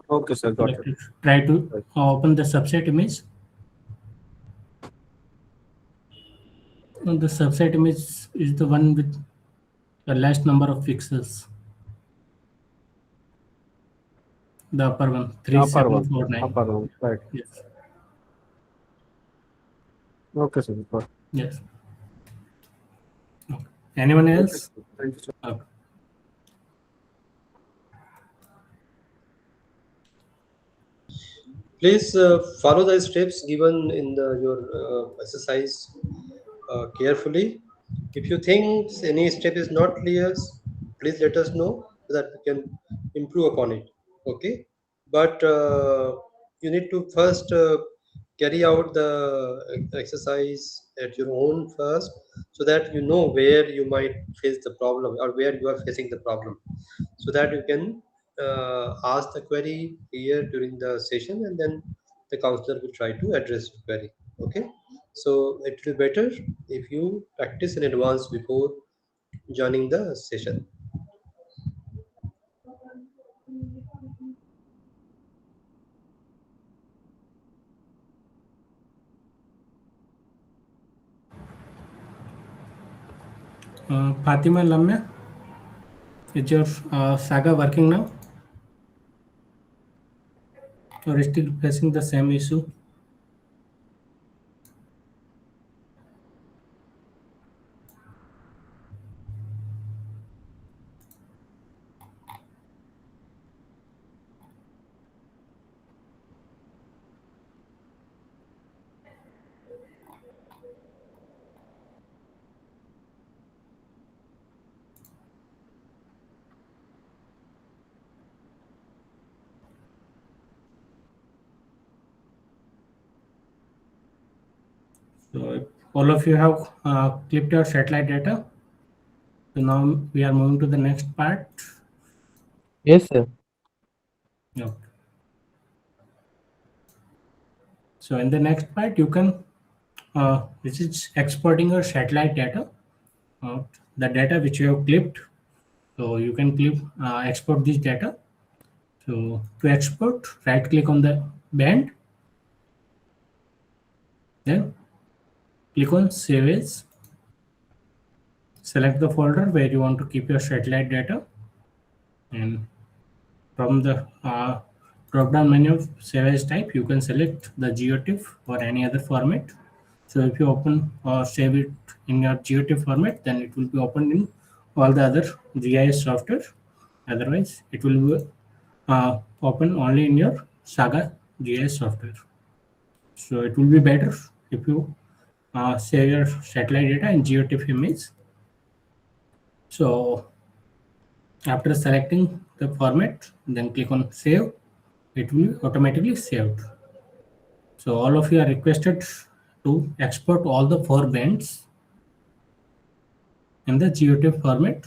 Okay, sir, got it. try to open the subset image. And the subset image is the one with the last number of pixels. The upper one, 3749. Upper one, right. Yes. Okay, sir. Got it. Yes. Okay. Anyone else? Thank you, sir. Okay. Please follow the steps given in your exercise carefully. If you think any step is not clear, please let us know so that we can improve upon it. Okay, but you need to first carry out the exercise at your own first, so that you know where you might face the problem or where you are facing the problem, so that you can ask the query here during the session, and then the counselor will try to address your query. Okay, so it will be better if you practice in advance before joining the session. Fatima Lamya, is your saga working now? Or still facing the same issue? So if all of you have clipped your satellite data. So now we are moving to the next part. Yes, sir. Okay. So in the next part, you can this is exporting your satellite data, the data which you have clipped. So you can export this data. So to export, right click on the band, then click on Save As. Select the folder where you want to keep your satellite data, and from the drop down menu of Save As type, you can select the GeoTIFF or any other format. So if you open or save it in your GeoTIFF format, then it will be opened in all the other GIS software. Otherwise, it will be open only in your Saga GIS software. So it will be better if you save your satellite data in GeoTIFF image. So after selecting the format, then click on Save. It will be automatically saved. So all of you are requested to export all the 4 bands in the GeoTIFF format,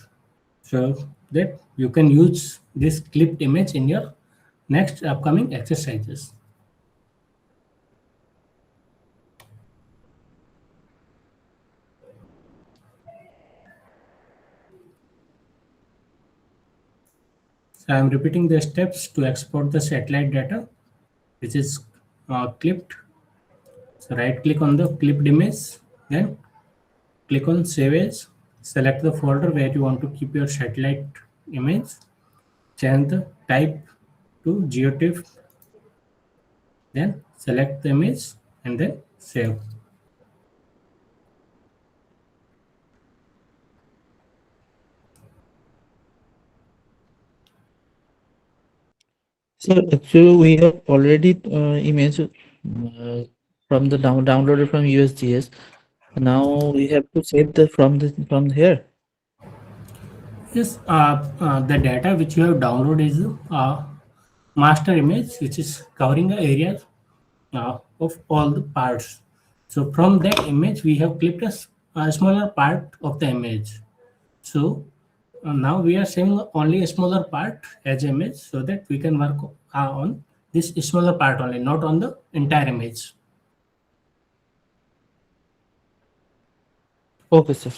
so that you can use this clipped image in your next upcoming exercises. So I am repeating the steps to export the satellite data, which is clipped. So right click on the clipped image, then click on Save As. Select the folder where you want to keep your satellite image. Change the type to GeoTIFF. Then select the image, and then save. So actually, we have already image from the downloaded from USGS. Now we have to save the from here. Yes, the data which you have downloaded is master image, which is covering the area of all the parts. So from that image, we have clipped a smaller part of the image. So now we are saving only a smaller part as image, so that we can work on this smaller part only, not on the entire image. Okay, sir.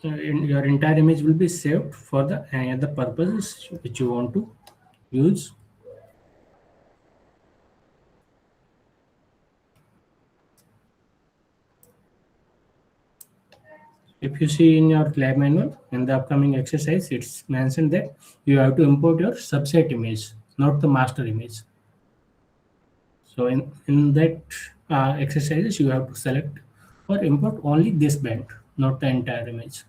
Your entire image will be saved for the other purposes which you want to use. If you see in your lab manual, in the upcoming exercise, it's mentioned that you have to import your subset image, not the master image. So in that exercises, you have to select or import only this band, not the entire image.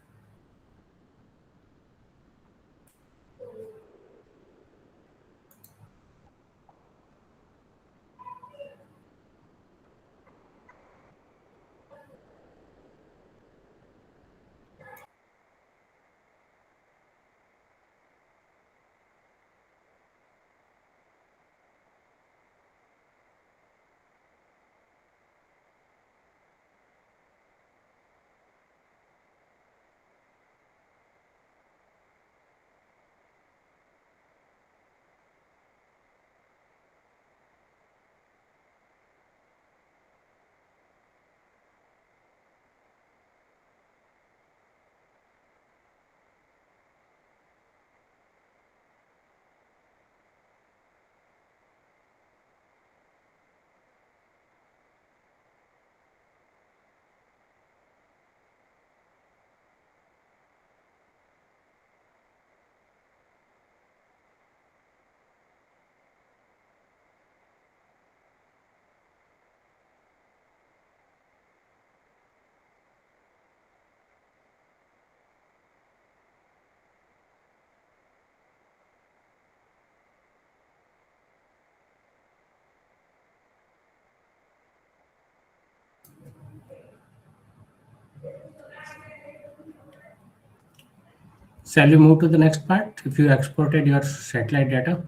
Shall we move to the next part? If you exported your satellite data.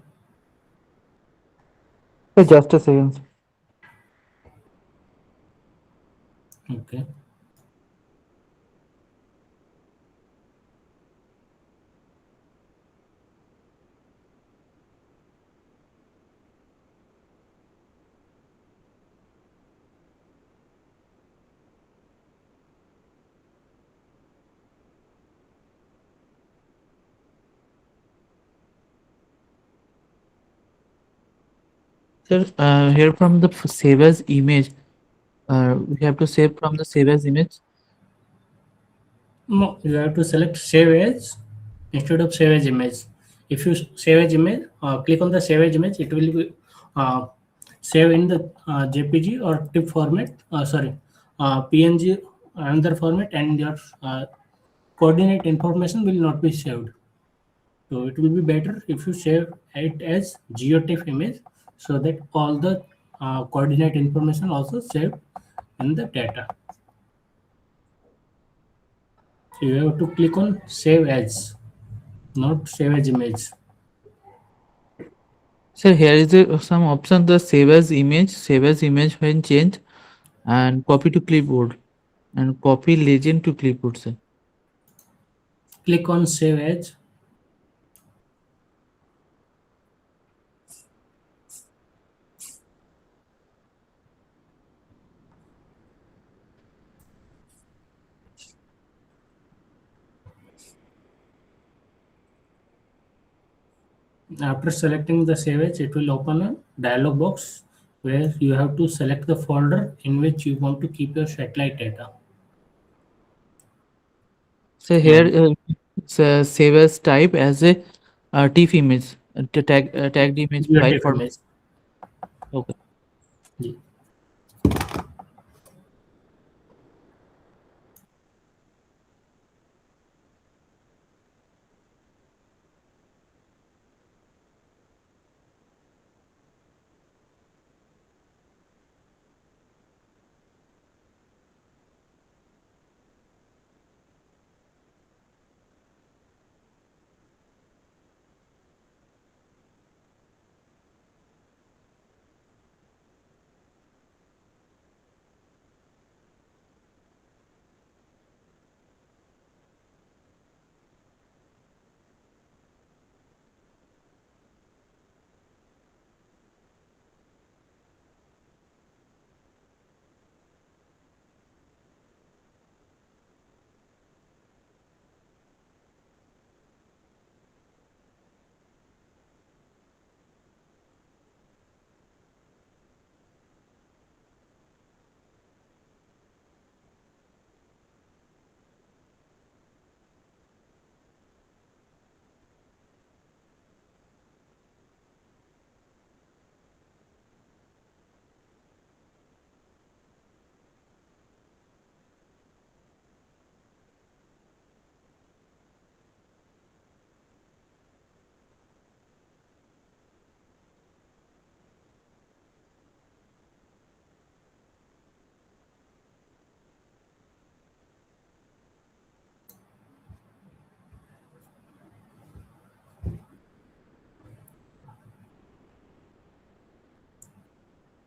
Just a second. Okay. Sir, here from the save as image, we have to save from the save as image. No, you have to select save as instead of save as image. If you save as image, click on the save as image, it will be save in the JPG or TIFF format. PNG another format, and your coordinate information will not be saved. So it will be better if you save it as GeoTIFF image, so that all the coordinate information also saved in the data. So you have to click on save as, not save as image. So here is some option: the save as image when change, and copy to clipboard, and copy legend to clipboard, sir. Click on save as. After selecting the save as, it will open a dialog box where you have to select the folder in which you want to keep your satellite data. So here, save as type as a TIFF image, tagged image file GeoTIFF format. image. Okay.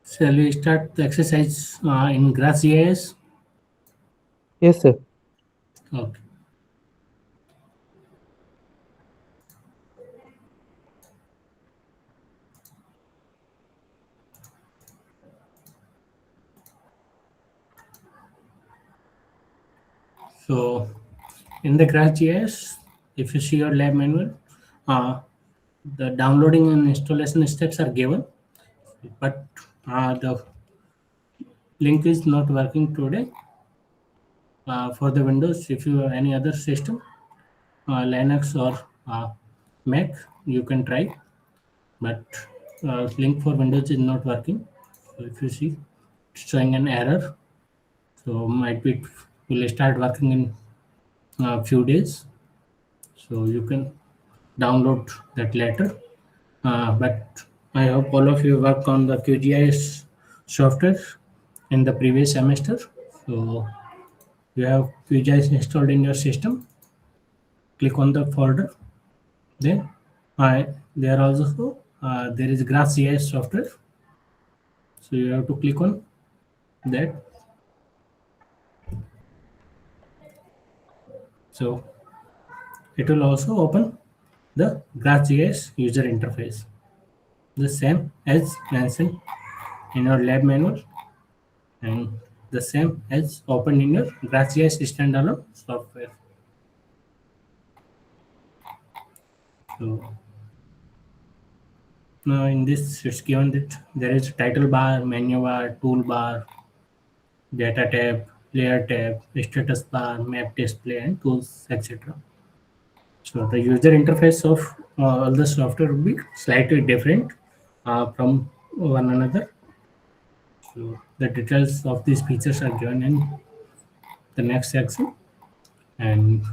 Shall we start the exercise in GraphJS? Yes, sir. Okay. So in the GraphJS, if you see your lab manual, the downloading and installation steps are given, but the link is not working today. For the Windows, if you have any other system, Linux or Mac, you can try, but link for Windows is not working. So if you see it's showing an error, so might be it will start working in a few days. So you can download that later. But I hope all of you work on the QGIS software in the previous semester. So you have QGIS installed in your system. Click on the folder. Then there also there is GraphJS software. So you have to click on that. So it will also open the GraphJS user interface, the same as mentioned in your lab manual and the same as opened in your GraphJS standalone software. So now in this it's given that there is title bar, menu bar, toolbar, data tab, layer tab, status bar, map display, and tools, etc. So the user interface of all the software will be slightly different from one another. So the details of these features are given in the next section. And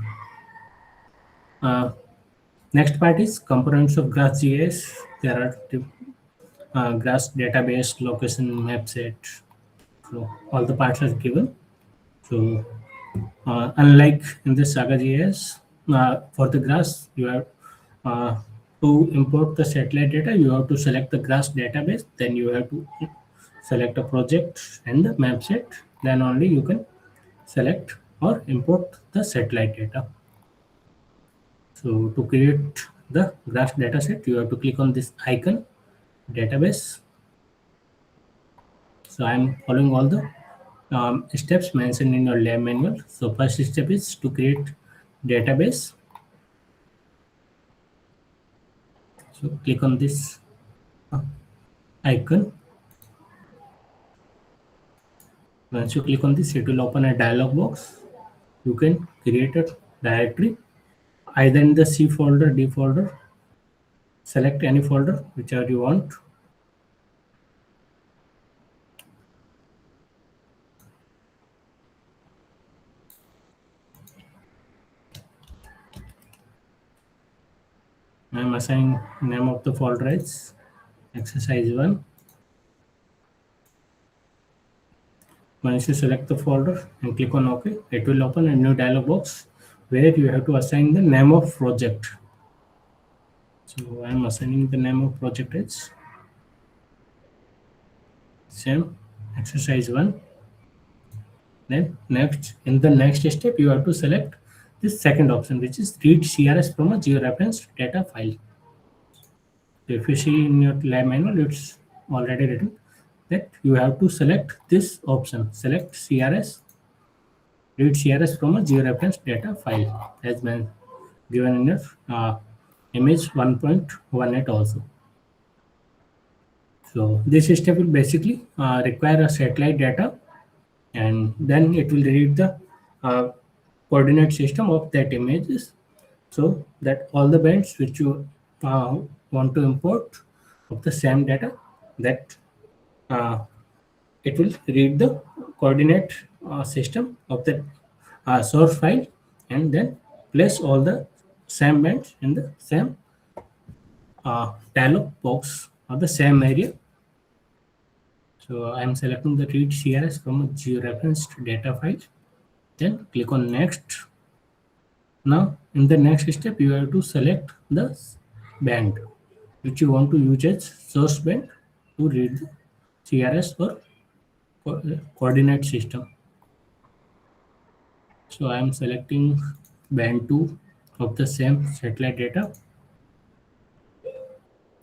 next part is components of GraphJS. There are Graphs database, location, map set. So all the parts are given. So unlike in the Saga.js, for the graphs, you have to import the satellite data, you have to select the graphs database, then you have to select a project and the map set, then only you can select or import the satellite data. So to create the graphs dataset, you have to click on this icon, database. So I'm following all the steps mentioned in your lab manual. So first step is to create database. So click on this icon. Once you click on this, it will open a dialog box. You can create a directory either in the C folder, D folder. Select any folder, whichever you want. I am assigning name of the folder as exercise 1. Once you select the folder and click on OK, it will open a new dialog box where you have to assign the name of project. So I am assigning the name of project as same exercise 1. Then next, in the next step, you have to select this second option, which is read CRS from a georeferenced data file. So if you see in your lab manual, it's already written that you have to select this option, select CRS, read CRS from a georeferenced data file as been given in your image 1.18 also. So this step will basically require a satellite data, and then it will read the coordinate system of that images, so that all the bands which you want to import of the same data, that it will read the coordinate system of the source file and then place all the same bands in the same dialog box or the same area. So I'm selecting the read CRS from a georeferenced data file. Then click on next. Now in the next step, you have to select the band which you want to use as source band to read the CRS or coordinate system. So I am selecting band 2 of the same satellite data.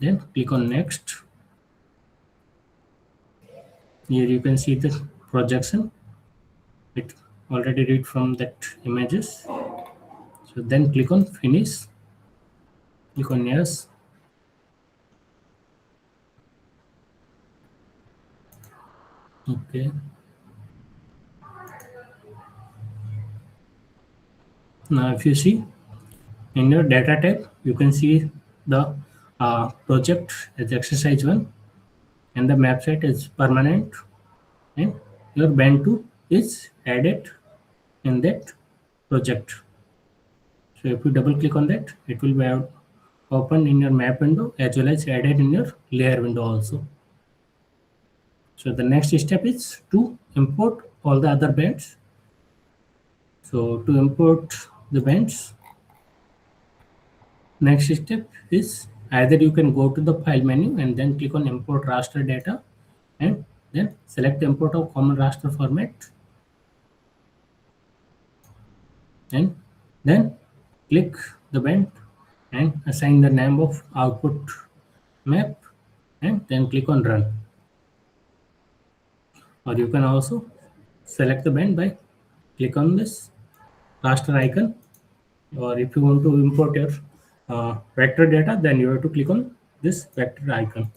Then click on next. Here you can see the projection. It already read from that images. So then click on finish. Click on yes. Okay. Now if you see in your data tab, you can see the project as exercise 1 and the map set is permanent and your band 2 is added in that project. So if you double click on that, it will be open in your map window as well as added in your layer window also. So the next step is to import all the other bands. So to import the bands, next step is either you can go to the file menu and then click on import raster data and then select import of common raster format and then click the band and assign the name of output map and then click on run. Or you can also select the band by click on this raster icon, or if you want to import your vector data, then you have to click on this vector icon.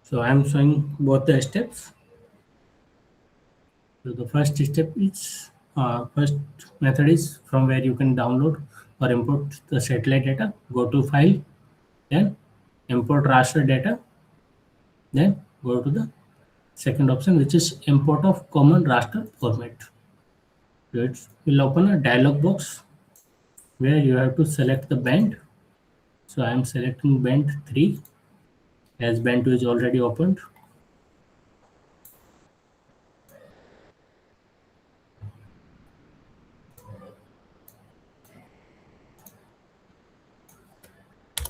So I am showing both the steps. So the first step is first method is from where you can download or import the satellite data. Go to file, then import raster data, then go to the second option, which is import of common raster format. So it will open a dialog box where you have to select the band. So I am selecting band 3 as band 2 is already opened.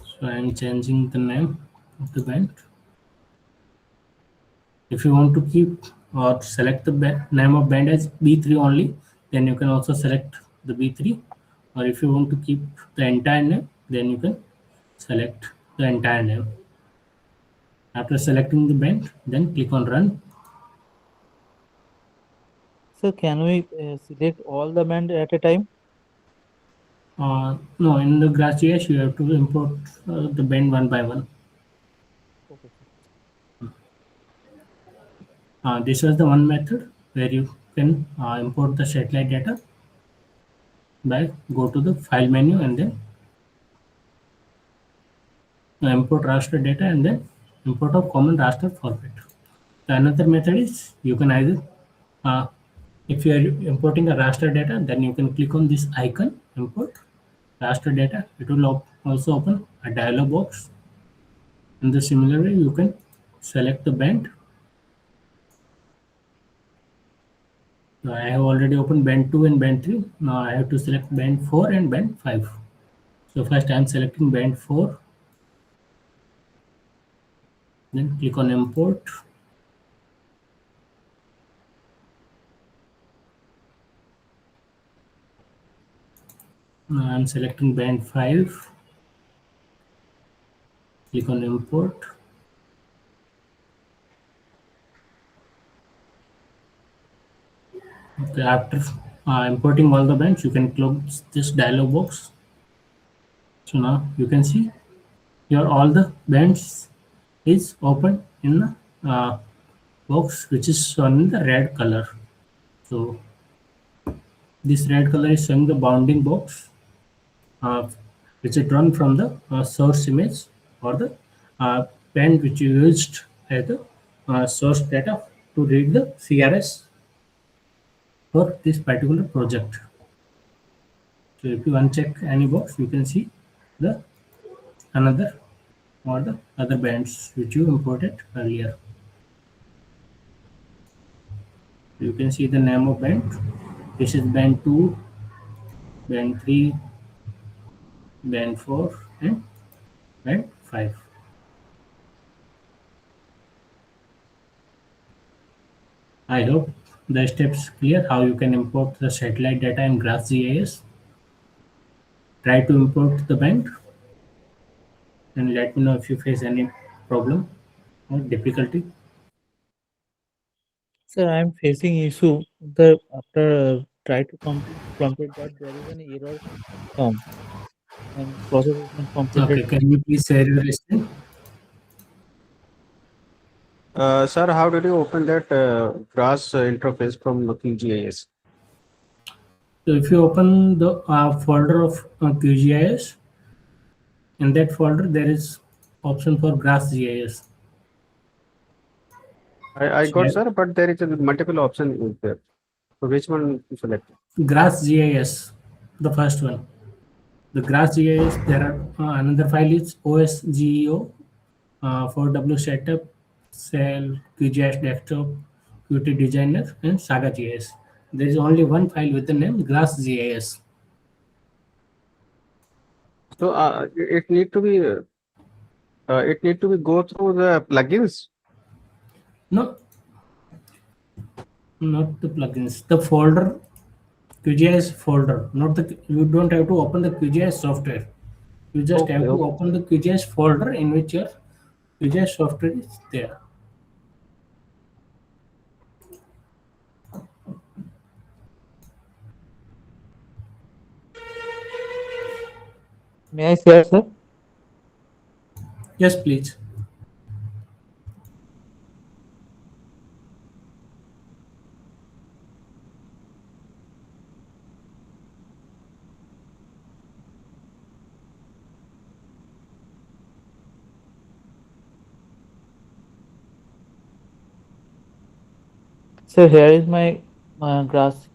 So I am changing the name of the band. If you want to keep or select the name of band as B3 only, then you can also select the B3. Or if you want to keep the entire name, then you can select the entire name. After selecting the band, then click on run. So can we select all the band at a time? No, in the GraphJS you have to import the band one by one. Okay. This was the one method where you can import the satellite data by go to the file menu and then import raster data and then import of common raster format. The another method is you can either if you are importing a raster data, then you can click on this icon, import raster data. It will also open a dialog box. In the similar way, you can select the band. Now I have already opened band 2 and band 3. Now I have to select band 4 and band 5. So first I am selecting band 4. Then click on import. Now I am selecting band 5. Click on import. Okay, after importing all the bands, you can close this dialog box. So now you can see here all the bands is open in the box which is shown in the red color. So this red color is showing the bounding box which is drawn from the source image or the band which you used as the source data to read the CRS for this particular project. So if you uncheck any box, you can see the another or the other bands which you imported earlier. You can see the name of band. This is band 2, band 3, band 4 and and 5. I hope the steps clear how you can import the satellite data in GraphGIS. Try to import the band and let me know if you face any problem or difficulty. Sir, I'm facing issue. The after try to complete that, there is an error come and process is not completed. Okay, can you please share your screen? Sir, how did you open that grass interface from QGIS? So if you open the folder of QGIS, in that folder there is option for GraphGIS. I got, sir, but there is a multiple option is there. So which one to select? GraphGIS, the first one. The GraphGIS, there are another file is OSGEO, 4W setup, cell, QGIS desktop, Qt designer, and Saga GIS. There is only one file with the name GraphGIS. So it need to be go through the plugins. No, not the plugins. The folder, QGIS folder. Not the. You don't have to open the QGIS software. You just have to open the QGIS folder in which your QGIS software is there. May I share, sir? Yes, please. So here is my grass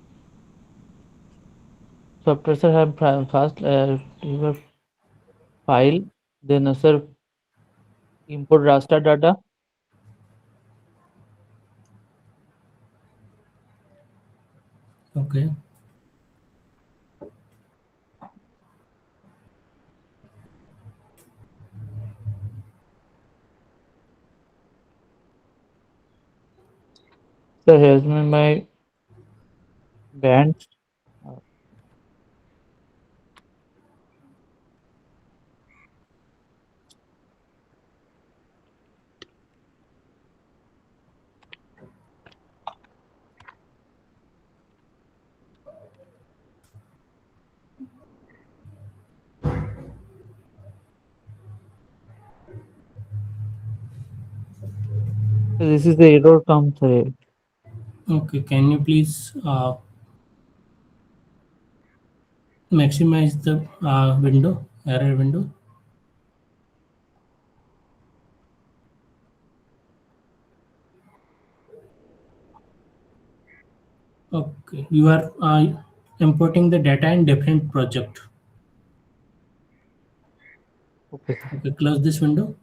software. Sir, have first your file, then sir import raster data. Okay. So here's my band. So this is the error comes here. Okay, can you please maximize the error window? Okay, you are importing the data in different project. Okay. Okay, close this window.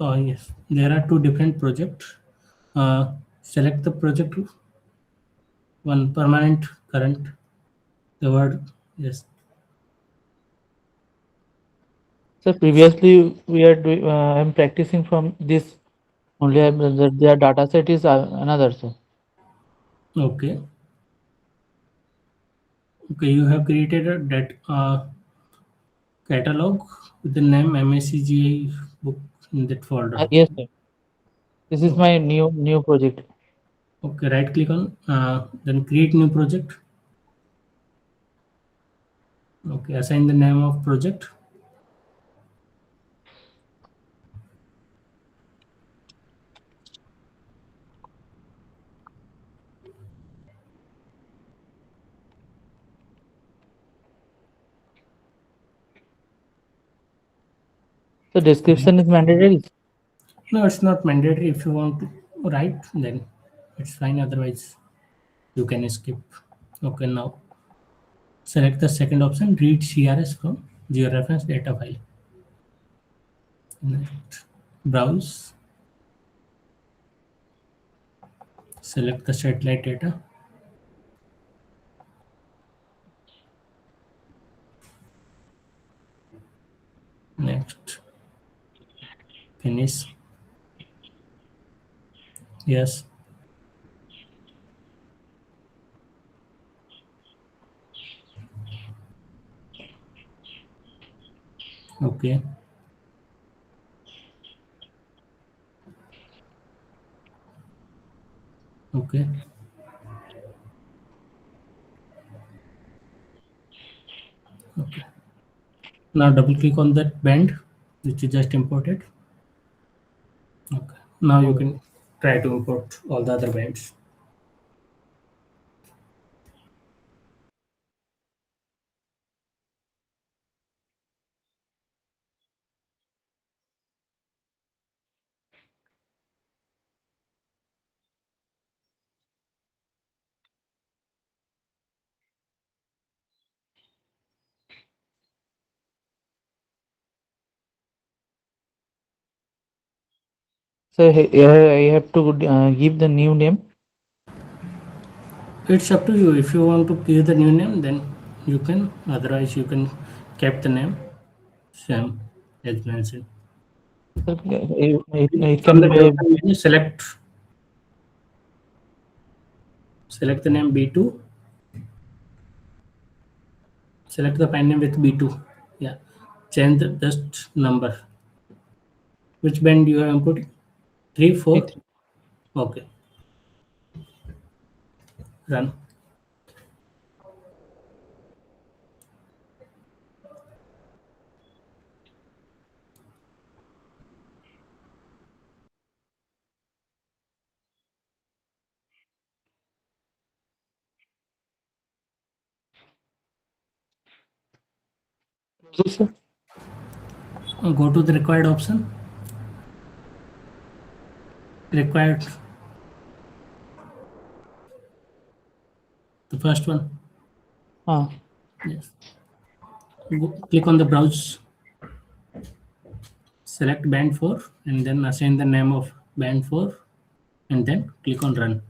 Oh yes, there are two different projects. Select the project, one permanent current. The word yes. So previously we are doing. I'm practicing from this only. Their data set is another. So Okay. Okay, you have created a catalog with the name MSCGI book in that folder. yes, sir. This is my new project. Okay, right click on then create new project. Okay, assign the name of project. So description is mandatory. No, it's not mandatory. If you want to write, then it's fine. Otherwise, you can skip. Okay, now select the second option, read CRS from georeference data file. Next, browse. Select the satellite data. Next. Finish. Yes. Okay. Okay. Okay. Now double click on that band which you just imported. Okay. Now you can try to import all the other bands. So I have to give the new name. It's up to you. If you want to give the new name, then you can. Otherwise, you can keep the name same as mentioned. It From can the be. drop-down menu, select the name B2. Select the file name with B2. Yeah. Change the just number. Which band you are inputting? 3, 4. Okay. Run. Go to the required option. Required. The first one. Yes. Click on the browse. Select band 4 and then assign the name of band 4 and then click on run.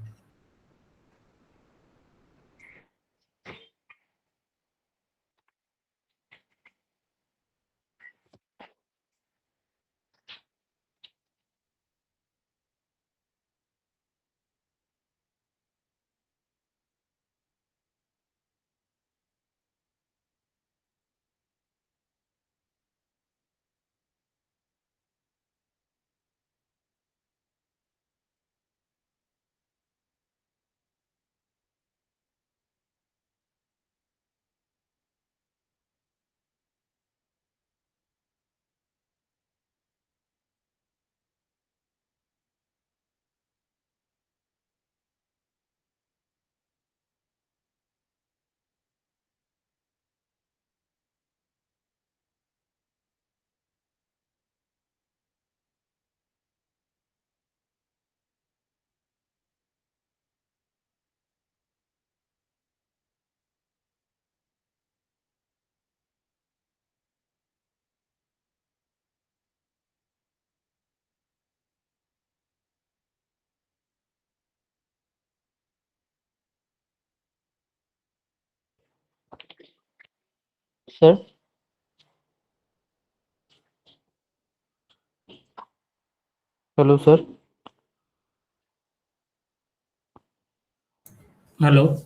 Sir. Hello, sir. Hello.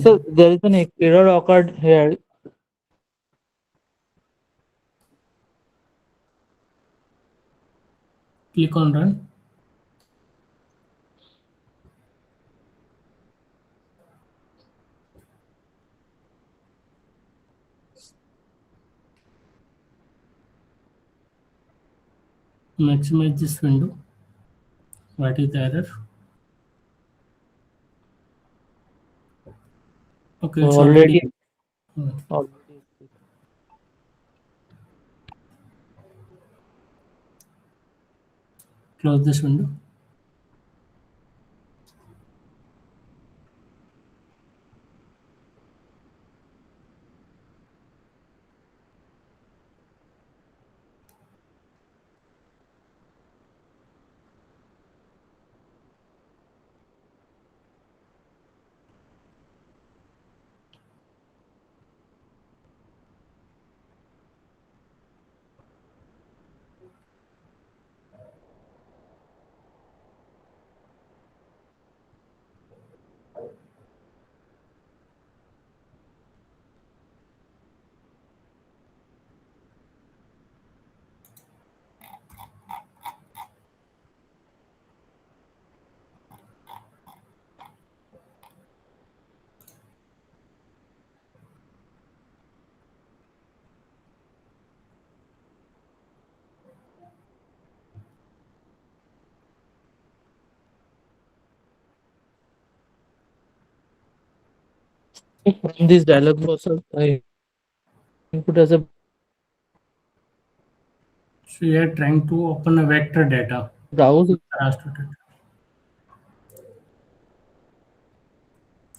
So there is an error occurred here. Click on run. Maximize this window. What is the error? Okay, it's already. Close this window. From this dialog box, I input as a So you are trying to open a vector data. browse. Raster data.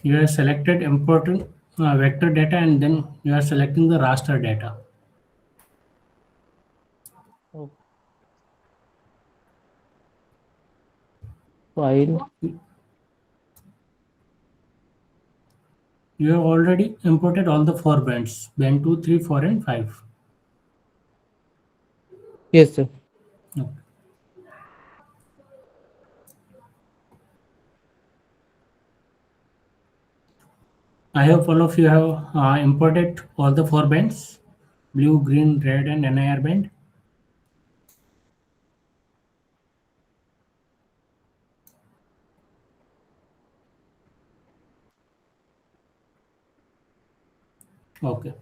You have selected important vector data and then you are selecting the raster data. File. You have already imported all the 4 bands, band 2, 3, 4 and 5. Yes, sir. Okay. I hope all of you have imported all the 4 bands, blue, green, red and NIR band. Okay.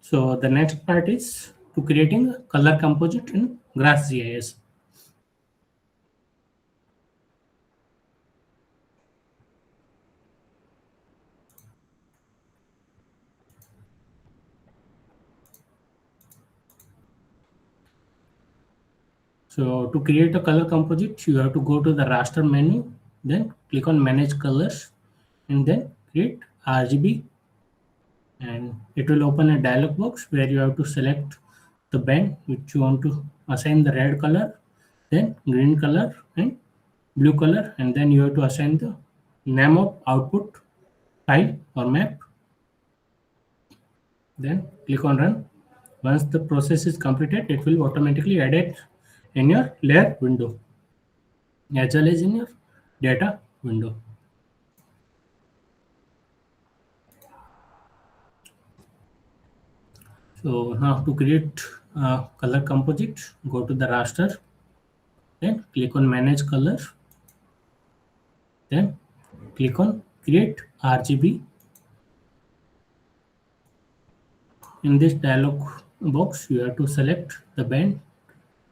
So the next part is to creating a color composite in GraphGIS. So to create a color composite, you have to go to the raster menu, then click on manage colors and then create RGB, and it will open a dialog box where you have to select the band which you want to assign the red color, then green color and blue color, and then you have to assign the name of output file or map. Then click on run. Once the process is completed, it will automatically add it in your layer window as well as in your data window. So now to create a color composite, go to the raster, then click on manage color, then click on create RGB. In this dialog box, you have to select the band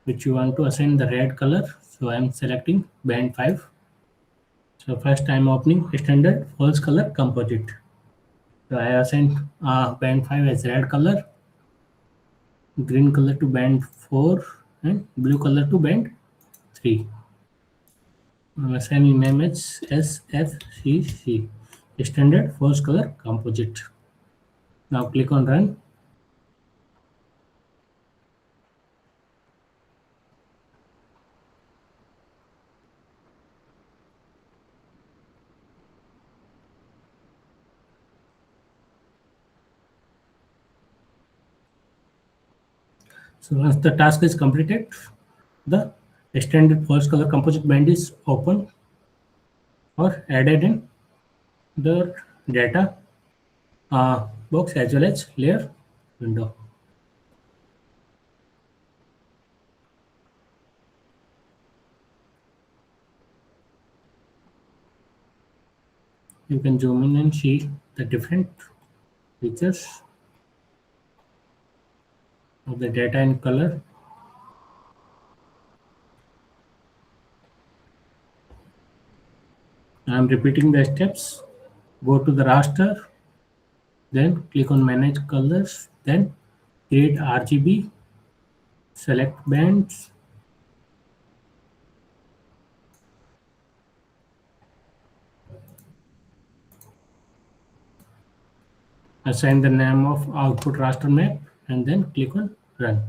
which you want to assign the red color. So I am selecting band 5. So first I am opening standard false color composite. So I assigned band 5 as red color, green color to band 4 and blue color to band 3. I'm assigning name as SFCC, standard false color composite. Now click on run. So once the task is completed, the standard false color composite band is open or added in the data box as well as layer window. You can zoom in and see the different features of the data in color. I am repeating the steps. Go to the raster, then click on manage colors, then create RGB, select bands, assign the name of output raster map, and then click on run.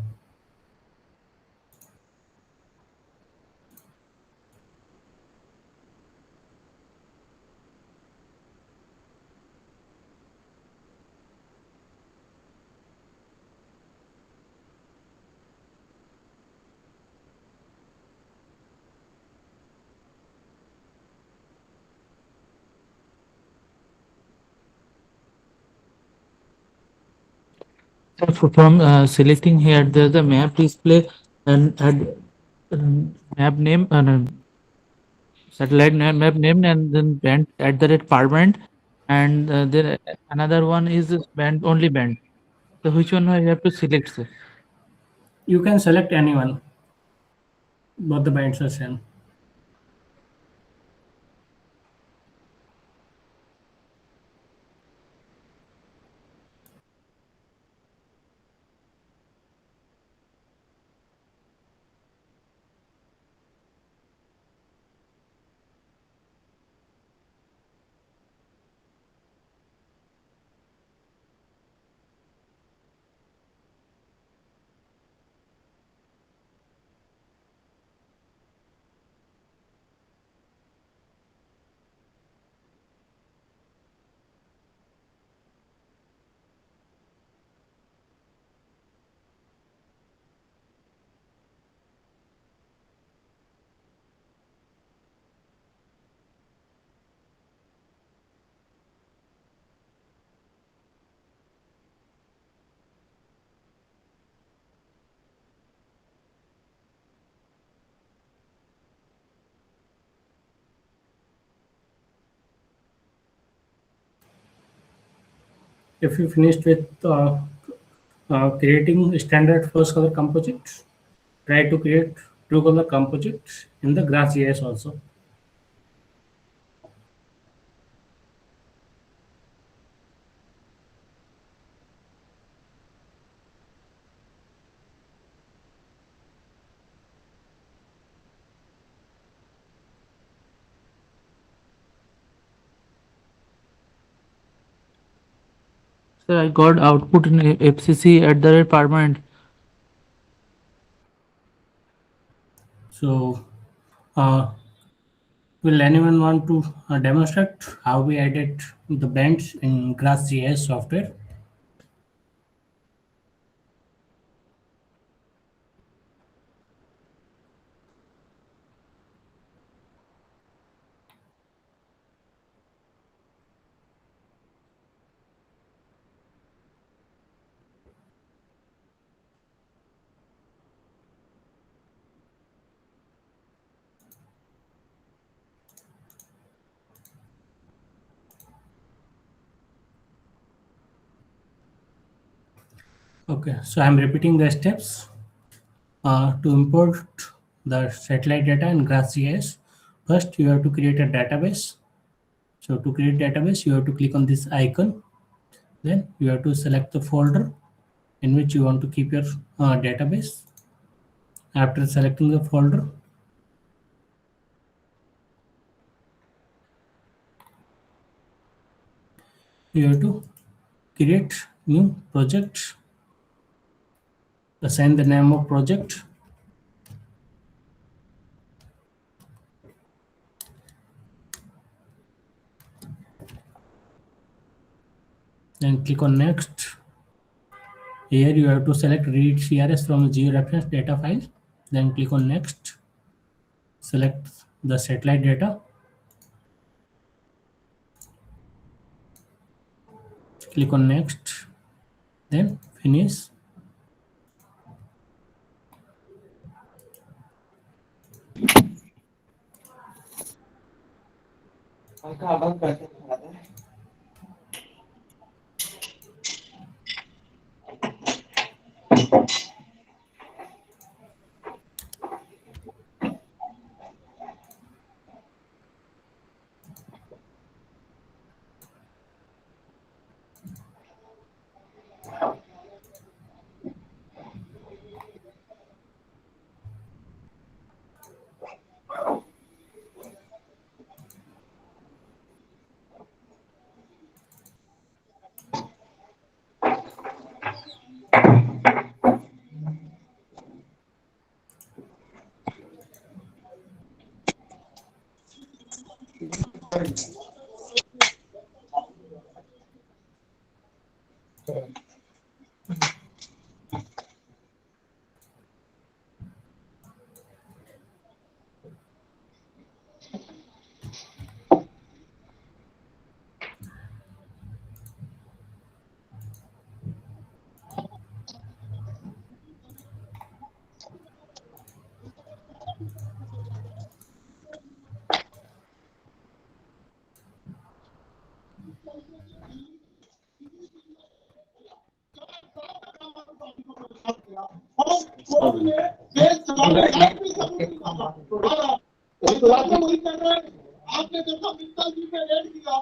So from selecting here, there's a map display and add map name and satellite map name, and then band at the rate per band, and then another one is this band only band. So which one I have to select, sir? You can select anyone. Both the bands are same. if you finished with creating standard first color composite, try to create true color composite in the GraphJS also. Sir, I got output in FCC at the rate permanent. So, will anyone want to demonstrate how we added the bands in GraphJS software? Okay, so I'm repeating the steps. To import the satellite data in GraphJS, first you have to create a database. So to create database, you have to click on this icon. Then you have to select the folder in which you want to keep your database. After selecting the folder, you have to create new project, assign the name of project, then click on next. Here you have to select read CRS from georeference data file, then click on next. Select the satellite data, click on next, then finish.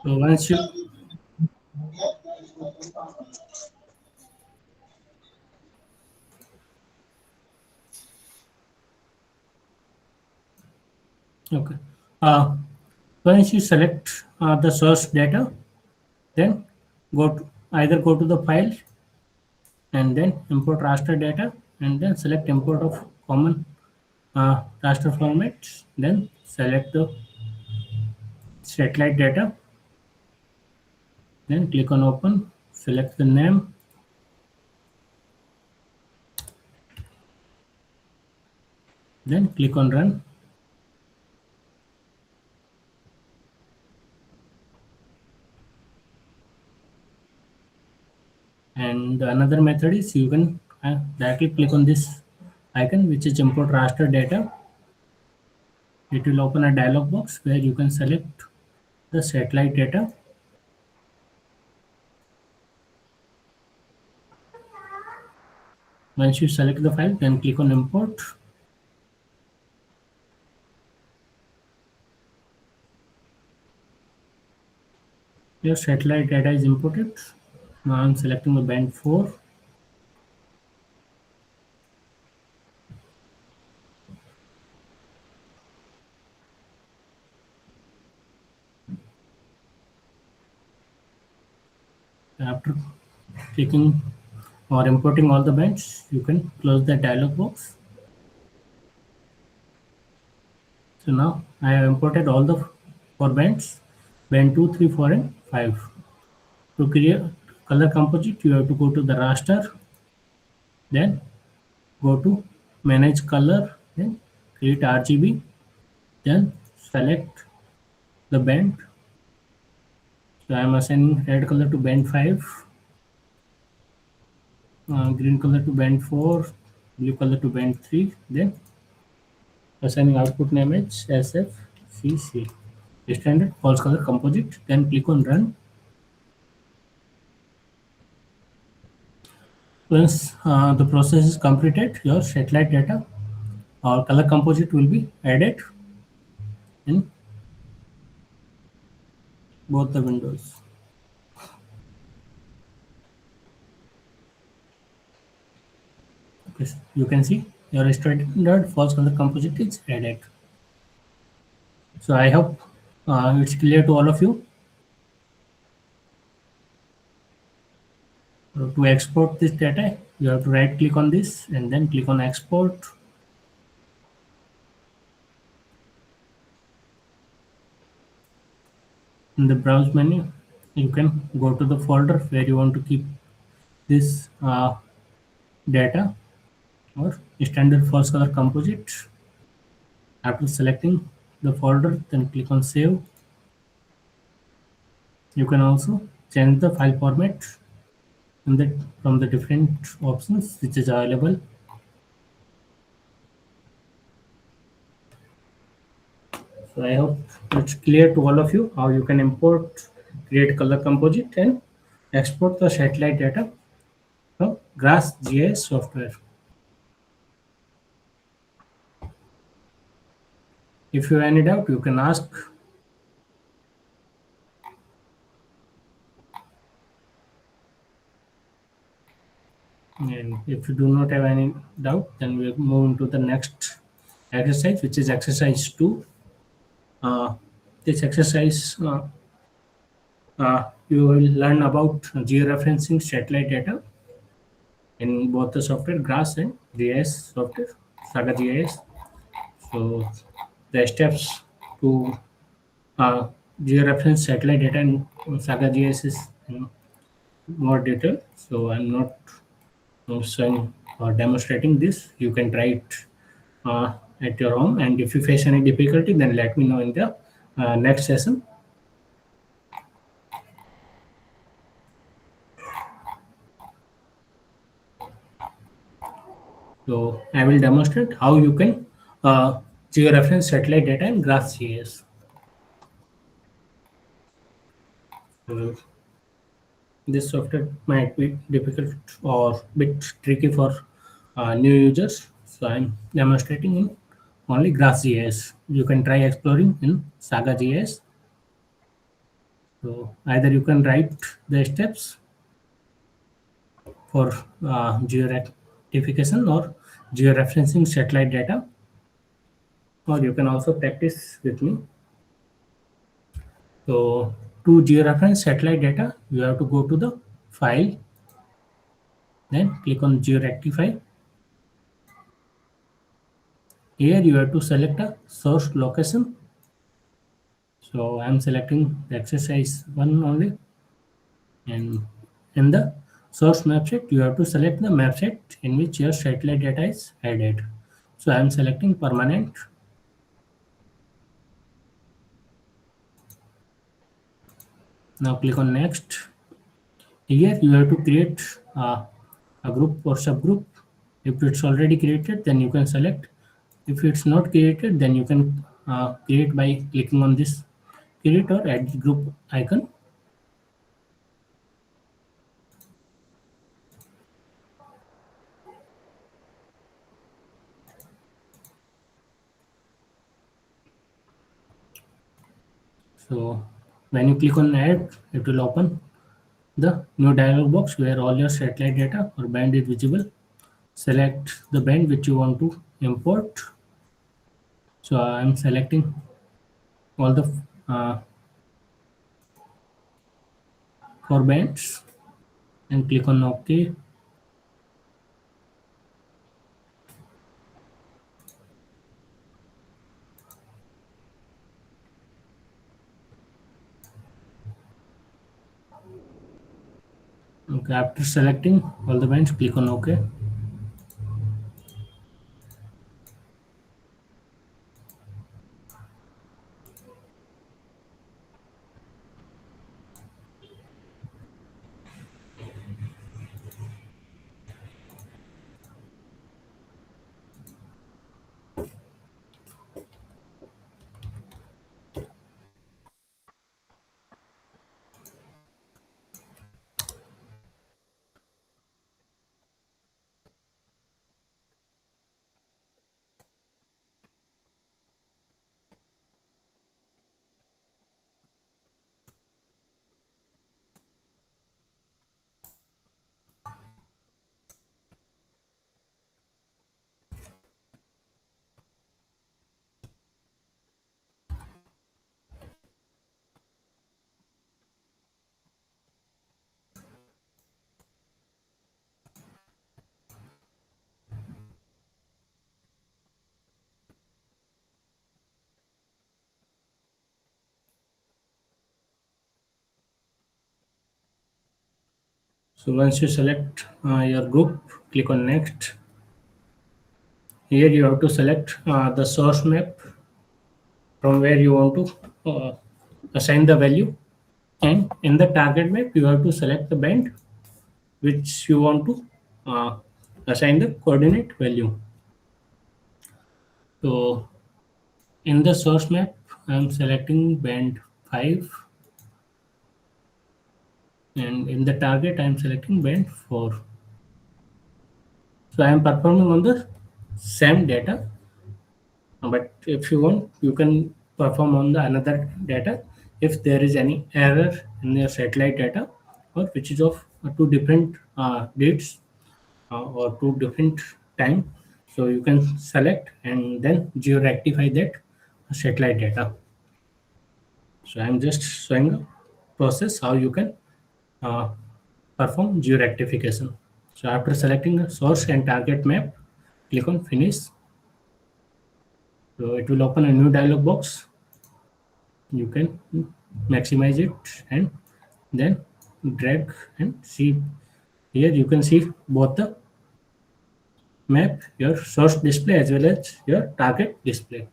So once you okay, once you select the source data, then either go to the file and then import raster data, and then select import of common raster formats. Then select the satellite data, then click on open, select the name, then click on run. And another method is you can directly click on this icon, which is import raster data. It will open a dialog box where you can select the satellite data. Once you select the file, then click on import. Your satellite data is imported. Now I'm selecting the band 4. After clicking or importing all the bands, you can close the dialog box. So now I have imported all the 4 bands, band 2, 3, 4 and 5. To create color composite, you have to go to the raster, then go to manage color, then create RGB, then select the band. So I am assigning red color to band 5, green color to band 4, blue color to band 3, then assigning output name as SFCC. Standard false color composite, then click on run. Once the process is completed, your satellite data or color composite will be added in both the windows. Okay, you can see your standard false color composite is added. So I hope it's clear to all of you. So to export this data, you have to right click on this and then click on export. In the browse menu, you can go to the folder where you want to keep this data or standard false color composite. After selecting the folder, then click on save. You can also change the file format from the different options which is available. So I hope it's clear to all of you how you can import, create color composite and export the satellite data from GraphGIS software. If you have any doubt, you can ask. And if you do not have any doubt, then we'll move into the next exercise, which is exercise 2. This exercise, you will learn about georeferencing satellite data in both the software, GRASS and GIS software, Saga GIS. So the steps to georeference satellite data in Saga GIS is in more detail. So I'm not showing or demonstrating this. You can try it at your home, and if you face any difficulty, then let me know in the next session. So I will demonstrate how you can georeference satellite data in GraphGIS. This software might be difficult or bit tricky for new users, so I'm demonstrating in only GraphGIS. You can try exploring in Saga GIS. So either you can write the steps for georectification or georeferencing satellite data, or you can also practice with me. So to georeference satellite data, you have to go to the file, then click on georectify. Here you have to select a source location. So I'm selecting the exercise 1 only, and in the source map set you have to select the map set in which your satellite data is added. So I'm selecting permanent. Now click on next. Here you have to create a group or subgroup. If it's already created, then you can select. If it's not created, then you can create by clicking on this create or add group icon. So when you click on add, it will open the new dialog box where all your satellite data or band is visible. Select the band which you want to import. So I'm selecting all the uh, 4 bands and click on OK. Okay, after selecting all the bands, click on OK. So once you select your group, click on next. Here you have to select the source map from where you want to assign the value, and in the target map you have to select the band which you want to uh, assign the coordinate value. So in the source map I am selecting band 5, and in the target I am selecting band 4. So I am performing on the same data, but if you want you can perform on the another data if there is any error in your satellite data, or which is of two different dates or two different time. So you can select and then geo rectify that satellite data. So I'm just showing a process how you can uh, perform geo rectification. So after selecting the source and target map, click on finish. So it will open a new dialog box. You can maximize it and then drag and see. Here you can see both the map, your source display as well as your target display.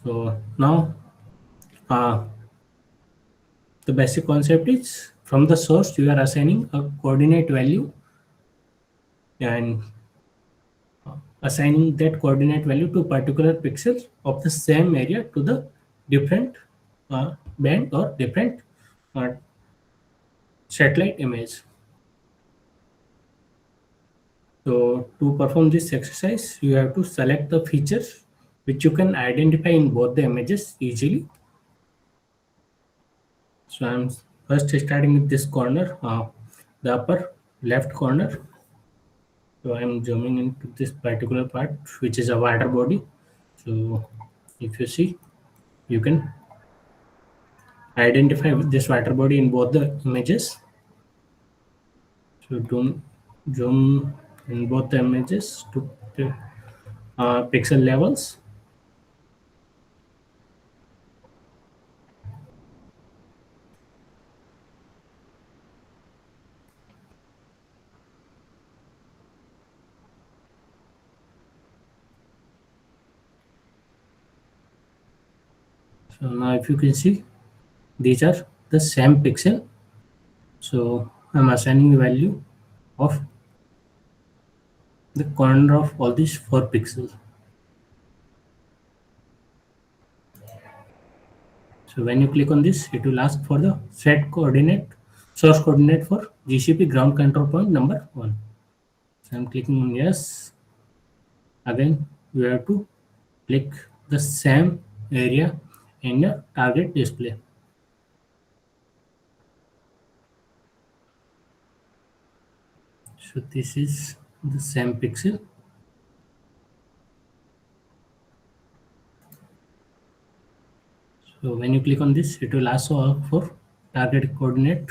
So now the basic concept is from the source you are assigning a coordinate value and assigning that coordinate value to particular pixels of the same area to the different band or different uh, satellite image. So to perform this exercise, you have to select the features which you can identify in both the images easily. So I'm first starting with this corner, the upper left corner. So I'm zooming into this particular part, which is a water body. So if you see, you can identify this water body in both the images. So zoom in both the images to the pixel levels. So now if you can see, these are the same pixel. So I'm assigning the value of the corner of all these 4 pixels. So when you click on this, it will ask for the set coordinate, source coordinate for GCP ground control point number 1. So I'm clicking on yes. Again, you have to click the same area in the target display. So this is the same pixel. So when you click on this, it will also ask for target coordinate.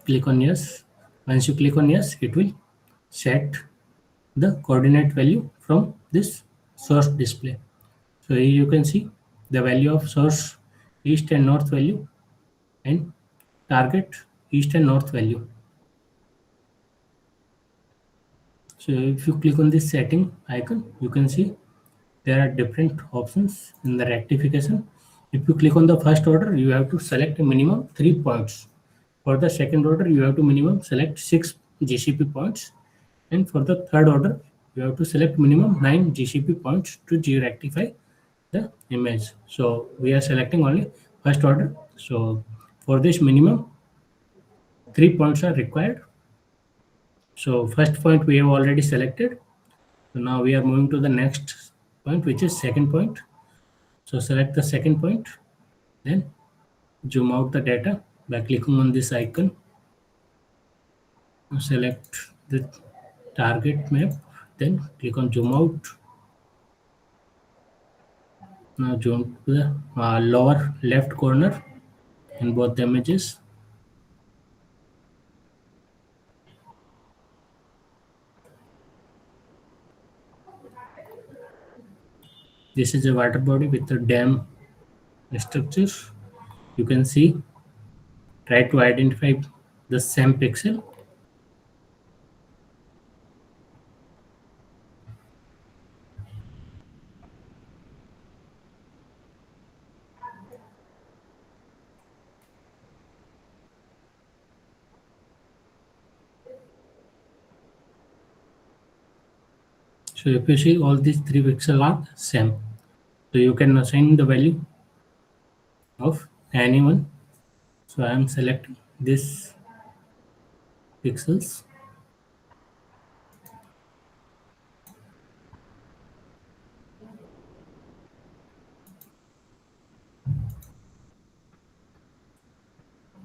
Click on yes. Once you click on yes, it will set the coordinate value from this source display. So here you can see the value of source east and north value and target east and north value. So if you click on this setting icon, you can see there are different options in the rectification. If you click on the first order, you have to select a minimum 3 points. For the second order, you have to minimum select 6 GCP points. And for the third order, you have to select minimum 9 GCP points to rectify the image. So we are selecting only first order. So for this minimum 3 points are required. So first point we have already selected. So now we are moving to the next point, which is second point. So select the second point, then zoom out the data by clicking on this icon. Select the target map, then click on zoom out. Now zoom to the lower left corner in both the images. This is a water body with a dam structure. You can see, try to identify the same pixel. So if you see, all these 3 pixels are same. So you can assign the value of anyone. So I am selecting this pixels.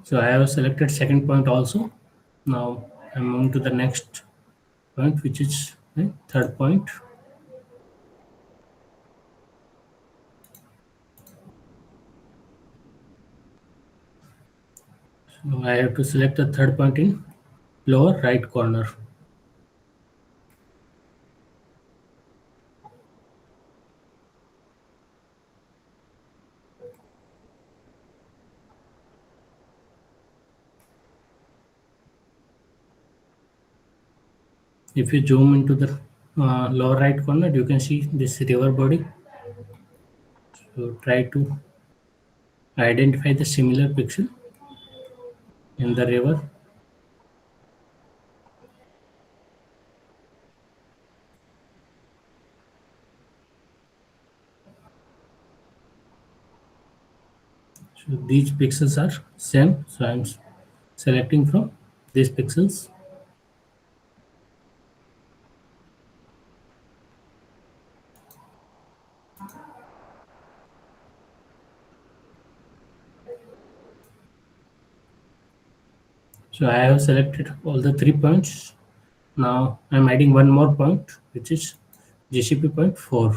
So I have selected second point also. Now I'm moving to the next point, which is the third point. So I have to select the third point in lower right corner. If you zoom into the lower right corner, you can see this river body. So try to identify the similar pixel in the river. So these pixels are same. So I'm selecting from these pixels. So I have selected all the 3 points. Now I'm adding one more point, which is GCP point 4.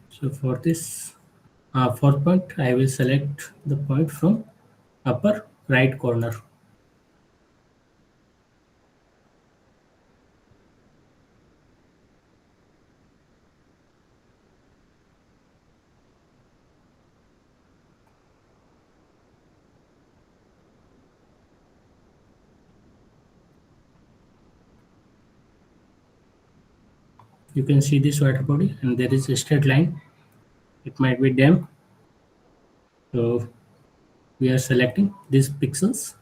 So for this fourth point, I will select the point from upper right corner. You can see this water body and there is a straight line. It might be dam. So we are selecting these pixels.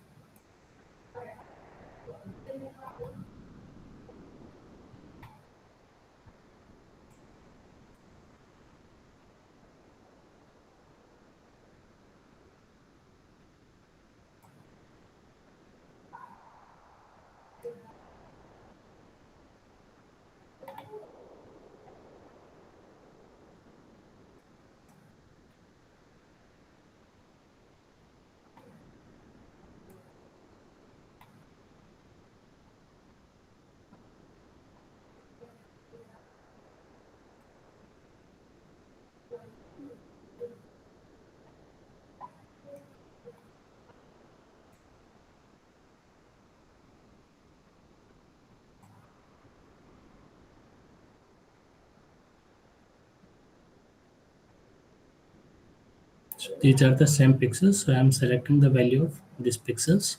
So these are the same pixels, so I am selecting the value of these pixels.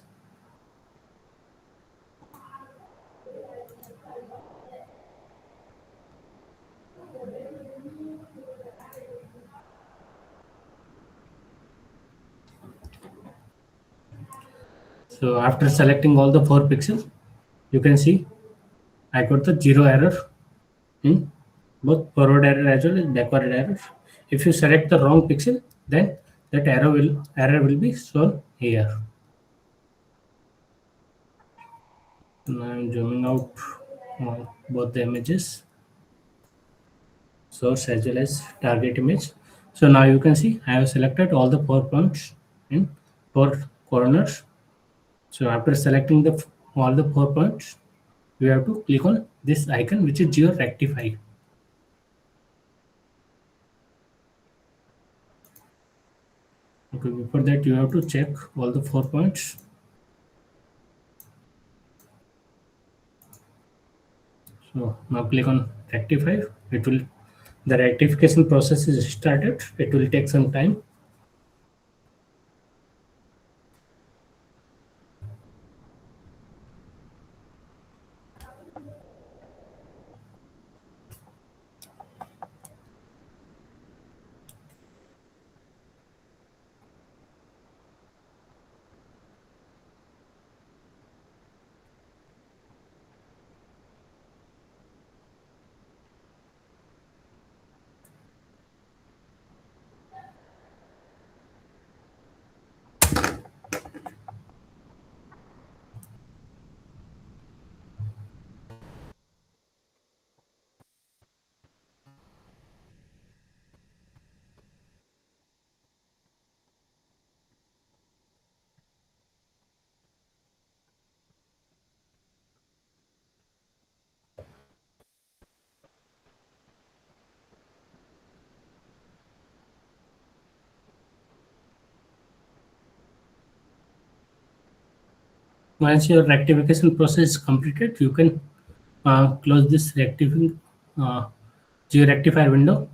So after selecting all the 4 pixels, you can see I got the 0 error in both forward error as well as backward error. If you select the wrong pixel, then that error will be shown here. Now I'm zooming out both the images, source as well as target image. So now you can see I have selected all the 4 points in 4 corners. So after selecting all the 4 points, you have to click on this icon, which is Geo Rectify. Okay, before that you have to check all the 4 points. So now click on Rectify. The rectification process is started. It will take some time. Once your rectification process is completed, you can close this Geo Rectifier window.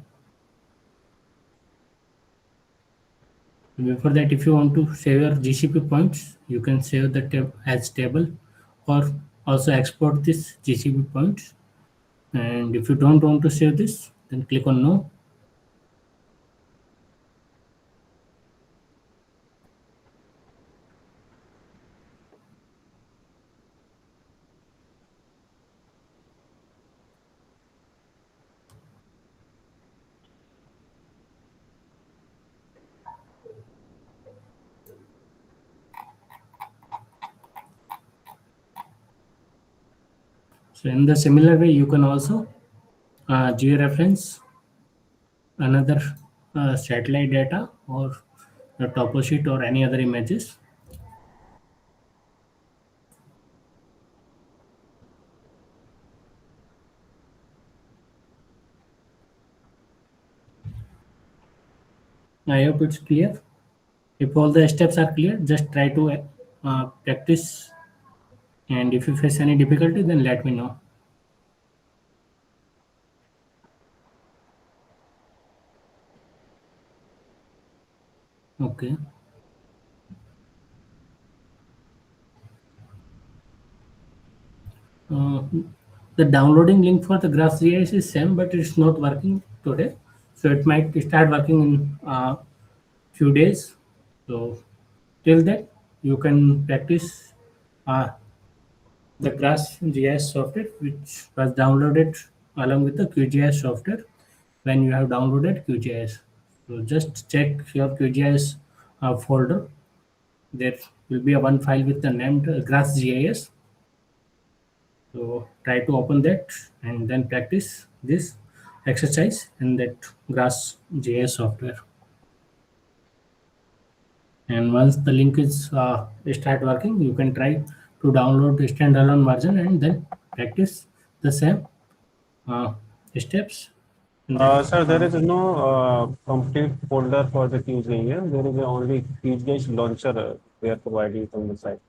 Before that, if you want to save your GCP points, you can save the tab as table, or also export this GCP points. And if you don't want to save this, then click on no. So in the similar way, you can also georeference another satellite data or a topo sheet or any other images. I hope it's clear. If all the steps are clear, just try to practice, and if you face any difficulty, then let me know. Okay. The downloading link for the GraphGIS is same, but it's not working today. So it might start working in few days. So till then, you can practice the GraphGIS software, which was downloaded along with the QGIS software when you have downloaded QGIS. So just check your QGIS folder. There will be a one file with the named GraphGIS. So try to open that and then practice this exercise in that GraphGIS software. And once the link is start working, you can try to download the standalone version and then practice the same steps. Sir, there is no complete folder for the QGIS. There is only QGIS launcher they are providing from the site.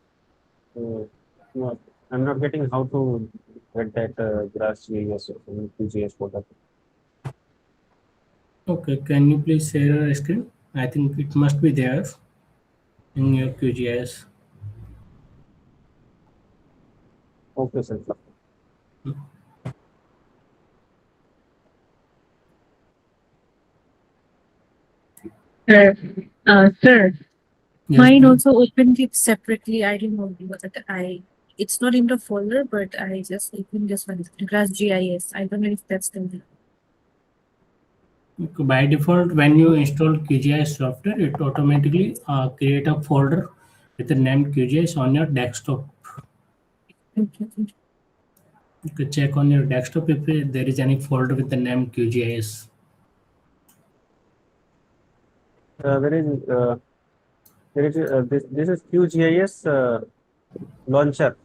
So, no, I'm not getting how to get that GraphGIS or QGIS folder. Okay, can you please share your screen? I think it must be there in your QGIS. Okay, sir. Sir, Yes, mine please. also opened it separately. I remember that it's not in the folder, but I just opened this one, Grass GIS. I don't know if that's still there. By default, when you install QGIS software, it automatically create a folder with the name QGIS on your desktop. Okay. You can check on your desktop if there is any folder with the name QGIS. There is this is QGIS launcher.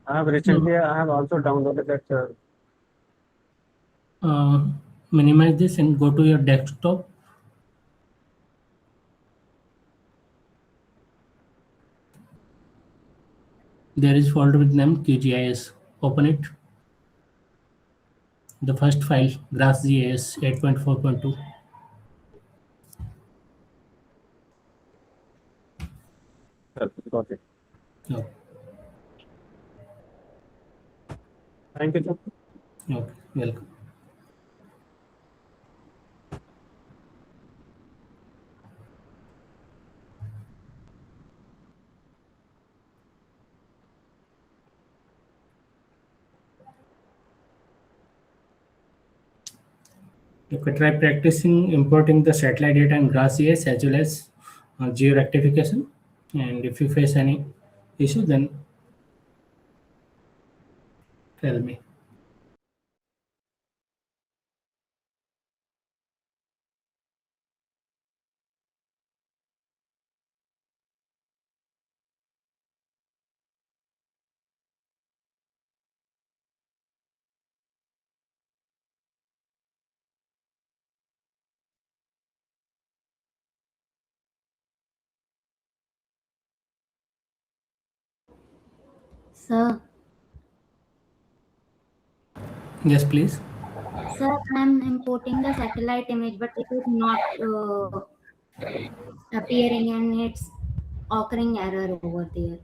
I have recently I have also downloaded that. Minimize this and go to your desktop. There is folder with name QGIS. Open it. The first file, GraphGIS 8.4.2. Got it. No. Thank you, sir. Okay, welcome. You could try practicing importing the satellite data in GraphGIS as well as geo rectification. And if you face any issue, then tell me. Sir, Yes, please. sir, I'm importing the satellite image, but it is not appearing and it's occurring error over there.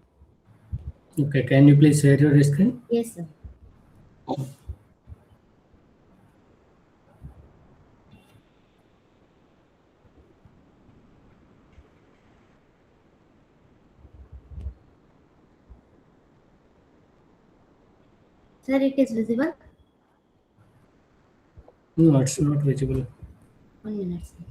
Okay, can you please share your screen? Yes, sir. Sir, it is visible? No, it's not visible. 1 minute, sir.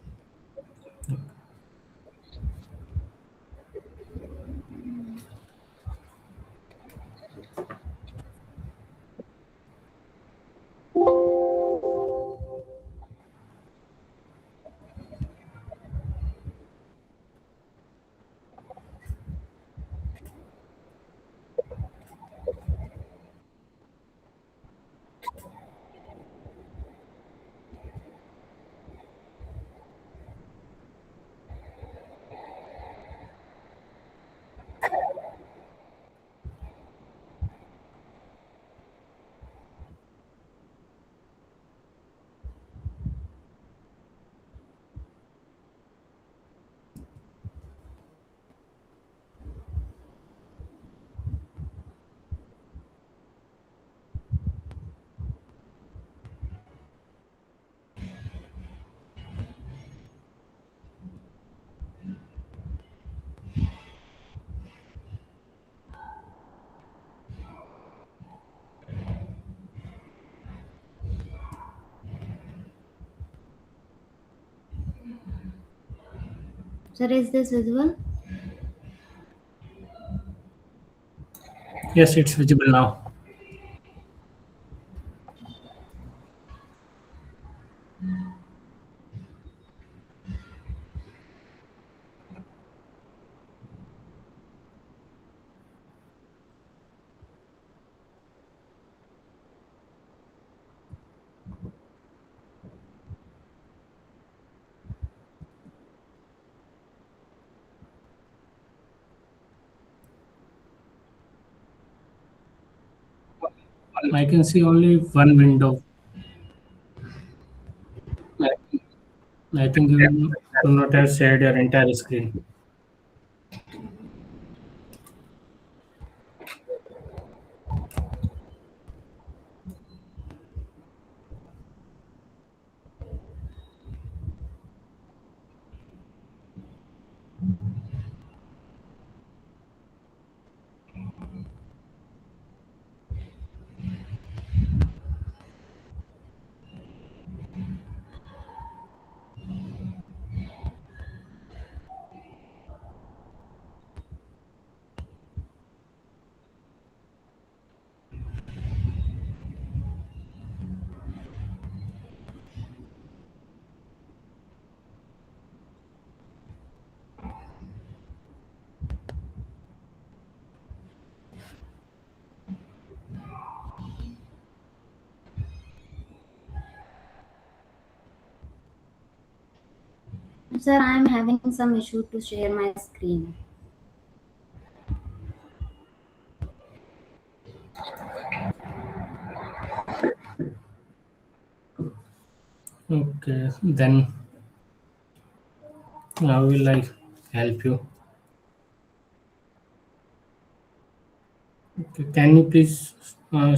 Sir, is this visible? Yes, it's visible now. I can see only one window. I think you do not have shared your entire screen. Sir, I am having some issue to share my screen. Okay, then how will I help you? Okay, can you please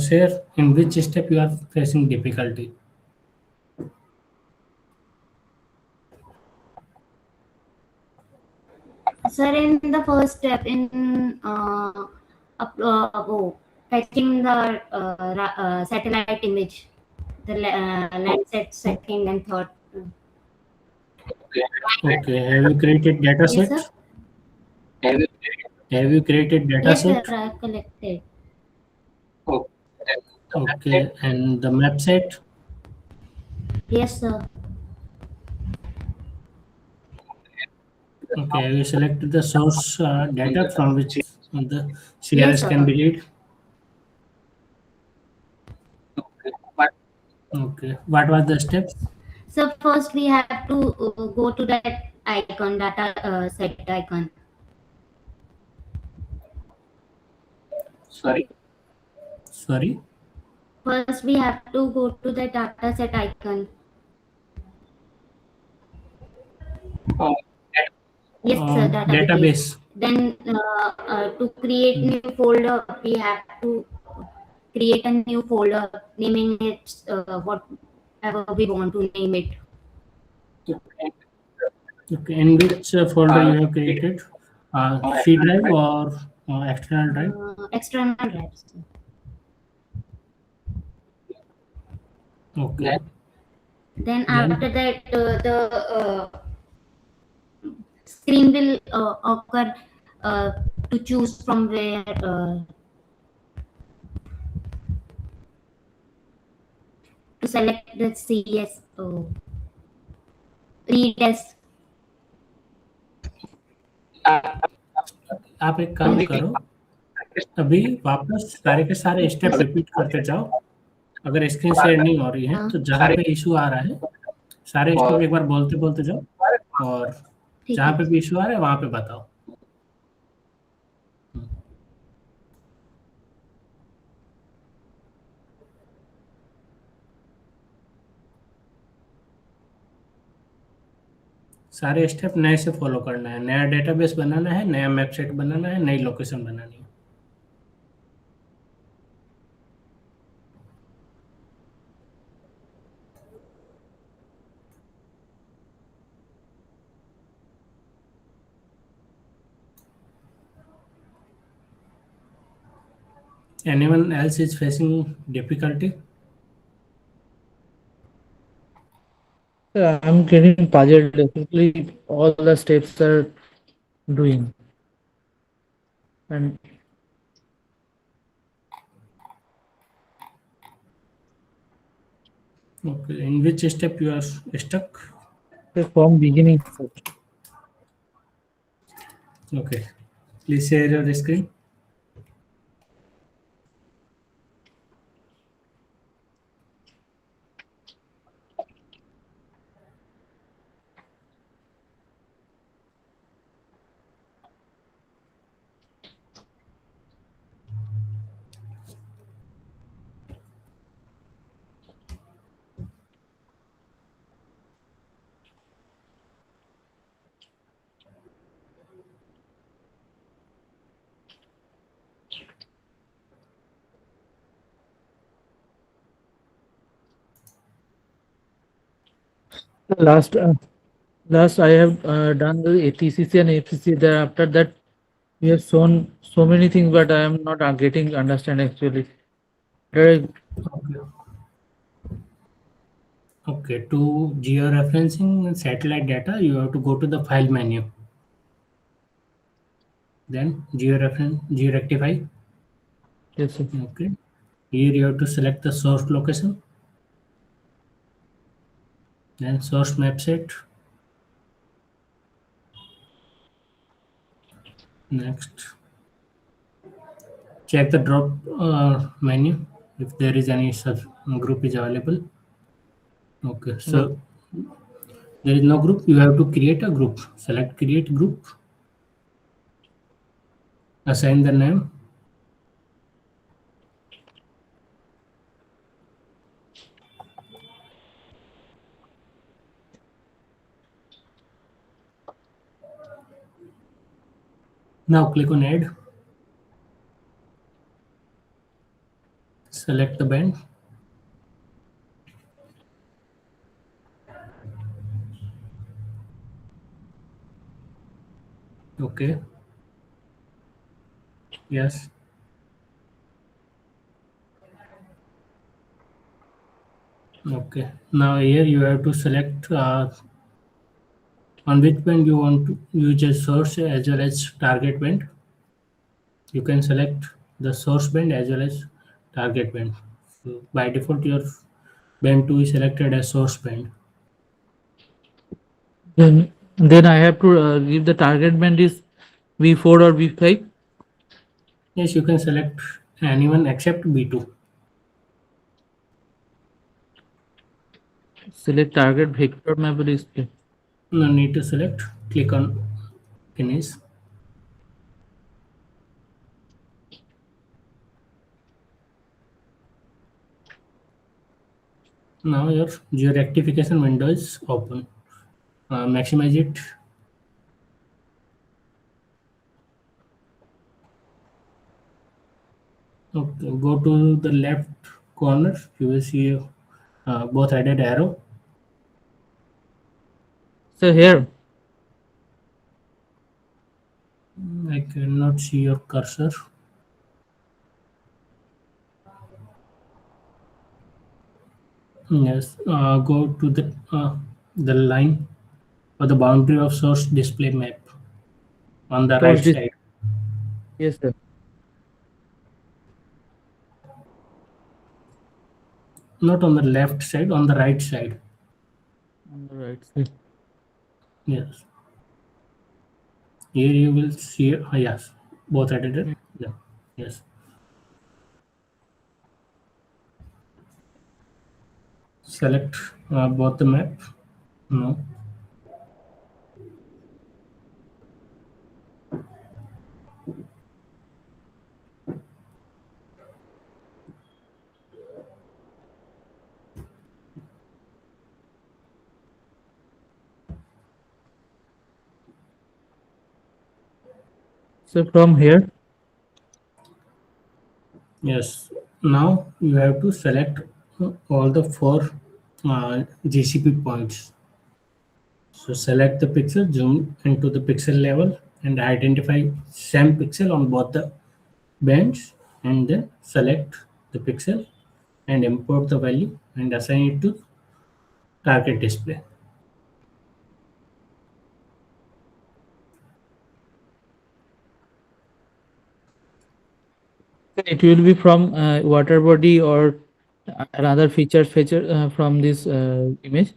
share in which step you are facing difficulty? Sir, in the first step in fetching the satellite image, the Landsat second and third. Okay, have you created data Yes, set? sir. Have you created data Yes, sir. set? I have collected. Okay, and the map set? Yes, sir. Okay, have you selected the source data from which the Yes, CRS can sir. be read? Okay, what was the steps? So first we have to go to that icon, data set icon. Sorry? First we have to go to the data set icon. Yes, sir, database. Database. Then to create new folder, we have to create a new folder, naming it whatever we want to name it. Okay, in which folder you have created? C drive or external drive? External drives. Okay. Then Then after that, the screen will occur to choose from where to select the CS read as. आप एक काम करो, अभी वापस सारे के सारे step repeat करते जाओ। अगर स्क्रीन शेयर नहीं हो रही है तो जहाँ पे इशू आ रहा है सारे स्टेप एक बार बोलते बोलते जाओ और जहाँ पे भी इशू आ रहा है वहाँ पे बताओ। सारे स्टेप नए से फॉलो करना है, नया डेटाबेस बनाना है, नया मैप सेट बनाना है, नई लोकेशन बनानी है। Anyone else is facing difficulty? I'm getting puzzled. Definitely, all the steps are doing, and Okay, in which step you are stuck? from beginning. Okay, please share your screen. Last, last I have done the ATCC and AFCC. Then after that, you have shown so many things, but I am not getting understand actually. Very- Okay. Okay, to georeferencing satellite data, you have to go to the file menu. Then georectify. Yes, sir. Okay. Here you have to select the source location. Then source map set. Next, check the drop menu if there is any such group is available. Okay, No. so there is no group. You have to create a group. Select create group. Assign the name. Now click on add. Select the band. Okay. Yes. Okay. Now here you have to select on which band you want to use as source as well as target band. You can select the source band as well as target band. So by default, your band 2 is selected as source band. Then I have to give the target band is V4 or V5. Yes, you can select anyone except B2. Select target vector map display. No need to select. Click on finish. Now your geo-rectification window is open. Maximize it. Okay, go to the left corner. You will see both headed arrow. So here, I cannot see your cursor. Yes, go to the line or the boundary of source display map on the source right this. side. Yes, sir. Not on the left side, on the right side. On the right side. Yes. Here you will see, yes, both edited. Yeah. Yes. Select both the map. No. So from here, Yes. Now you have to select all the four GCP points. So select the pixel, zoom into the pixel level and identify same pixel on both the bands, and then select the pixel and import the value and assign it to target display. it will be from water body or another feature from this image.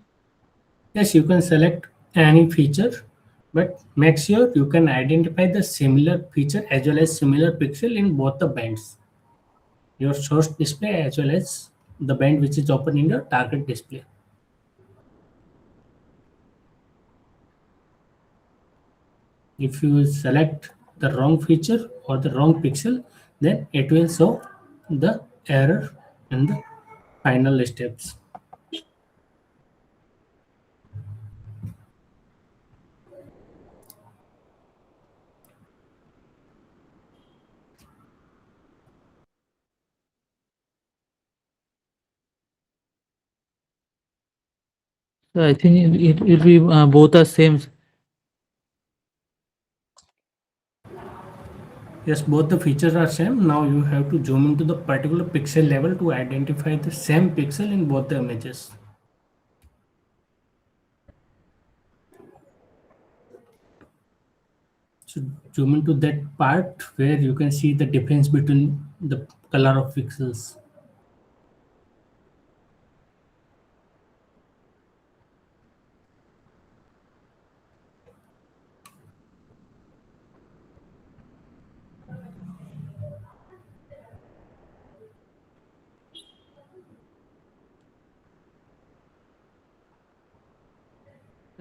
Yes, you can select any feature, but make sure you can identify the similar feature as well as similar pixel in both the bands, your source display as well as the band which is open in your target display. If you select the wrong feature or the wrong pixel, then it will show the error in the final steps. So I think it will be both are same. Yes, both the features are same. Now you have to zoom into the particular pixel level to identify the same pixel in both the images. So zoom into that part where you can see the difference between the color of pixels.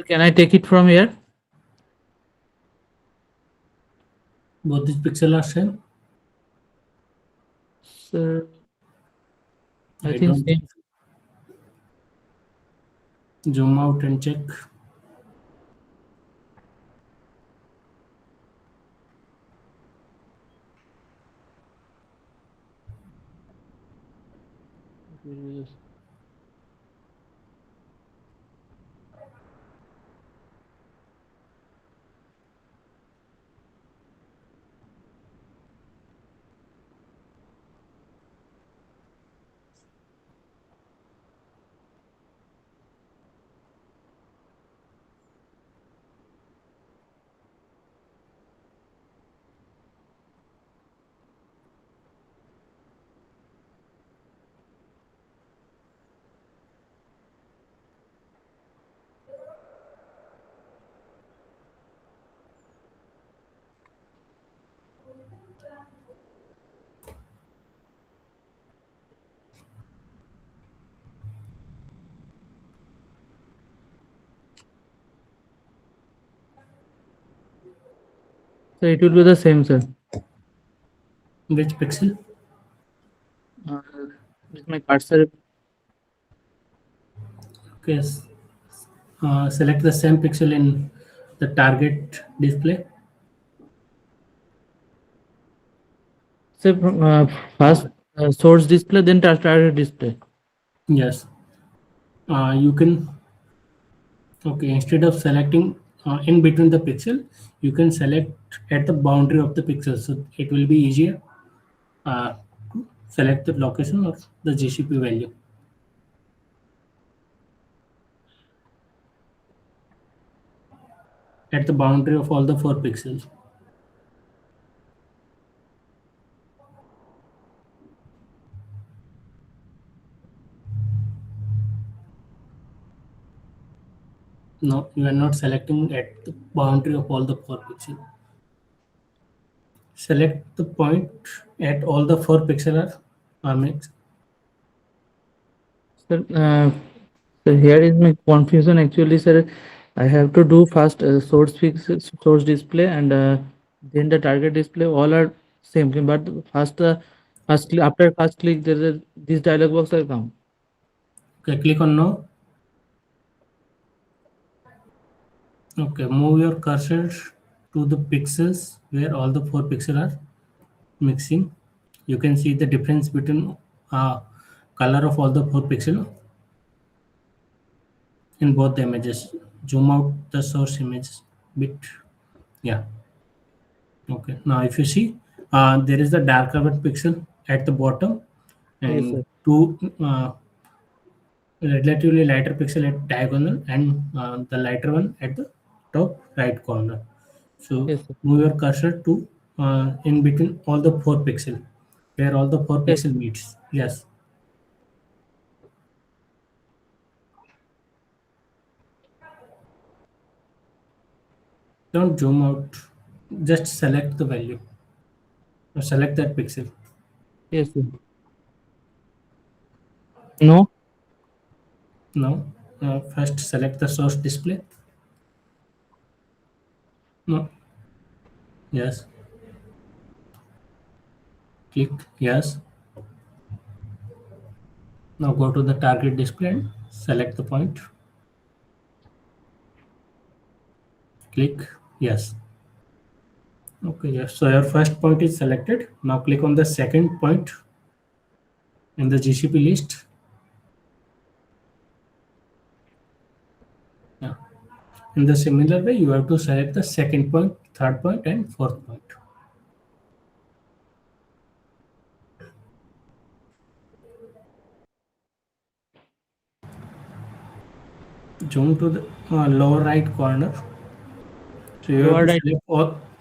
Can I take it from here? Both these pixels are same. Sir, I I think don't same. zoom out and check. So it will be the same, sir. Which pixel? Uh, with my cursor. Okay. Select the same pixel in the target display. So first source display, then target display. Yes. You can. Okay. Instead of selecting in between the pixel, you can select at the boundary of the pixel. So it will be easier. To select the location of the GCP value at the boundary of all the 4 pixels. No, you are not selecting at the boundary of all the 4 pixels. Select the point at all the 4 pixels are mixed. Sir, so here is my confusion actually, sir. I have to do first source display and then the target display. All are same thing, but first click, after first click, there is this dialog box will come. Okay, click on no. Okay, move your cursor to the pixels where all the 4 pixels are mixing. You can see the difference between color of all the 4 pixels in both the images. Zoom out the source image bit. Yeah. Okay. Now if you see, there is the darker one pixel at the bottom Yes, and sir. two relatively lighter pixel at diagonal and the lighter one at the top right corner. So Yes, sir. move your cursor to in between all the 4 pixel where all the 4 Yes. pixel meets. Yes. Don't zoom out. Just select the value or select that pixel. Yes, sir. No. Now, first select the source display. No. Yes. Click yes. Now go to the target display and select the point. Click yes. Okay, yes. So your first point is selected. Now click on the second point in the GCP list. In the similar way, you have to select the second point, third point, and fourth point. Zoom to the lower right corner. So you have Lower to right. select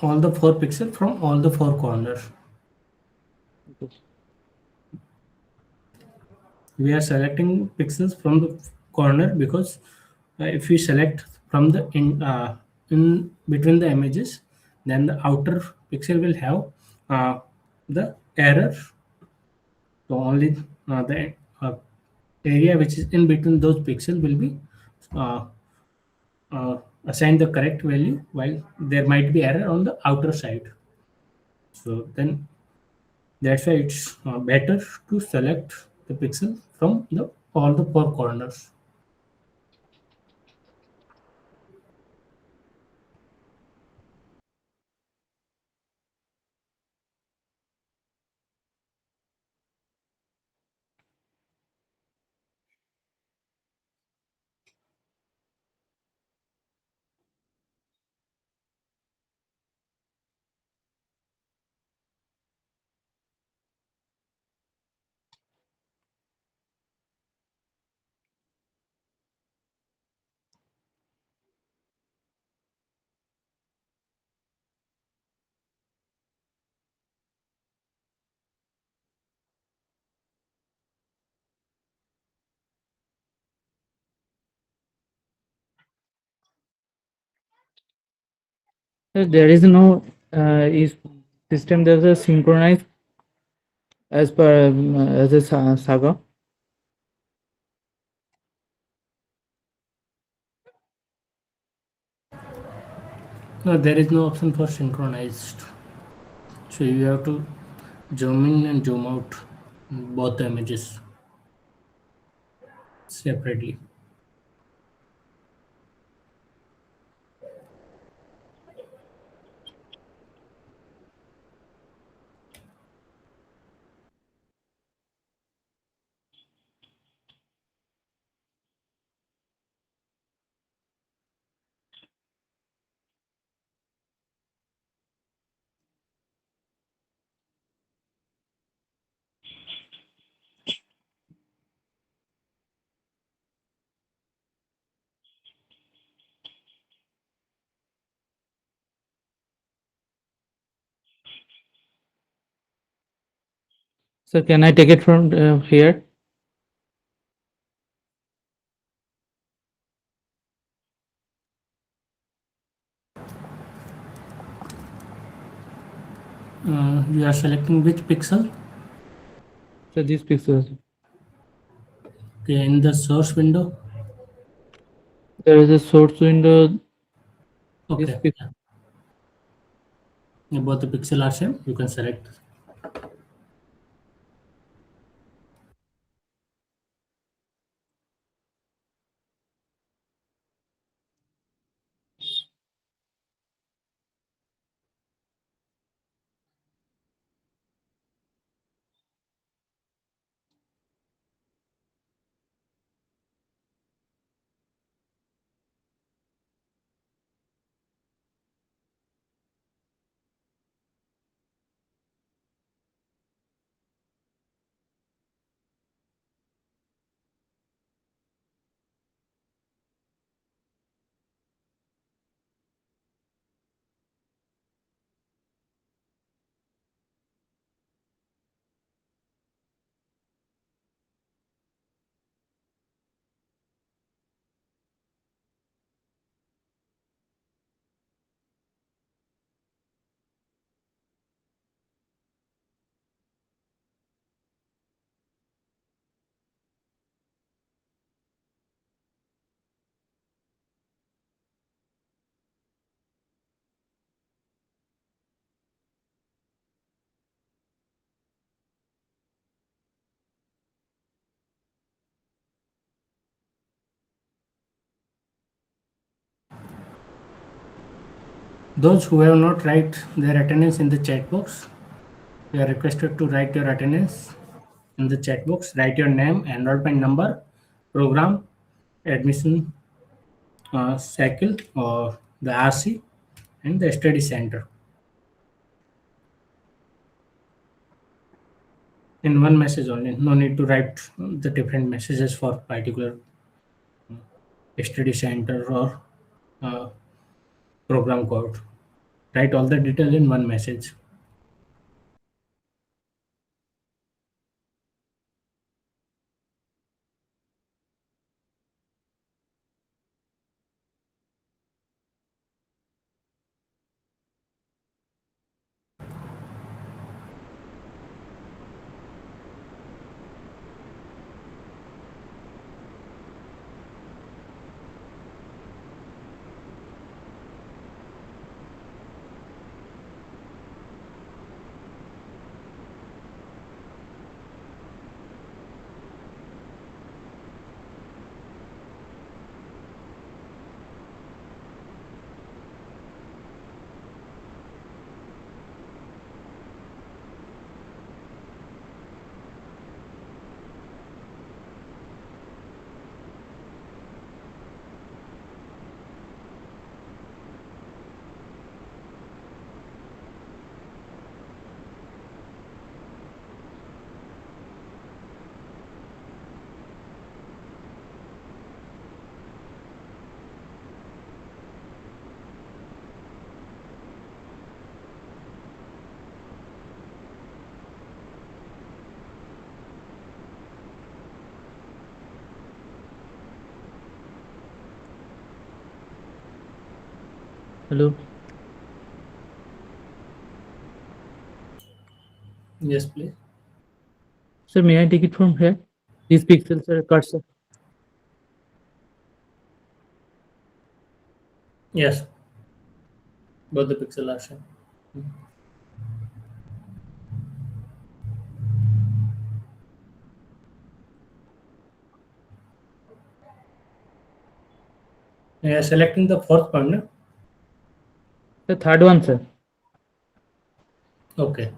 all the 4 pixels from all the 4 corners. We are selecting pixels from the corner because if we select from the in between the images, then the outer pixel will have the error. So only the area which is in between those pixels will be uh, assigned the correct value, while there might be error on the outer side. So then that's why it's better to select the pixel from the all the 4 corners. There is no is system that is synchronized as per as a saga. No, there is no option for synchronized. So you have to zoom in and zoom out both the images separately. So can I take it from here? You are selecting which pixel? So these pixels. Okay, in the source window. There is a source window. Okay. Yeah, both the pixel are same. You can select. Those who have not write their attendance in the chat box, you are requested to write your attendance in the chat box. Write your name, enrollment number, program, admission cycle or the RC and the study center. In one message only, no need to write the different messages for particular study center or uh, program code. Write all the details in one message. Hello. Yes, please. Sir, may I take it from here? These pixels are cursor. Yes. Both the pixel are shown. Yeah, selecting the fourth point. No? The third one, sir. Okay.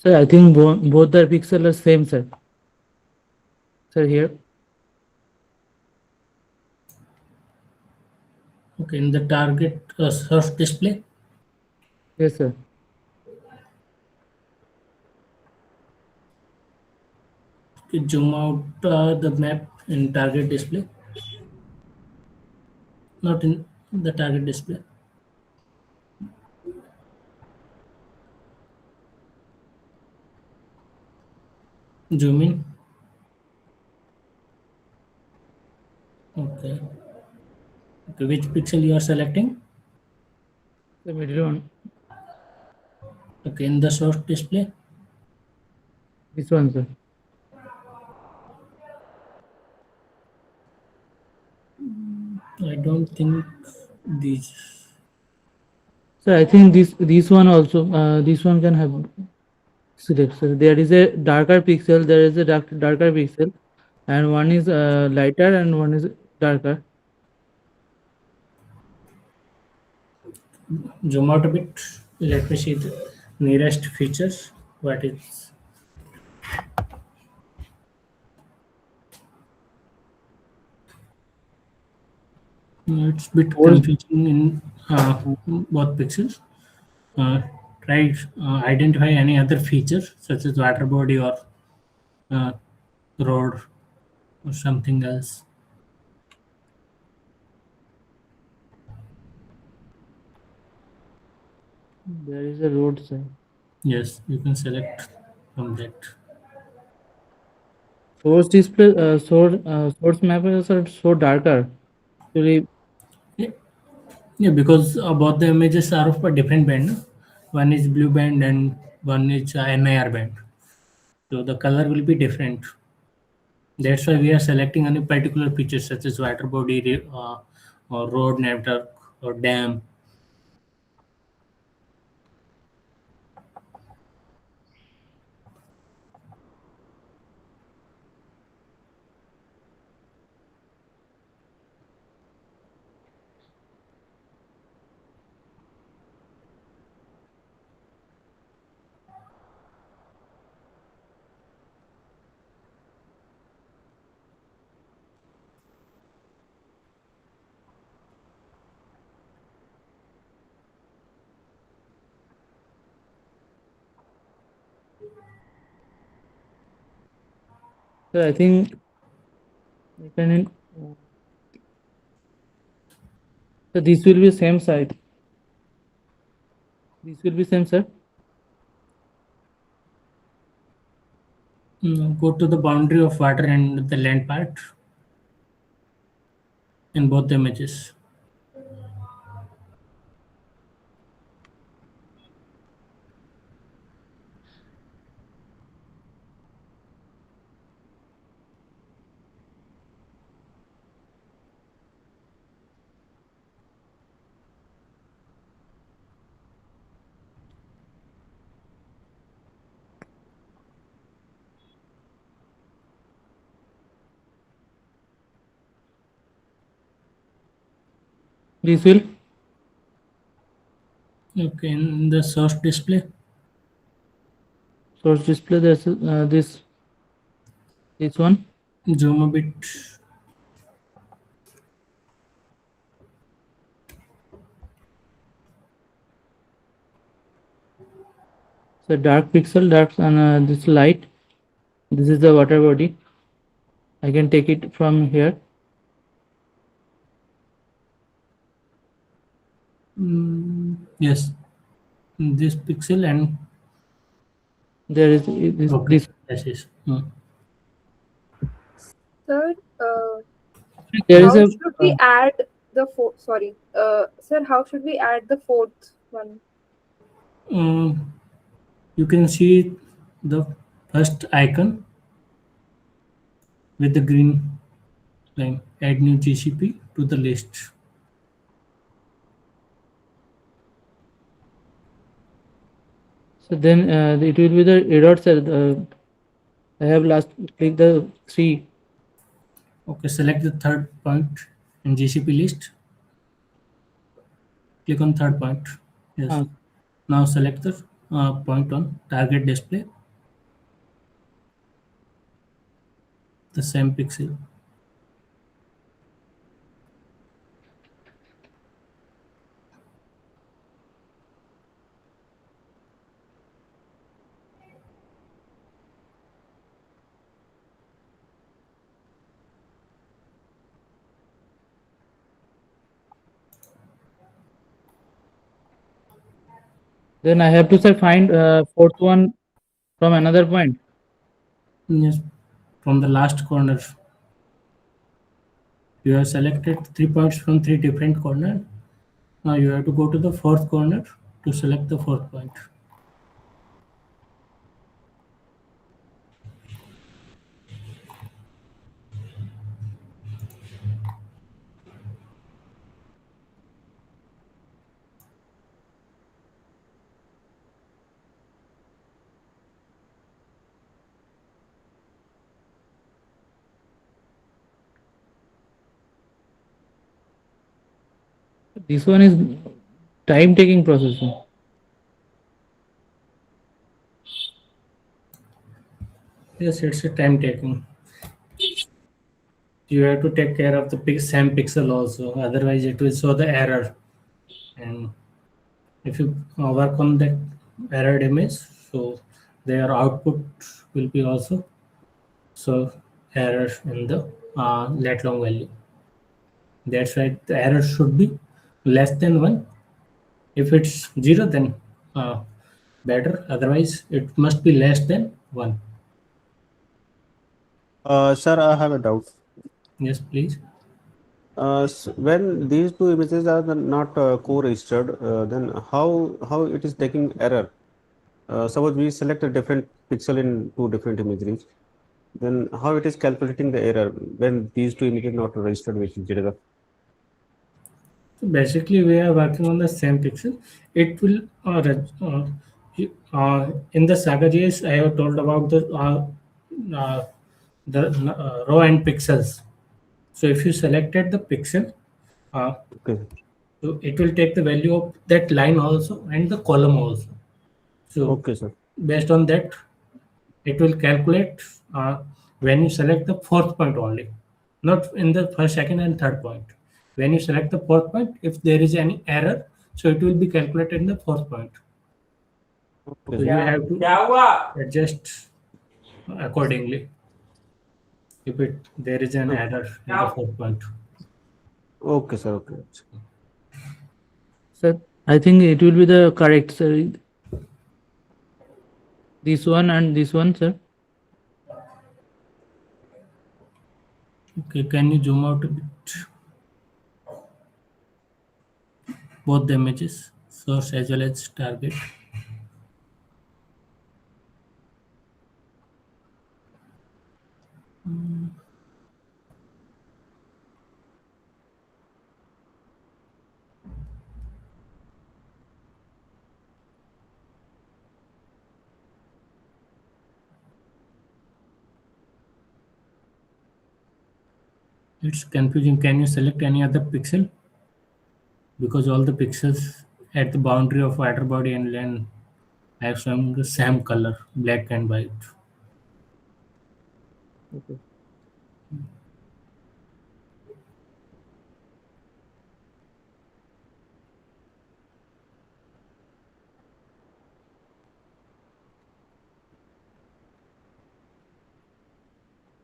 Sir, I think both the pixels are same, sir. Sir, here. Okay, in the target source display. Yes, sir. Okay, zoom out the map in target display. Not in the target display. Zoom in. Okay. Okay, which pixel you are selecting? The middle one. Okay, in the source display. This one, sir. don't think these. So I think this one also, this one can have select. So there is a darker pixel, there is a darker pixel, and one is lighter and one is darker. Zoom out a bit. Let me see the nearest features. What is? It's a bit confusing in both pixels. Try identify any other feature such as water body or road or something else. There is a road sign. Yes, you can select from that. Source display, source mappers are so darker. Actually, Yeah, because both the images are of a different band. One is blue band and one is NIR band. So the color will be different. That's why we are selecting any particular features such as water body, or road network or dam. so I think you can. So this will be same side. This will be same side. Go to the boundary of water and the land part in both the images. This will. Okay, in the source display. Source display. There's this one. Zoom a bit. So dark pixel, dark, and this light. This is the water body. I can take it from here. Yes, this pixel and There is this. okay, This. that is. Sir, There is how a. should we add the fourth? Sorry, sir, how should we add the fourth one? You can see the first icon with the green line. Add new GCP to the list. So then it will be the error cell. I have last click the 3. Okay, select the third point in GCP list. Click on third point. Yes. Now select the point on target display. The same pixel. Then I have to say find fourth one from another point. Yes, from the last corner. You have selected 3 points from 3 different corners. Now you have to go to the fourth corner to select the fourth point. This one is time-taking processing. Yes, it's a time taking. You have to take care of the same pixel also, otherwise it will show the error. And if you work on that errored image, so their output will be also so error in the lat long value. That's why the error should be less than 1. If it's 0, then better, otherwise it must be less than 1. Sir, I have a doubt. Yes, please. When these two images are not co-registered, then how it is taking error? Suppose we select a different pixel in two different images, then how it is calculating the error when these two images not registered with each other? So basically, we are working on the same pixel. It will in the Saga JS, I have told about uh, the row and pixels. So if you selected the pixel, Okay. so it will take the value of that line also and the column also. So Okay, sir. based on that, it will calculate when you select the fourth point only, not in the first, second, and third point. When you select the fourth point, if there is any error, so it will be calculated in the fourth point. Okay, So sir. you have to adjust accordingly if there is an error in the fourth point. Okay, sir. Okay. Sir, I think it will be the correct, sir. This one and this one, sir. Okay, can you zoom out a bit? Both the images, source as well as target. It's confusing. Can you select any other pixel? Because all the pixels at the boundary of outer body and land have some the same color, black and white. Okay.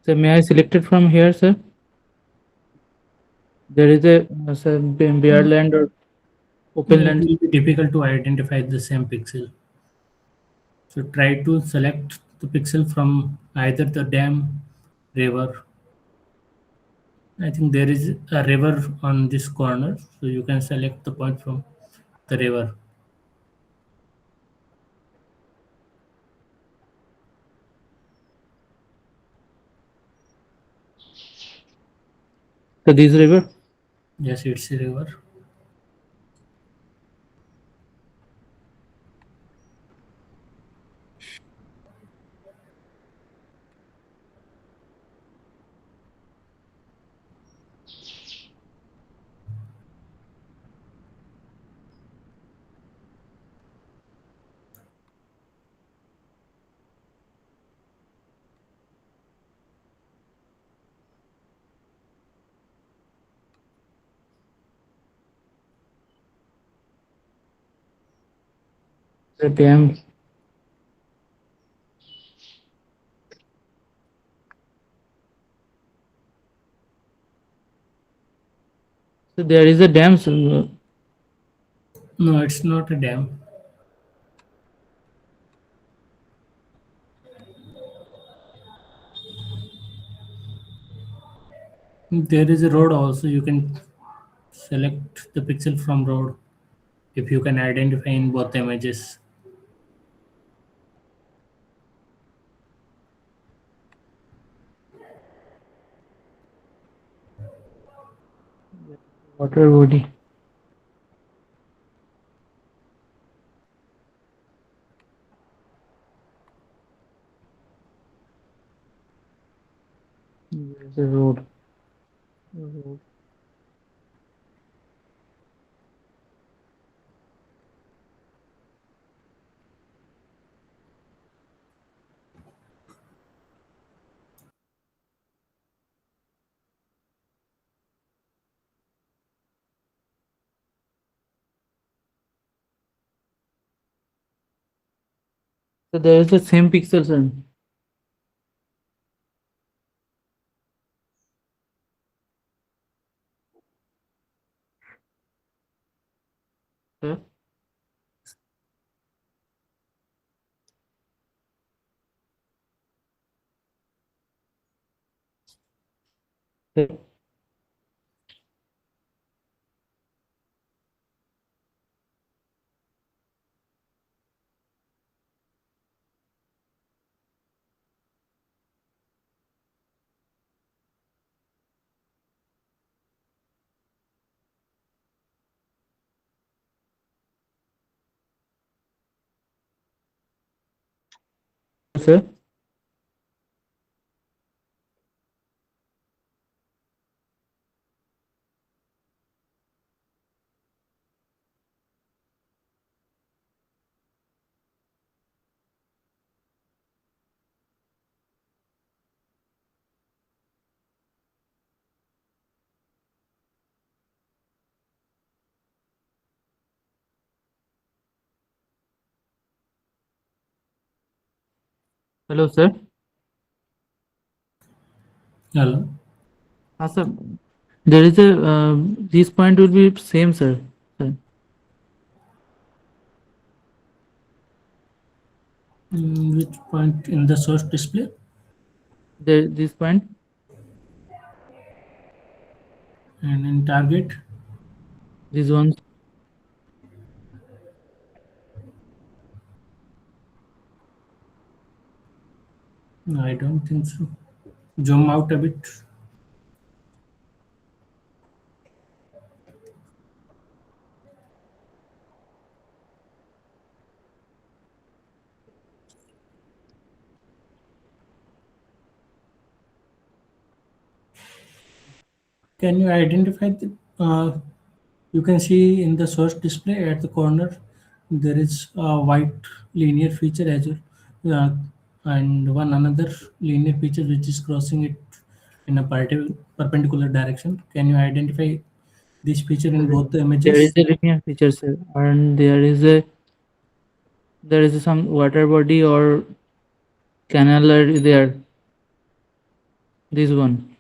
So may I select it from here, sir? There is a bare land or open It land. will be difficult to identify the same pixel. So try to select the pixel from either the dam, river. I think there is a river on this corner, so you can select the point from the river. So this river. Yes, it's a river. The dam. So there is a dam. So, No, it's not a dam. There is a road also. You can select the pixel from road if you can identify in both images. water body. There is a road. Road. So there is the same pixel, sir. Sir? Sir? Sir? Hello, sir. Hello. Sir. There is a this point will be same, sir. Sir. Which point in the source display? This point. And in target? This one. No, I don't think so. Zoom out a bit. Can you identify the, you can see in the source display at the corner, there is a white linear feature as well, and one another linear feature which is crossing it in a perpendicular direction. Can you identify this feature in both the There is images? a linear feature, sir, and there is some water body or canal are there. This one.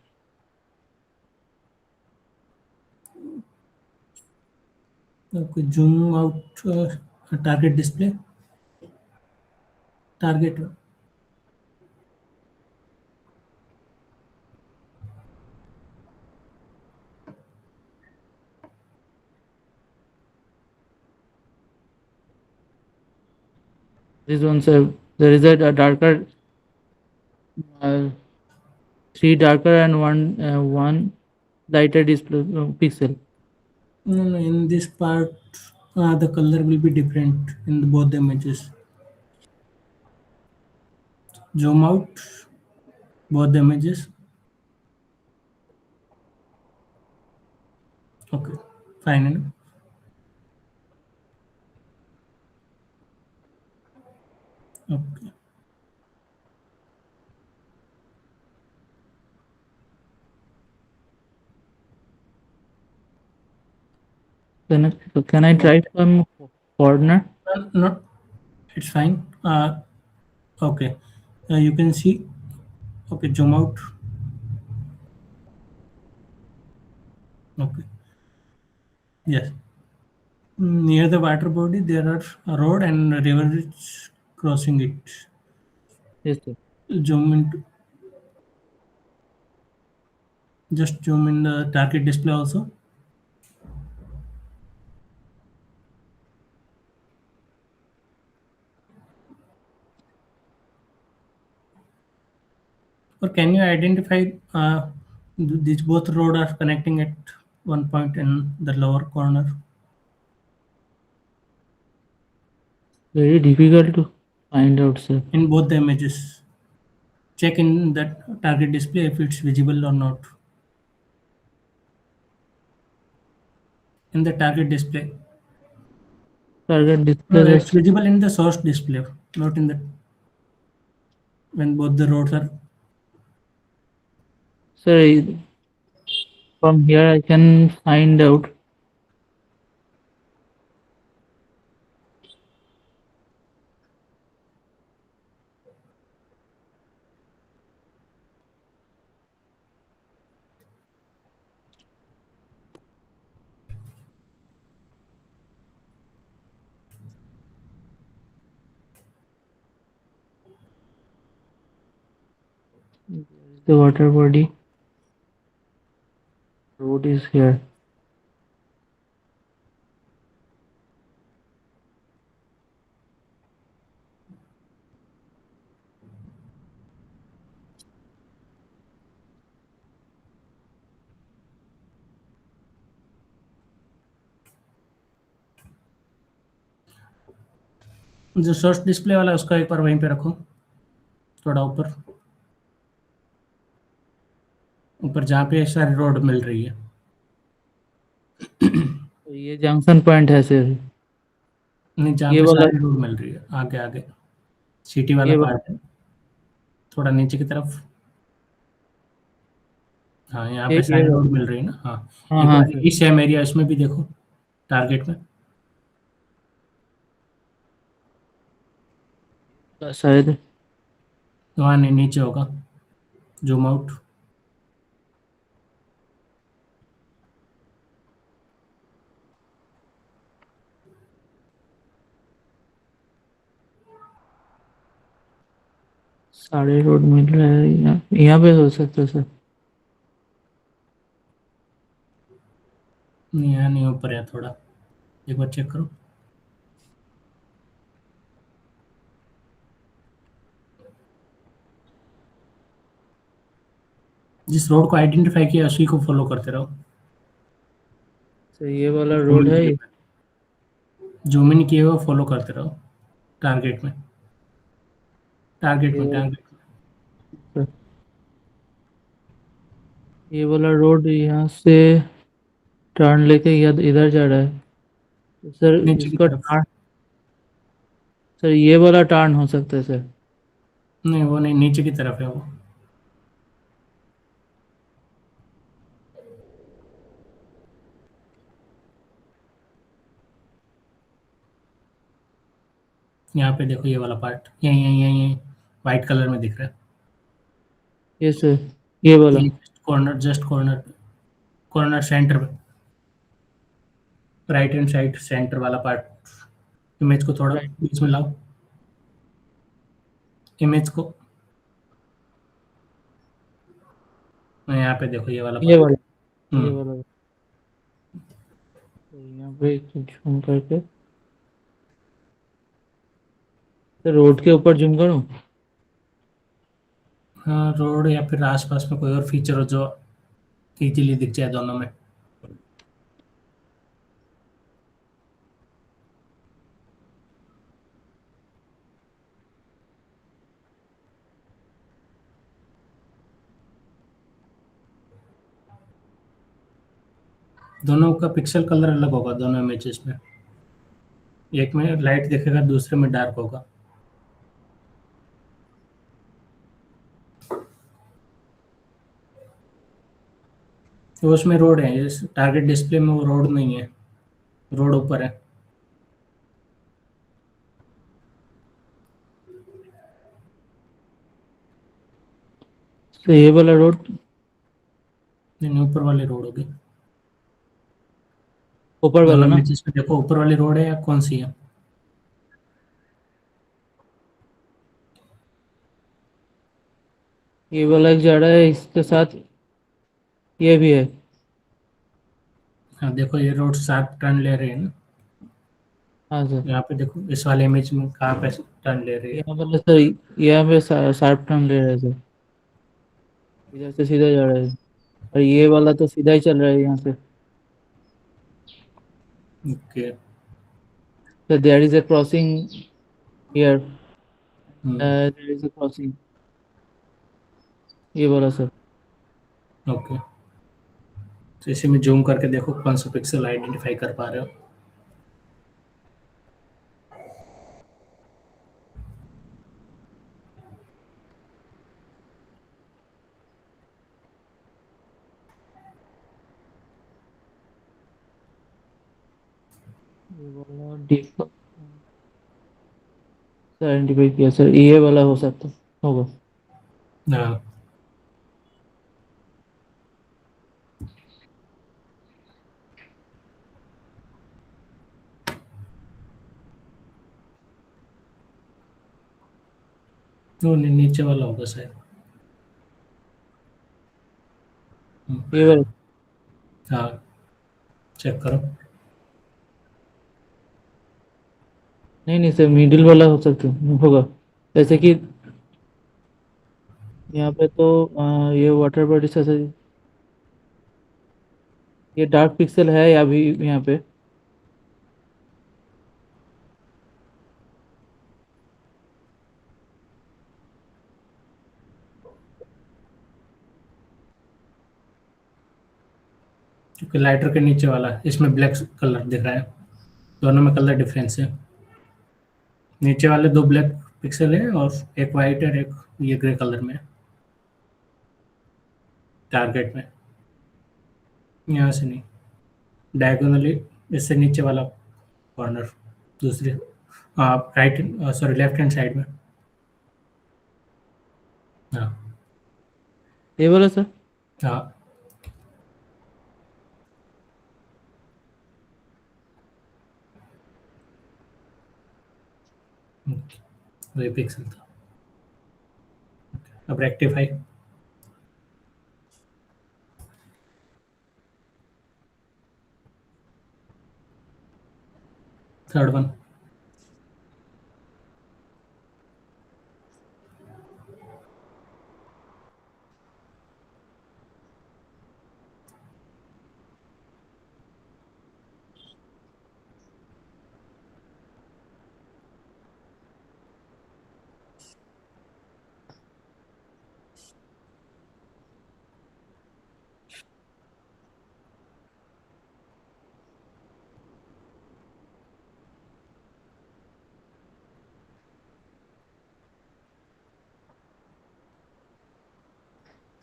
Okay, zoom out target display. Target. This one, sir. There is a darker, uh, three darker and one lighter display pixel. No, no, in this part, the color will be different in both the images. Zoom out both the images. Okay, fine enough. Okay. Can I try from corner? No, it's fine. Okay, you can see. Okay, zoom out. Okay. Yes. Near the water body, there are a road and a river is crossing it. Yes, sir. Zoom into. Just zoom in the target display also. Or can you identify these both road are connecting at one point in the lower corner? Very difficult to find out, sir. In both the images. Check in that target display if it's visible or not. In the target display. Target No, display. no, it's visible in the source display, not in the when both the roads are. Sir, from here I can find out. The water body. Road is here. जो source display वाला है उसको एक बार वहीं पे रखो, थोड़ा ऊपर ऊपर जहाँ पे सारी रोड मिल रही है। तो ये जंक्शन पॉइंट है सर। नहीं, जहाँ ये पे वाला सारी रोड मिल रही है, आगे आगे सिटी वाला ये वाला पार्ट है, थोड़ा नीचे की तरफ। हाँ, यहाँ पे ये सारी रोड मिल रही है ना। हाँ, हाँ एक हाँ बार सर। ये सेम एरिया इसमें भी देखो, टारगेट में शायद वहाँ नहीं, नीचे होगा, जूम आउट। सारे रोड मिल रहा है यहाँ पे हो सकता है सर। नहीं, यहाँ नहीं, ऊपर है थोड़ा, एक बार चेक करो। जिस रोड को आइडेंटिफाई किया उसी को फॉलो करते रहो। तो ये वाला जूम रोड इन है। किए जूम इन किए हुए फॉलो करते रहो, टारगेट में, टारगेट ये में, वाला टारगेट में। सर, ये वाला रोड यहाँ से टर्न लेके इधर जा रहा है। तो सर नीचे की इसका तरफ। टर्न, सर ये वाला टर्न हो सकता है सर। नहीं, वो नहीं, नीचे की तरफ है वो। यहाँ पे देखो, ये वाला पार्ट यहीं यहीं यहीं यहीं वाइट कलर में दिख रहा है। ये सर, ये वाला ये corner, just corner, corner centre पे, राइट हैंड साइड सेंटर वाला पार्ट। इमेज को थोड़ा राइट। बीच में लाओ, इमेज को। यहाँ पे देखो, ये वाला ये पार्ट। वाला ये हम्म। वाला तो यहाँ पे जूम करके तो रोड के ऊपर जूम करूँ। हाँ, रोड या फिर आसपास में कोई और फीचर हो जो इजीली दिख जाए दोनों में। दोनों का पिक्सल कलर अलग होगा दोनों इमेजेस में, एक में लाइट दिखेगा, दूसरे में डार्क होगा। तो उसमें रोड है, इस टारगेट डिस्प्ले में वो रोड नहीं है, रोड ऊपर है। तो ये वाला रोड नहीं, ऊपर वाली रोड होगी। ऊपर वाला दोनों ना। इमेजेस में देखो, ऊपर वाली रोड है या कौन सी है। ये वाला एक जा रहा है इसके साथ, ये भी है। हाँ, देखो ये रोड शार्प टर्न ले रही है ना। हाँ सर। यहाँ पे देखो, इस वाले इमेज में कहाँ पे टर्न ले रही है। यहाँ वाला सर, यहाँ पे शार्प टर्न ले रहा है सर, इधर से सीधा जा रहा है। और ये वाला तो सीधा ही चल रहा है यहाँ से। Okay. So there is a crossing here. Hmm. There is a crossing. ये वाला सर। ओके, तो इसी में जूम करके देखो कौन सा पिक्सल आइडेंटिफाई कर पा रहे हो। ये वाला डीप आइडेंटिफाई किया सर, ये वाला हो सकता होगा। हाँ, वो नीचे वाला होगा शायद। ये वाला हाँ चेक करो। नहीं सर, मिडिल वाला हो सकता होगा, जैसे कि यहाँ पे तो ये वाटर बॉडी से ये डार्क पिक्सल है या भी यहाँ पे? क्योंकि लाइटर के नीचे वाला इसमें ब्लैक कलर दिख रहा है, दोनों में कलर डिफरेंस है। नीचे वाले 2 ब्लैक पिक्सल है और एक वाइट और एक ये ग्रे कलर में टारगेट में। यहाँ से नहीं, डायगोनली इससे नीचे वाला कॉर्नर, दूसरे right sorry left hand side में। हाँ ये वाला सर? हाँ वही पिक्सल था। अब रेक्टिफाई, थर्ड वन।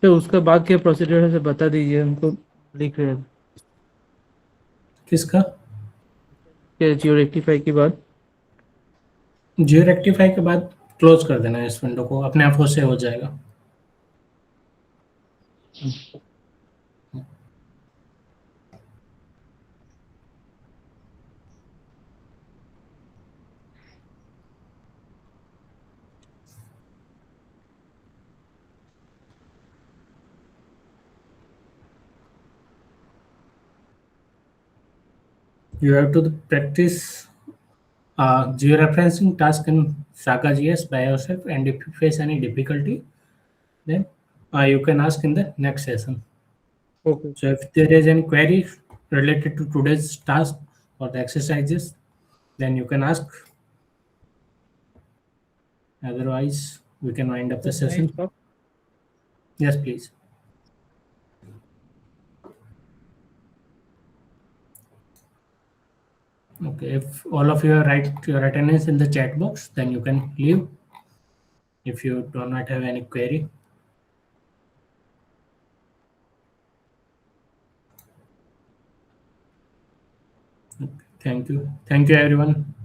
तो उसका बाद क्या प्रोसीजर है सर, बता दीजिए हमको, लिख रहे हैं किसका? क्या जियो रेक्टिफाई के बाद? जियो रेक्टिफाई के बाद क्लोज कर देना इस विंडो को, अपने आप वो सेव हो जाएगा। You have to practice georeferencing task in Saga GS by yourself, and if you face any difficulty, then you can ask in the next session. Okay. So if there is any query related to today's task or the exercises, then you can ask. Otherwise, we can wind up the session. Yes, please. Okay, if all of you write your attendance in the chat box, then you can leave if you do not have any query. Okay, thank you everyone.